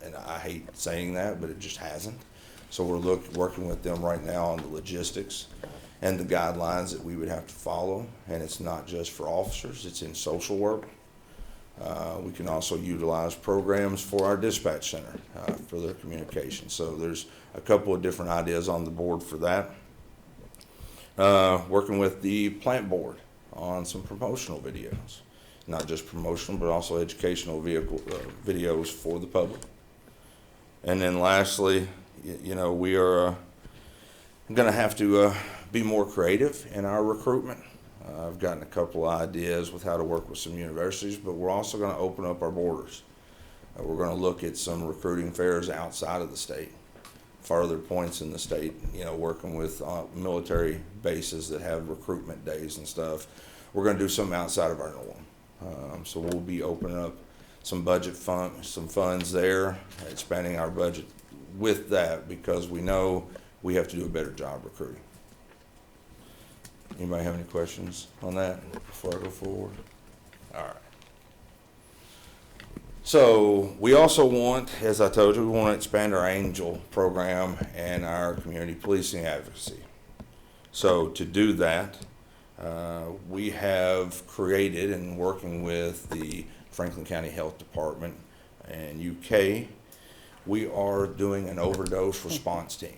T: And I hate saying that, but it just hasn't. So we're working with them right now on the logistics and the guidelines that we would have to follow. And it's not just for officers, it's in social work. We can also utilize programs for our dispatch center for their communication. So there's a couple of different ideas on the board for that. Working with the plant board on some promotional videos. Not just promotional, but also educational videos for the public. And then lastly, you know, we are going to have to be more creative in our recruitment. I've gotten a couple of ideas with how to work with some universities, but we're also going to open up our borders. We're going to look at some recruiting fairs outside of the state, farther points in the state, you know, working with military bases that have recruitment days and stuff. We're going to do something outside of our norm. So we'll be opening up some some funds there, expanding our budget with that because we know we have to do a better job recruiting. Anybody have any questions on that before I go forward? All right. So we also want, as I told you, we want to expand our Angel program and our community policing advocacy. So to do that, we have created and working with the Franklin County Health Department and UK, we are doing an overdose response team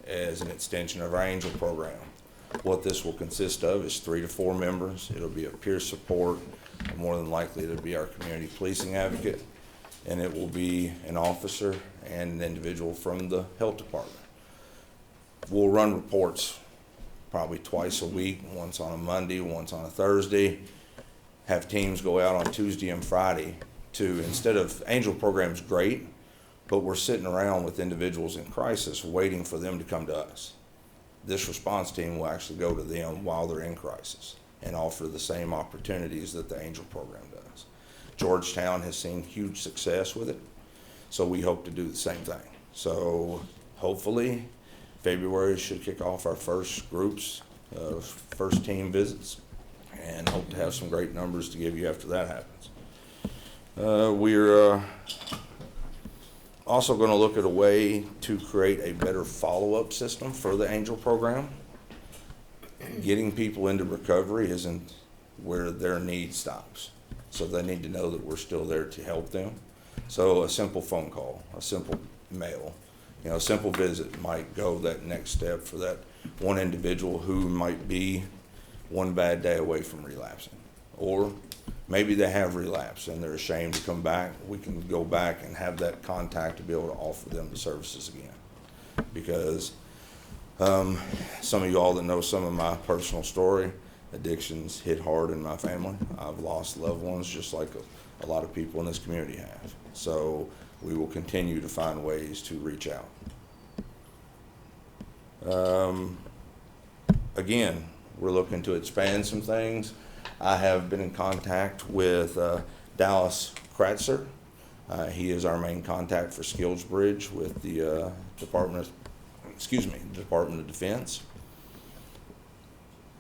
T: as an extension of our Angel program. What this will consist of is 3 to 4 members. It'll be a peer support. More than likely, it'll be our community policing advocate, and it will be an officer and an individual from the health department. We'll run reports probably twice a week, once on a Monday, once on a Thursday. Have teams go out on Tuesday and Friday to, instead of, Angel program's great, but we're sitting around with individuals in crisis waiting for them to come to us. This response team will actually go to them while they're in crisis and offer the same opportunities that the Angel program does. Georgetown has seen huge success with it, so we hope to do the same thing. So hopefully February should kick off our first groups, first team visits, and hope to have some great numbers to give you after that happens. We're also going to look at a way to create a better follow-up system for the Angel program. Getting people into recovery isn't where their need stops. So they need to know that we're still there to help them. So a simple phone call, a simple mail, a simple visit might go that next step for that one individual who might be one bad day away from relapsing. Or maybe they have relapsed and they're ashamed to come back. We can go back and have that contact to be able to offer them the services again. Because some of you all that know some of my personal story, addictions hit hard in my family. I've lost loved ones just like a lot of people in this community have. So we will continue to find ways to reach out. Again, we're looking to expand some things. I have been in contact with Dallas Kratzer. He is our main contact for Skills Bridge with the Department of Defense.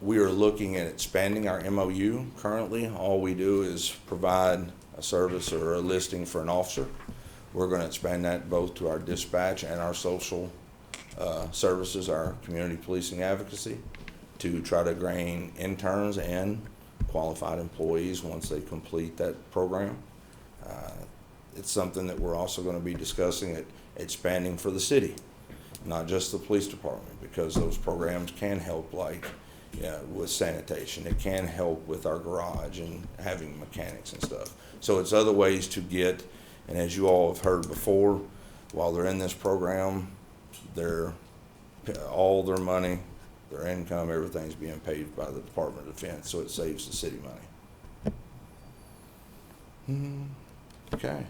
T: We are looking at expanding our MOU. Currently, all we do is provide a service or a listing for an officer. We're going to expand that both to our dispatch and our social services, our community policing advocacy, to try to gain interns and qualified employees once they complete that program. It's something that we're also going to be discussing at expanding for the city, not just the police department, because those programs can help with sanitation. It can help with our garage and having mechanics and stuff. So it's other ways to get, and as you all have heard before, while they're in this program, all their money, their income, everything's being paid by the Department of Defense, so it saves the city money. Okay.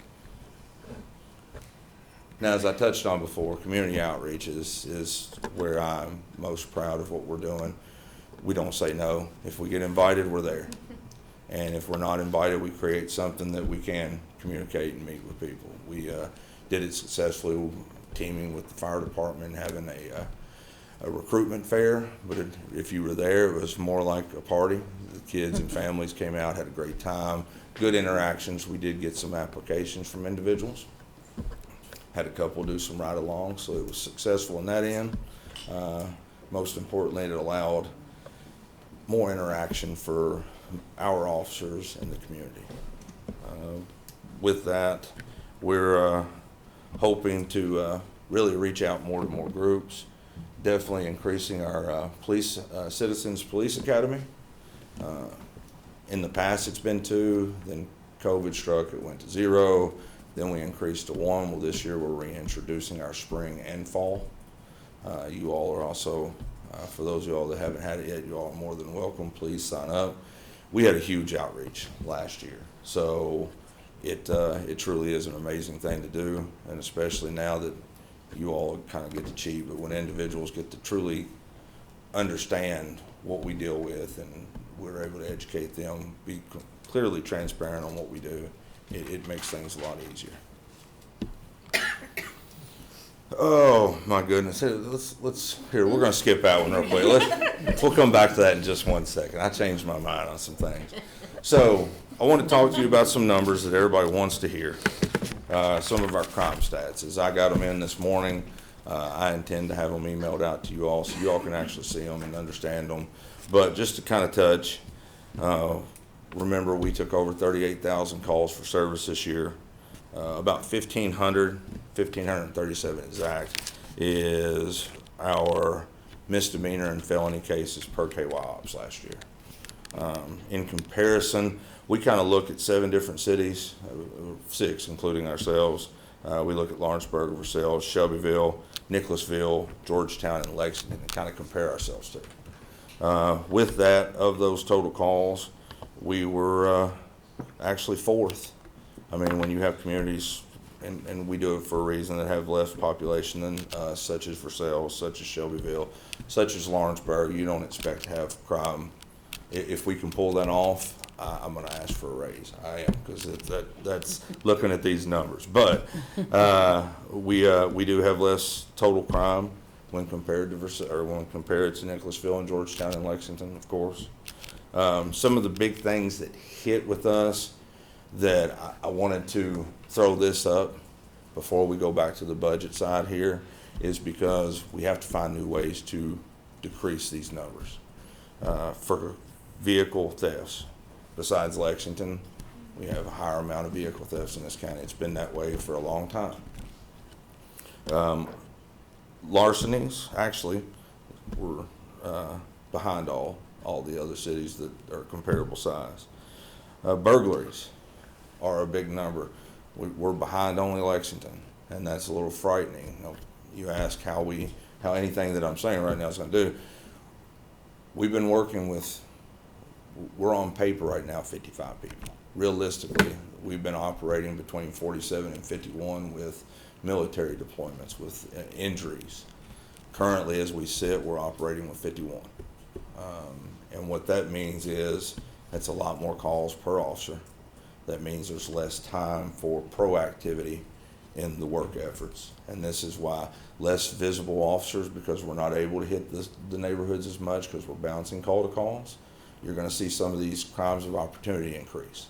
T: Now, as I touched on before, community outreach is where I'm most proud of what we're doing. We don't say no. If we get invited, we're there. And if we're not invited, we create something that we can communicate and meet with people. We did it successfully, teaming with the fire department, having a recruitment fair, but if you were there, it was more like a party. The kids and families came out, had a great time, good interactions. We did get some applications from individuals. Had a couple do some ride-alongs, so it was successful in that end. Most importantly, it allowed more interaction for our officers in the community. With that, we're hoping to really reach out more to more groups. Definitely increasing our Citizens Police Academy. In the past, it's been 2, then COVID struck, it went to 0, then we increased to 1. Well, this year we're reintroducing our spring and fall. You all are also, for those of you all that haven't had it yet, you all are more than welcome. Please sign up. We had a huge outreach last year, so it truly is an amazing thing to do, and especially now that you all kind of get to cheat, but when individuals get to truly understand what we deal with and we're able to educate them, be clearly transparent on what we do, it makes things a lot easier. Oh my goodness! Here, we're gonna skip that one real quick. We'll come back to that in just 1 second. I changed my mind on some things. So I want to talk to you about some numbers that everybody wants to hear. Some of our crime stats. As I got them in this morning, I intend to have them emailed out to you all so you all can actually see them and understand them. But just to kind of touch, remember we took over 38,000 calls for service this year. About 1,537 exact, is our misdemeanor and felony cases per KY ops last year. In comparison, we kind of look at 7 different cities, 6 including ourselves. We look at Lawrenceburg, Versailles, Shelbyville, Nicholasville, Georgetown, and Lexington and kind of compare ourselves to. With that, of those total calls, we were actually 4th. I mean, when you have communities, and we do it for a reason, that have less population than us, such as Versailles, such as Shelbyville, such as Lawrenceburg, you don't expect to have crime. If we can pull that off, I'm going to ask for a raise. I am, because that's looking at these numbers. But we do have less total crime when compared to when compared to Nicholasville and Georgetown and Lexington, of course. Some of the big things that hit with us that I wanted to throw this up before we go back to the budget side here is because we have to find new ways to decrease these numbers. For vehicle thefts, besides Lexington, we have a higher amount of vehicle thefts in this county. It's been that way for a long time. Larcenies, actually, we're behind all the other cities that are comparable size. Burglaries are a big number. We're behind only Lexington, and that's a little frightening. You ask how anything that I'm saying right now is going to do. We've been working with, we're on paper right now 55 people. Realistically, we've been operating between 47 and 51 with military deployments, with injuries. Currently, as we sit, we're operating with 51. And what that means is that's a lot more calls per officer. That means there's less time for proactivity in the work efforts. And this is why less visible officers, because we're not able to hit the neighborhoods as much because we're bouncing call to calls. You're going to see some of these crimes of opportunity increase.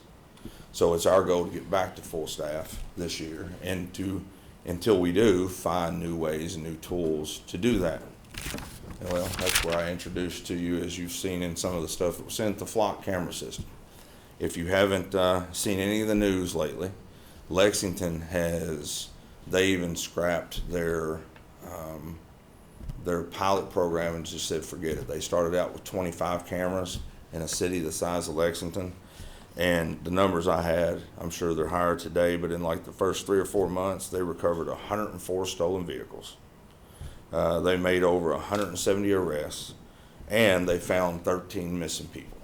T: So it's our goal to get back to full staff this year and until we do, find new ways and new tools to do that. And well, that's where I introduced to you, as you've seen in some of the stuff that was sent, the flock camera system. If you haven't seen any of the news lately, Lexington they even scrapped their pilot program and just said, forget it. They started out with 25 cameras in a city the size of Lexington. And the numbers I had, I'm sure they're higher today, but in like the first 3 or 4 months, they recovered 104 stolen vehicles. They made over 170 arrests, and they found 13 missing people.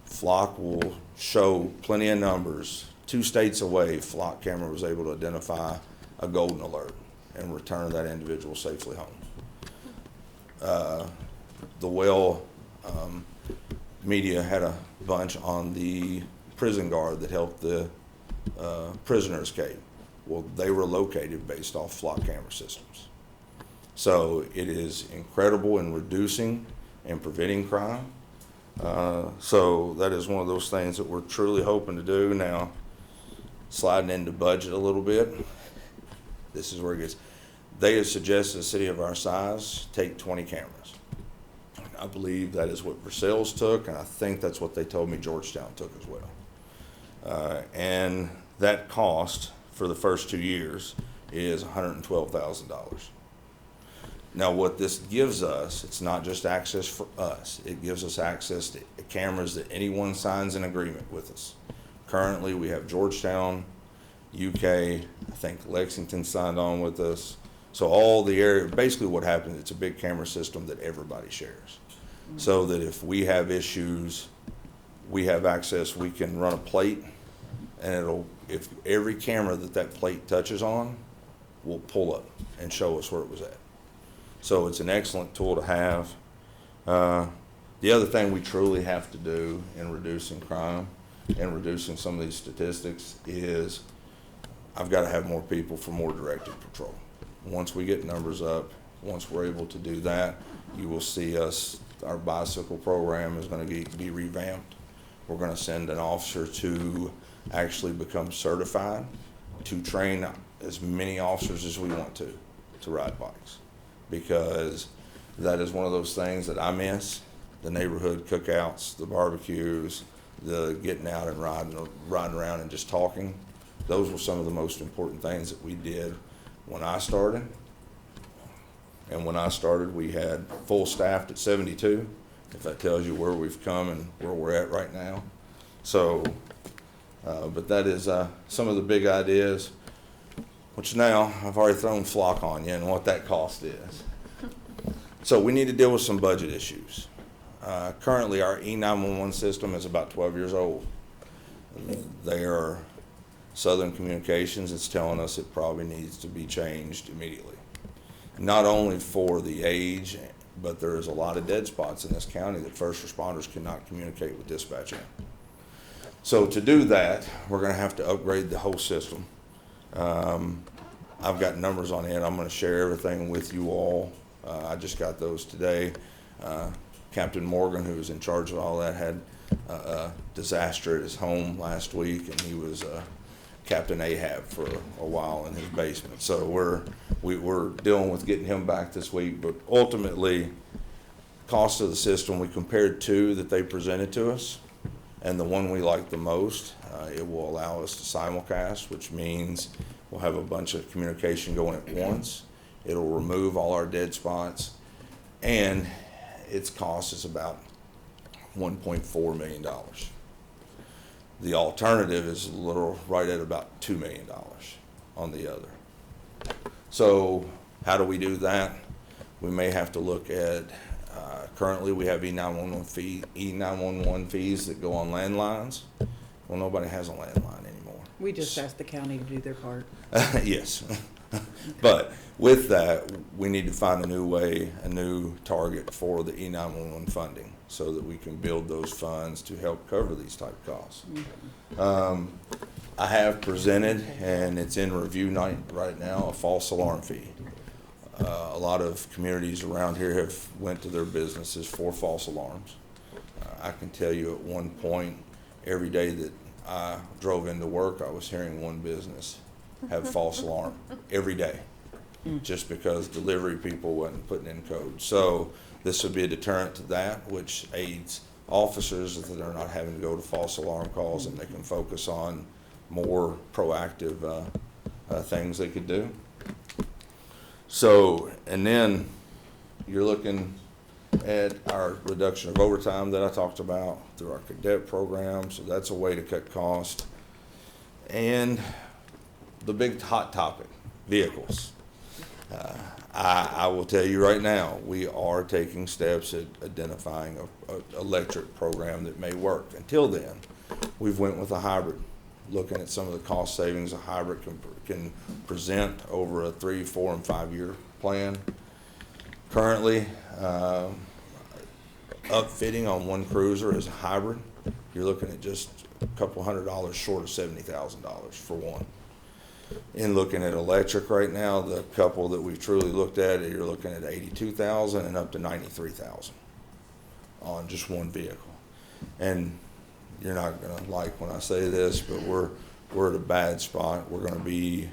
T: Flock will show plenty of numbers. 2 states away, Flock camera was able to identify a golden alert and return that individual safely home. The media had a bunch on the prison guard that helped the prisoner escape. Well, they were located based off flock camera systems. So it is incredible in reducing and preventing crime. So that is one of those things that we're truly hoping to do. Now, sliding into budget a little bit, this is where it gets. They have suggested a city of our size take 20 cameras. I believe that is what Versailles took, and I think that's what they told me Georgetown took as well. And that cost for the first 2 years is $112,000. Now, what this gives us, it's not just access for us. It gives us access to cameras that anyone signs an agreement with us. Currently, we have Georgetown, UK, I think Lexington signed on with us. So all the area, basically what happens, it's a big camera system that everybody shares. So that if we have issues, we have access, we can run a plate, and if every camera that plate touches on will pull up and show us where it was at. So it's an excellent tool to have. The other thing we truly have to do in reducing crime in reducing some of these statistics is I've got to have more people for more directed patrol. Once we get numbers up, once we're able to do that, you will see us, our bicycle program is going to be revamped. We're going to send an officer to actually become certified to train as many officers as we want to ride bikes, because that is one of those things that I miss. The neighborhood cookouts, the barbecues, the getting out and riding around and just talking. Those were some of the most important things that we did when I started. And when I started, we had full staffed at 72, if that tells you where we've come and where we're at right now. So, but that is some of the big ideas, which now I've already thrown flock on you and what that cost is. So we need to deal with some budget issues. Currently, our E911 system is about 12 years old. They are Southern Communications. It's telling us it probably needs to be changed immediately. Not only for the age, but there is a lot of dead spots in this county that first responders cannot communicate with dispatch in. So to do that, we're going to have to upgrade the whole system. I've got numbers on it. I'm going to share everything with you all. I just got those today. Captain Morgan, who was in charge of all that, had a disaster at his home last week, and he was Captain Ahab for a while in his basement. So we're dealing with getting him back this week. But ultimately, cost of the system, we compared two that they presented to us, and the one we liked the most, it will allow us to simulcast, which means we'll have a bunch of communication going at once. It'll remove all our dead spots, and its cost is about $1.4 million. The alternative is a little right at about $2 million on the other. So how do we do that? We may have to look at, currently we have E911 fees that go on landlines. Well, nobody has a landline anymore.
E: We just asked the county to do their part.
T: Yes. But with that, we need to find a new way, a new target for the E911 funding so that we can build those funds to help cover these type costs. I have presented, and it's in review night right now, a false alarm fee. A lot of communities around here have went to their businesses for false alarms. I can tell you at one point, every day that I drove into work, I was hearing one business have false alarm every day, just because delivery people wasn't putting in code. So this would be a deterrent to that, which aids officers that they're not having to go to false alarm calls, and they can focus on more proactive things they could do. So, and then you're looking at our reduction of overtime that I talked about through our cadet program. So that's a way to cut cost. And the big hot topic, vehicles. I will tell you right now, we are taking steps at identifying an electric program that may work. Until then, we've went with a hybrid, looking at some of the cost savings a hybrid can present over a 3, 4, and 5 year plan. Currently, upfitting on one cruiser is a hybrid. You're looking at just a couple $100 short of $70,000 for one. In looking at electric right now, the couple that we've truly looked at, you're looking at $82,000 and up to $93,000 on just one vehicle. And you're not going to like when I say this, but we're at a bad spot. We're going to be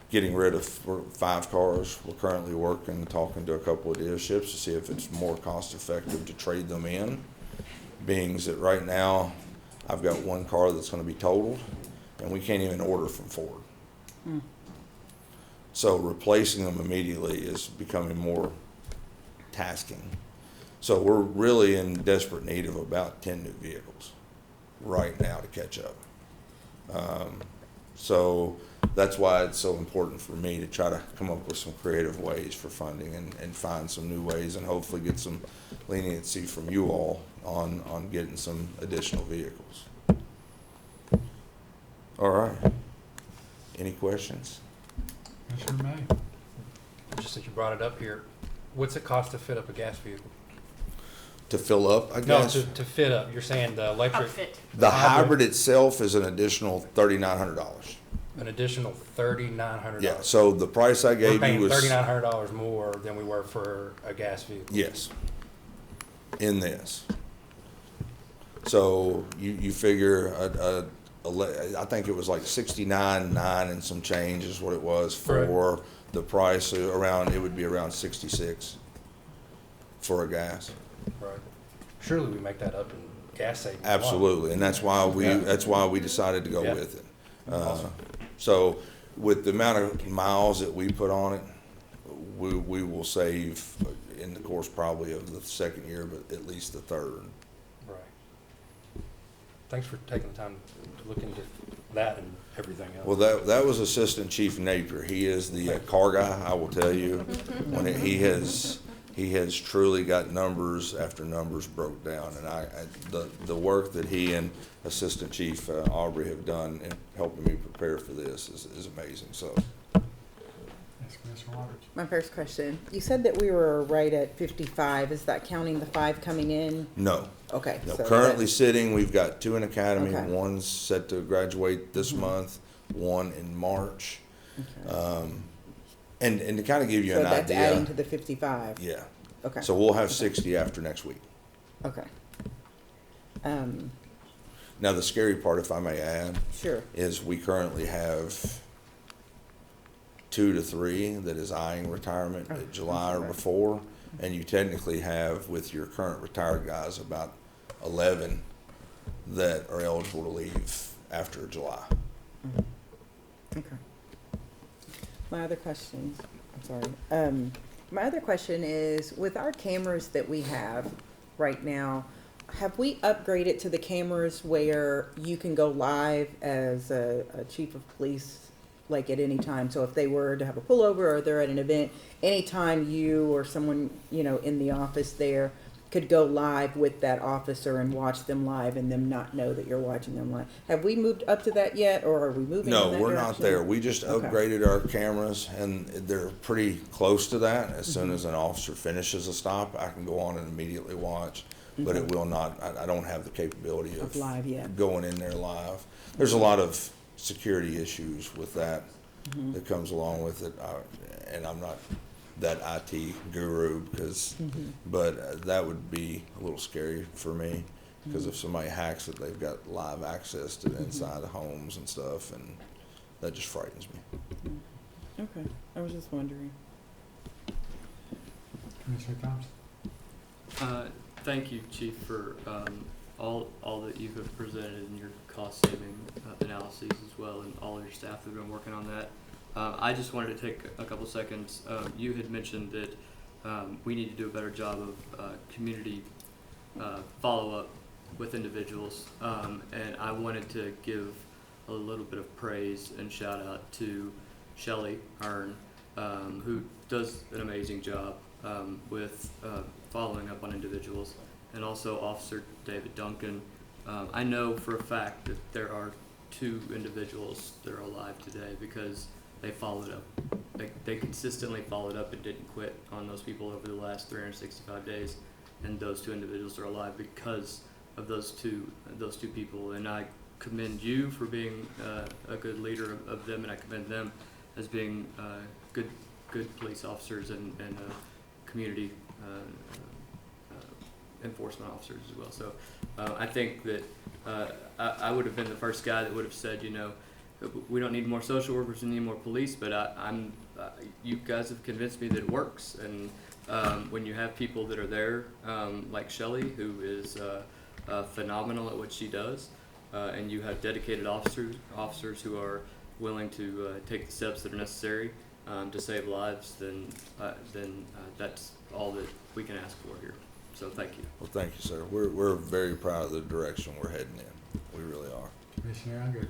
T: getting rid of 5 cars. We're currently working, talking to a couple of dealerships to see if it's more cost effective to trade them in. Being that right now I've got one car that's going to be totaled, and we can't even order from Ford. So replacing them immediately is becoming more tasking. So we're really in desperate need of about 10 new vehicles right now to catch up. So that's why it's so important for me to try to come up with some creative ways for funding and find some new ways, and hopefully get some leniency from you all on getting some additional vehicles. All right. Any questions?
A: Commissioner May.
F: Just that you brought it up here, what's it cost to fit up a gas vehicle?
T: to fill up, I
F: No,
T: guess.
F: to fit up. You're saying the electric.
G: Outfit.
T: The hybrid itself is an additional $3,900.
F: An additional $3,900.
T: Yeah, so the price I
F: We're
T: gave you
F: paying
T: was.
F: $3,900 more than we were for a gas vehicle.
T: Yes, in this. So you figure I think it was like 69.9 and some change is what it was for the price around, it would be around 66 for a gas.
F: Right. Surely we make that up in gas savings.
T: Absolutely, and that's why we decided to go
F: Yeah.
T: with it.
F: Awesome.
T: So with the amount of miles that we put on it, we will save in the course probably of the second year, but at least the third.
F: Right. Thanks for taking the time to look into that and everything else.
T: Well, that was Assistant Chief Napier. He is the car guy, I will tell you. He has truly got numbers after numbers broke down, and the work that he and Assistant Chief Aubrey have done in helping me prepare for this is amazing. So.
A: Yes, Commissioner Roberts.
E: My first question, you said that we were right at 55. Is that counting the 5 coming in?
T: No.
E: Okay.
T: No,
E: so
T: currently
E: that-
T: sitting, we've got 2 in academy.
E: Okay.
T: One's set to graduate this month, 1 in March.
E: Okay.
T: And to kind of give you
E: So
T: an
E: that's
T: idea.
E: adding to the 55?
T: Yeah.
E: Okay.
T: So we'll have 60 after next week.
E: Okay.
T: Now, the scary part, if I may add,
E: Sure.
T: is we currently have 2 to 3 that is eyeing retirement at July or before, and you technically have, with your current retired guys, about 11 that are eligible to leave after July.
E: Okay. My other question, I'm sorry. My other question is, with our cameras that we have right now, have we upgraded to the cameras where you can go live as a chief of police, like at any time? So if they were to have a pullover or they're at an event, anytime you or someone, in the office there could go live with that officer and watch them live and them not know that you're watching them live. Have we moved up to that yet, or are we moving in
T: No,
E: that
T: we're not
E: direction?
T: there. We just
E: Okay.
T: upgraded our cameras, and they're pretty close to that. As soon as an officer finishes a stop, I can go on and immediately watch, but it will not, I don't have the capability
E: Of live yet.
T: going in there live. There's a lot of security issues with that that comes along with it, and I'm not that IT guru but that would be a little scary for me, because if somebody hacks it, they've got live access to the inside of homes and stuff, and that just frightens me.
E: Okay, I was just wondering.
A: Commissioner Thompson.
C: Thank you, Chief, for all that you have presented in your cost-saving analyses as well, and all of your staff have been working on that. I just wanted to take a couple seconds. You had mentioned that we need to do a better job of community follow-up with individuals, and I wanted to give a little bit of praise and shout-out to Shelley Hearn, who does an amazing job with following up on individuals, and also Officer David Duncan. I know for a fact that there are 2 individuals that are alive today because they followed up. They consistently followed up and didn't quit on those people over the last 365 days, and those 2 individuals are alive because of those two people. And I commend you for being a good leader of them, and I commend them as being good police officers and community enforcement officers as well. So I think that I would have been the first guy that would have said, we don't need more social workers, we need more police, but you guys have convinced me that it works. And when you have people that are there, like Shelley, who is phenomenal at what she does, and you have dedicated officers who are willing to take the steps that are necessary to save lives, then that's all that we can ask for here. So thank you.
T: Well, thank you, sir. We're very proud of the direction we're heading in. We really are.
A: Commissioner Unger.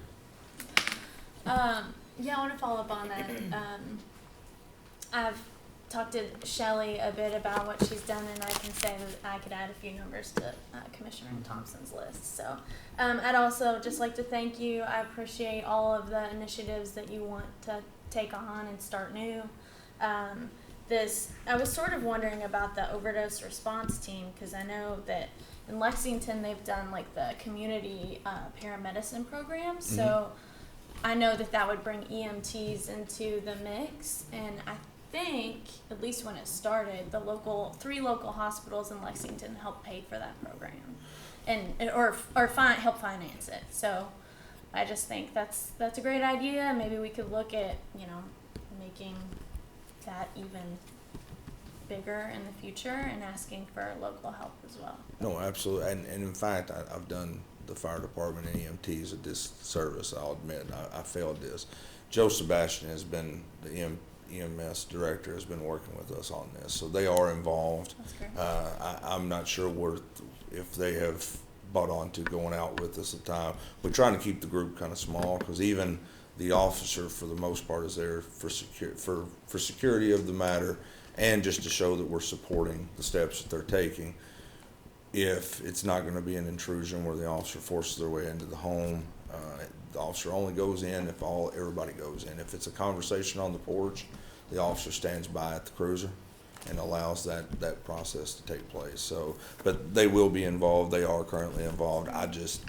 D: Yeah, I want to follow up on that. I've talked to Shelley a bit about what she's done, and I can say that I could add a few numbers to Commissioner Thompson's list. So I'd also just like to thank you. I appreciate all of the initiatives that you want to take on and start new. I was sort of wondering about the overdose response team, because I know that in Lexington they've done like the community paramedicine program. So I know that would bring EMTs into the mix, and I think, at least when it started, the 3 local hospitals in Lexington helped pay for that program, or help finance it. So I just think that's a great idea. Maybe we could look at, making that even bigger in the future and asking for local help as well.
T: No, absolutely. And in fact, I've done the fire department and EMTs a disservice, I'll admit. I failed this. Joe Sebastian has been, the EMS director, has been working with us on this. So they are involved.
D: That's great.
T: I'm not sure if they have bought on to going out with us at the time. We're trying to keep the group kind of small, because even the officer, for the most part, is there for security of the matter, and just to show that we're supporting the steps that they're taking. If it's not going to be an intrusion where the officer forces their way into the home, the officer only goes in if everybody goes in. If it's a conversation on the porch, the officer stands by at the cruiser and allows that process to take place. So, but they will be involved. They are currently involved. I just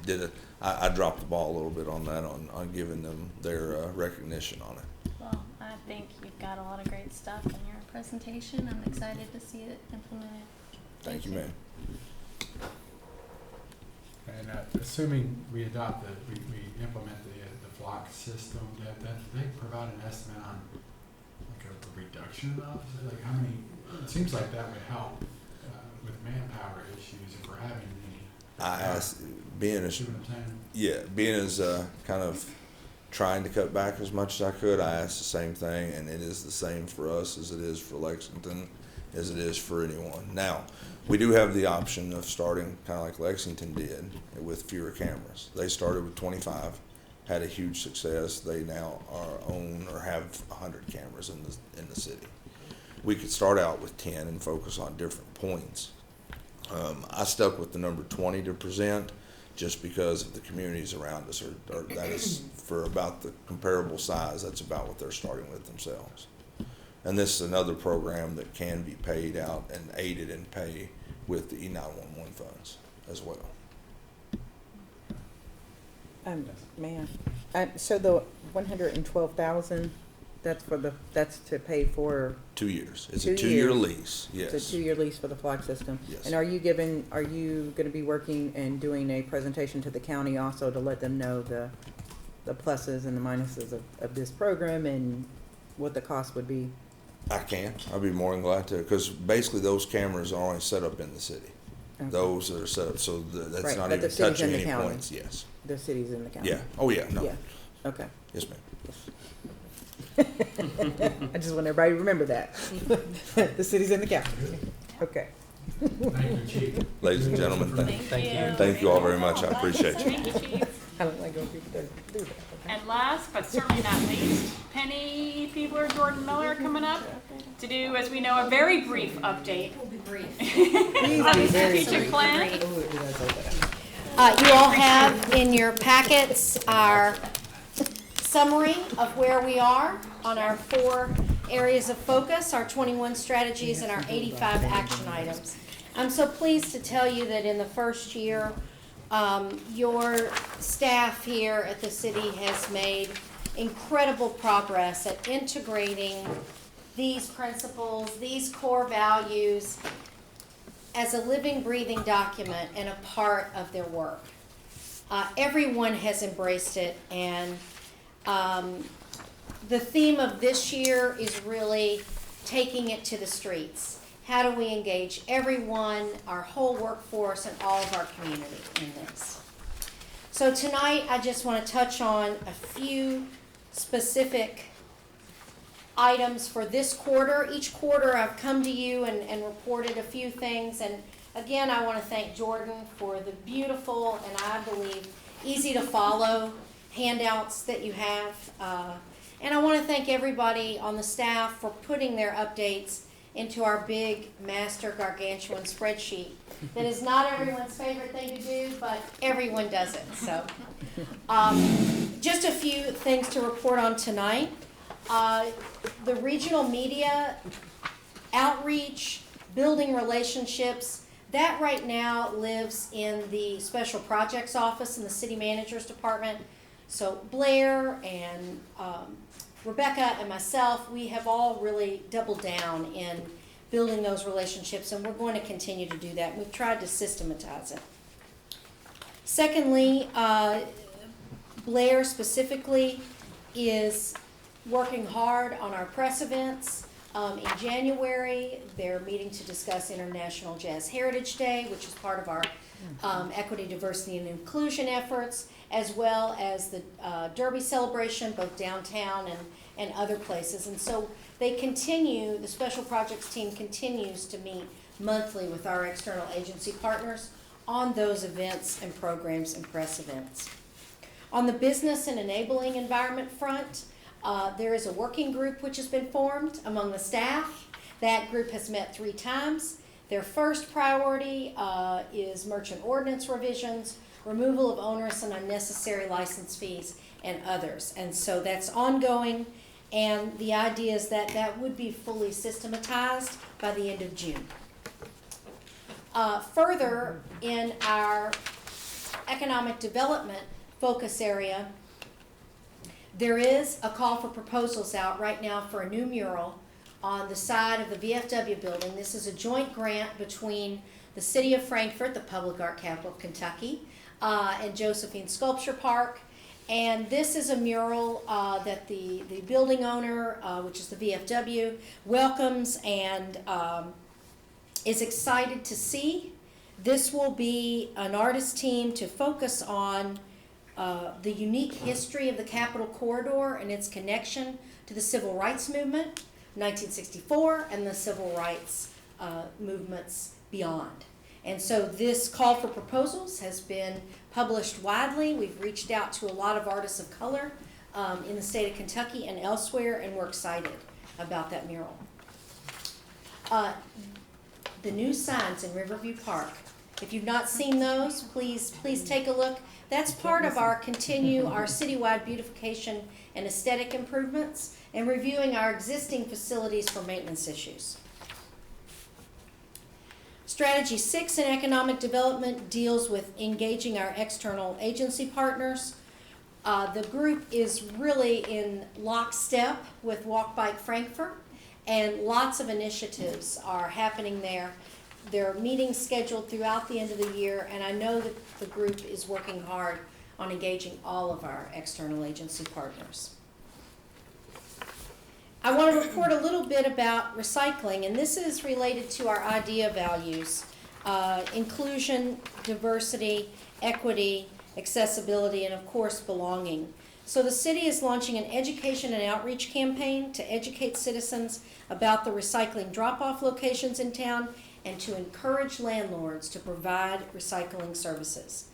T: I dropped the ball a little bit on that, on giving them their recognition on it.
D: Well, I think you've got a lot of great stuff in your presentation. I'm excited to see it implemented.
T: Thank you, ma'am.
A: And assuming we adopt we implement the flock system, that they provide an estimate on like a reduction of officers? Like how many? It seems like that would help with manpower issues if we're having any.
T: I asked, being as kind of trying to cut back as much as I could, I asked the same thing, and it is the same for us as it is for Lexington, as it is for anyone. Now, we do have the option of starting kind of like Lexington did with fewer cameras. They started with 25, had a huge success. They now own or have 100 cameras in the city. We could start out with 10 and focus on different points. I stuck with the number 20 to present, just because of the communities around us that is for about the comparable size. That's about what they're starting with themselves. And this is another program that can be paid out and aided in pay with the E911 funds as well.
E: Ma'am, so the 112,000, that's to pay for
T: 2 years. It's a 2-year lease. Yes.
E: It's a 2-year lease for the flock system.
T: Yes.
E: And are you going to be working and doing a presentation to the county also to let them know the pluses and the minuses of this program and what the cost would be?
T: I can. I'd be more than glad to, because basically those cameras are only set up in the city. Okay. Those are set up, so that's
E: right,
T: not
E: but
T: even touching any points. Yes.
E: The city's in the county.
T: Yeah. Oh yeah. No.
E: Yeah. Okay.
T: Yes, ma'am.
E: I just want everybody to remember that. The city's in the county. Okay.
A: Thank you, Chief.
T: Ladies and gentlemen, thank you all very much. I appreciate you.
G: Thank you, Chief.
E: I don't like when people do that.
G: And last, but certainly not least, Penny Peebler, Jordan Miller coming up to do, as we know, a very brief update.
H: We'll be brief.
G: On the strategic plan.
H: You all have in your packets our summary of where we are on our 4 areas of focus, our 21 strategies, and our 85 action items. I'm so pleased to tell you that in the first year, your staff here at the city has made incredible progress at integrating these principles, these core values, as a living, breathing document and a part of their work. Everyone has embraced it, and the theme of this year is really taking it to the streets. How do we engage everyone, our whole workforce, and all of our community in this? So tonight, I just want to touch on a few specific items for this quarter. Each quarter, I've come to you and reported a few things. And again, I want to thank Jordan for the beautiful and I believe easy to follow handouts that you have. And I want to thank everybody on the staff for putting their updates into our big master gargantuan spreadsheet. That is not everyone's favorite thing to do, but everyone does it. So just a few things to report on tonight. The regional media Outreach, building relationships, that right now lives in the Special Projects Office in the City Manager's Department. So Blair and Rebecca and myself, we have all really doubled down in building those relationships, and we're going to continue to do that. We've tried to systematize it. Secondly, Blair specifically is working hard on our press events. In January, they're meeting to discuss International Jazz Heritage Day, which is part of our equity, diversity, and inclusion efforts, as well as the Derby celebration, both downtown and other places. And so they continue, the Special Projects team continues to meet monthly with our external agency partners on those events and programs and press events. On the business and enabling environment front, there is a working group which has been formed among the staff. That group has met 3 times. Their first priority is merchant ordinance revisions, removal of onerous and unnecessary license fees, and others. And so that's ongoing, and the idea is that that would be fully systematized by the end of June. Further, in our economic development focus area, there is a call for proposals out right now for a new mural on the side of the VFW building. This is a joint grant between the City of Frankfort, the public art capital of Kentucky, and Josephine Sculpture Park. And this is a mural that the building owner, which is the VFW, welcomes and is excited to see. This will be an artist team to focus on the unique history of the Capitol Corridor and its connection to the Civil Rights Movement, 1964, and the Civil Rights movements beyond. And so this call for proposals has been published widely. We've reached out to a lot of artists of color in the state of Kentucky and elsewhere, and we're excited about that mural. The new signs in Riverview Park. If you've not seen those, please take a look. That's part of our citywide beautification and aesthetic improvements and reviewing our existing facilities for maintenance issues. Strategy 6 in economic development deals with engaging our external agency partners. The group is really in lockstep with Walk Bike Frankfort, and lots of initiatives are happening there. There are meetings scheduled throughout the end of the year, and I know that the group is working hard on engaging all of our external agency partners. I want to report a little bit about recycling, and this is related to our IDEA values, inclusion, diversity, equity, accessibility, and of course belonging. So the city is launching an education and outreach campaign to educate citizens about the recycling drop-off locations in town and to encourage landlords to provide recycling services.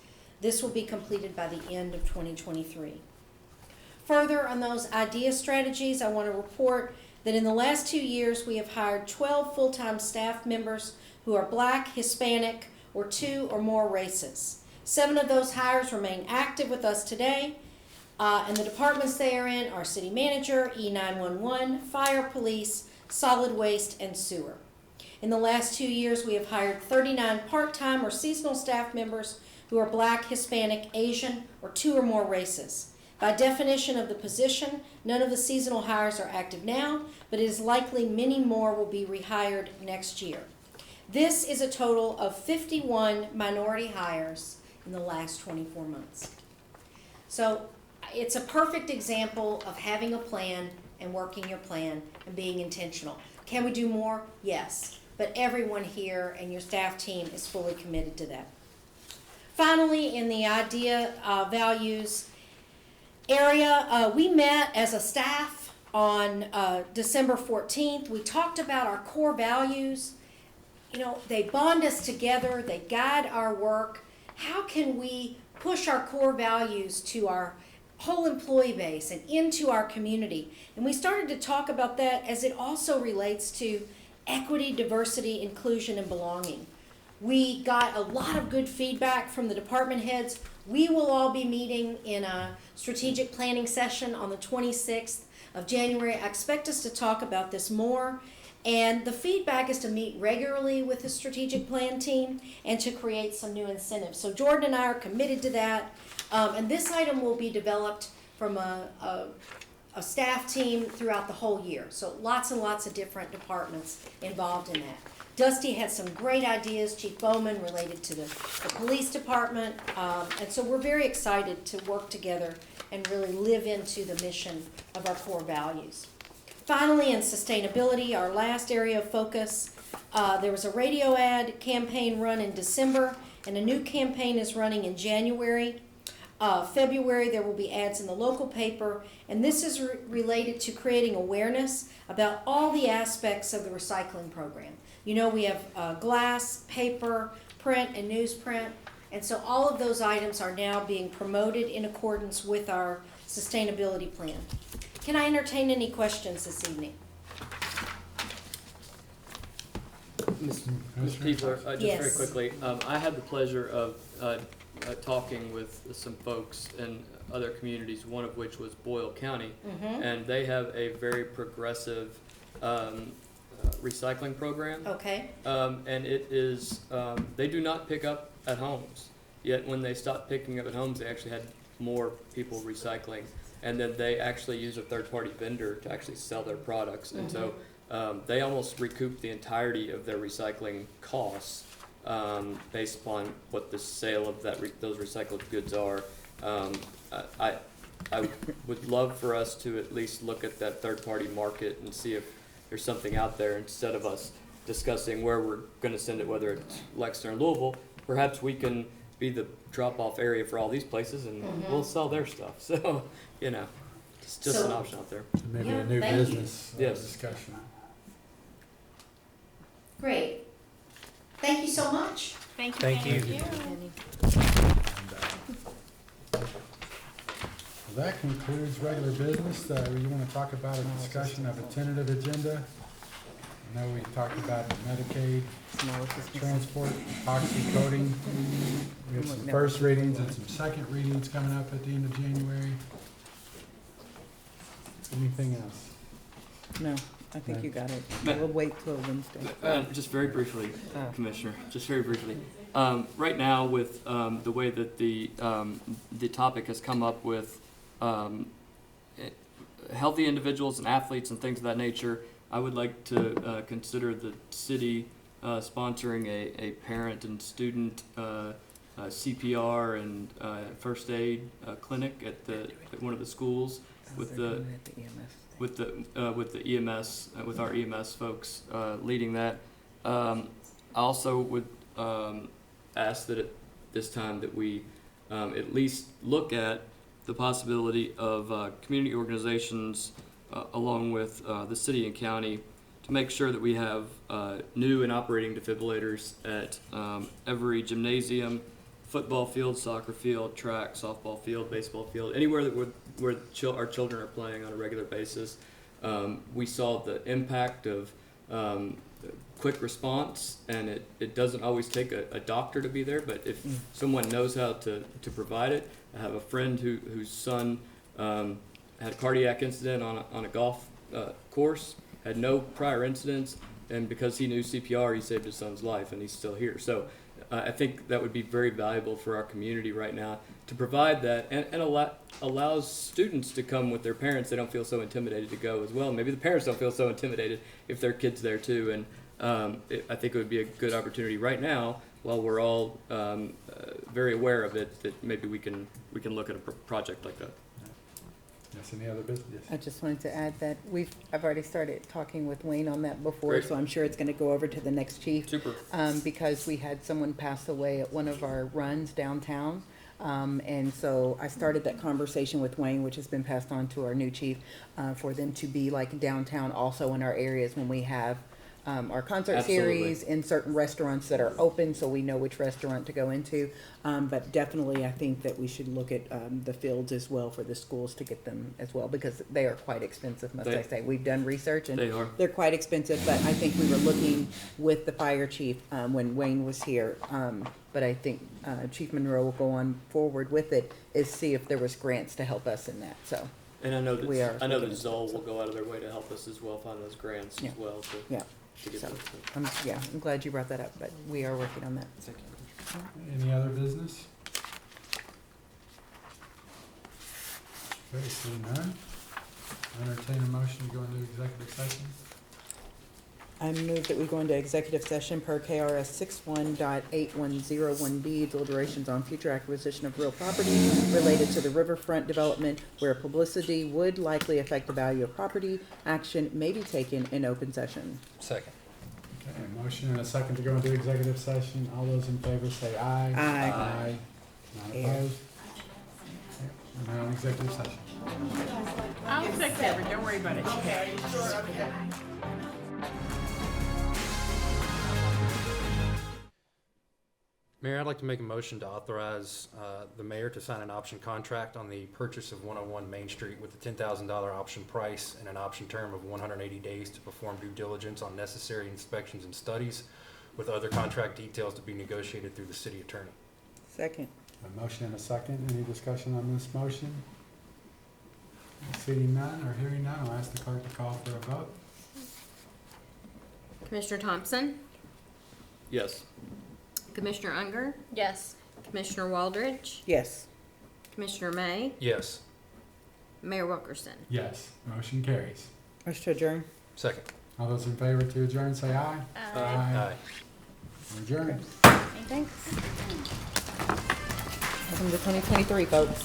H: This will be completed by the end of 2023. Further on those IDEA strategies, I want to report that in the last 2 years we have hired 12 full-time staff members who are Black, Hispanic, or 2 or more races. 7 of those hires remain active with us today, and the departments they are in are City Manager, E911, Fire, Police, Solid Waste, and Sewer. In the last 2 years, we have hired 39 part-time or seasonal staff members who are Black, Hispanic, Asian, or 2 or more races. By definition of the position, none of the seasonal hires are active now, but it is likely many more will be rehired next year. This is a total of 51 minority hires in the last 24 months. So it's a perfect example of having a plan and working your plan and being intentional. Can we do more? Yes. But everyone here and your staff team is fully committed to that. Finally, in the IDEA values area, we met as a staff on December 14th. We talked about our core values. You know, they bond us together, they guide our work. How can we push our core values to our whole employee base and into our community? And we started to talk about that as it also relates to equity, diversity, inclusion, and belonging. We got a lot of good feedback from the department heads. We will all be meeting in a strategic planning session on the 26th of January. I expect us to talk about this more And the feedback is to meet regularly with the strategic plan team and to create some new incentives. So Jordan and I are committed to that. And this item will be developed from a staff team throughout the whole year. So lots and lots of different departments involved in that. Dusty had some great ideas, Chief Bowman, related to the police department. And so we're very excited to work together and really live into the mission of our core values. Finally, in sustainability, our last area of focus, there was a radio ad campaign run in December, and a new campaign is running in January. February, there will be ads in the local paper, and this is related to creating awareness about all the aspects of the recycling program. You know, we have glass, paper, print, and newsprint, and so all of those items are now being promoted in accordance with our sustainability plan. Can I entertain any questions this evening?
C: Ms. Piefler, just
H: Yes.
C: very quickly, I had the pleasure of talking with some folks in other communities, one of which was Boyle County, and they have a very progressive recycling program.
H: Okay.
C: And it is, they do not pick up at homes, yet when they stopped picking up at homes, they actually had more people recycling. And then they actually use a third-party vendor to actually sell their products. And so they almost recoup the entirety of their recycling costs based upon what the sale of those recycled goods are. I would love for us to at least look at that third-party market and see if there's something out there instead of us discussing where we're going to send it, whether it's Lexington or Louisville. Perhaps we can be the drop-off area for all these places, and we'll sell their stuff. So, you know, it's just an option out there.
A: Maybe
H: Yeah,
A: a new
H: thank you.
A: business
C: Yes.
A: discussion.
H: Great. Thank you so much.
G: Thank you.
F: Thank you.
A: Well, that concludes regular business. You want to talk about a discussion of a tentative agenda? I know we talked about Medicaid, transport, epoxy coating. We have some first readings and some second readings coming up at the end of January. Anything else?
E: No, I think you got it.
C: Ma-
E: We'll wait till Wednesday.
C: Just very briefly, Commissioner, just very briefly. Right now, with the way that the topic has come up with healthy individuals and athletes and things of that nature, I would like to consider the city sponsoring a parent and student CPR and first aid clinic at one of the schools with the EMS with our EMS folks leading that. I also would ask that at this time that we at least look at the possibility of community organizations along with the city and county to make sure that we have new and operating defibrillators at every gymnasium, football field, soccer field, track, softball field, baseball field, anywhere that where our children are playing on a regular basis. We saw the impact of quick response, and it doesn't always take a doctor to be there, but if someone knows how to provide it. I have a friend whose son had a cardiac incident on a golf course, had no prior incidents, and because he knew CPR, he saved his son's life, and he's still here. So I think that would be very valuable for our community right now to provide that, and allows students to come with their parents. They don't feel so intimidated to go as well. Maybe the parents don't feel so intimidated if their kid's there too, and I think it would be a good opportunity right now, while we're all very aware of it, that maybe we can look at a project like that.
A: Yes, any other business?
E: I just wanted to add that I've already started talking with Wayne on that before,
C: Great.
E: so I'm sure it's gonna go over to the next chief.
C: Super.
E: Because we had someone pass away at one of our runs downtown. And so I started that conversation with Wayne, which has been passed on to our new chief, for them to be like downtown also in our areas when we have our concert
C: Absolutely.
E: series in certain restaurants that are open, so we know which restaurant to go into. But definitely, I think that we should look at the fields as well for the schools to get them as well, because they are quite expensive, must I say. We've done research, and
C: They are.
E: they're quite expensive, but I think we were looking with the fire chief when Wayne was here. But I think Chief Monroe will go on forward with it, is see if there was grants to help us in that, so.
C: And I know
E: we are
C: that
E: looking at
C: Zoll
E: that,
C: will go out of their way to help us as well, find those grants
E: Yeah.
C: as well to,
E: Yeah.
C: to get
E: So,
C: those.
E: I'm glad you brought that up, but we are working on that.
A: Any other business? Okay, seeing none. Entertain a motion to go into executive session.
E: I move that we go into executive session per KRS 61.8101B, deliberations on future acquisition of real property related to the riverfront development where publicity would likely affect the value of property. Action may be taken in open session.
F: Second.
A: Okay, a motion and a second to go into executive session. All those in favor say aye.
E: Aye.
A: Aye. None opposed? Okay, we're now in executive session.
G: I'll take care of it, don't worry about it.
F: Mayor, I'd like to make a motion to authorize the mayor to sign an option contract on the purchase of 101 Main Street with a $10,000 option price and an option term of 180 days to perform due diligence on necessary inspections and studies, with other contract details to be negotiated through the city attorney.
E: Second.
A: A motion and a second. Any discussion on this motion? Seeing none or hearing none, I'll ask the clerk to call for a vote.
U: Commissioner Thompson,
C: Yes.
U: Commissioner Unger,
D: Yes.
U: Commissioner Waldridge,
E: Yes.
U: Commissioner May,
F: Yes.
U: Mayor Wilkerson.
A: Yes, motion carries.
E: Motion to adjourn.
F: Second.
A: All those in favor to adjourn, say aye.
F: Aye.
A: We're adjourned.
D: Thanks.
E: Welcome to 2023, folks.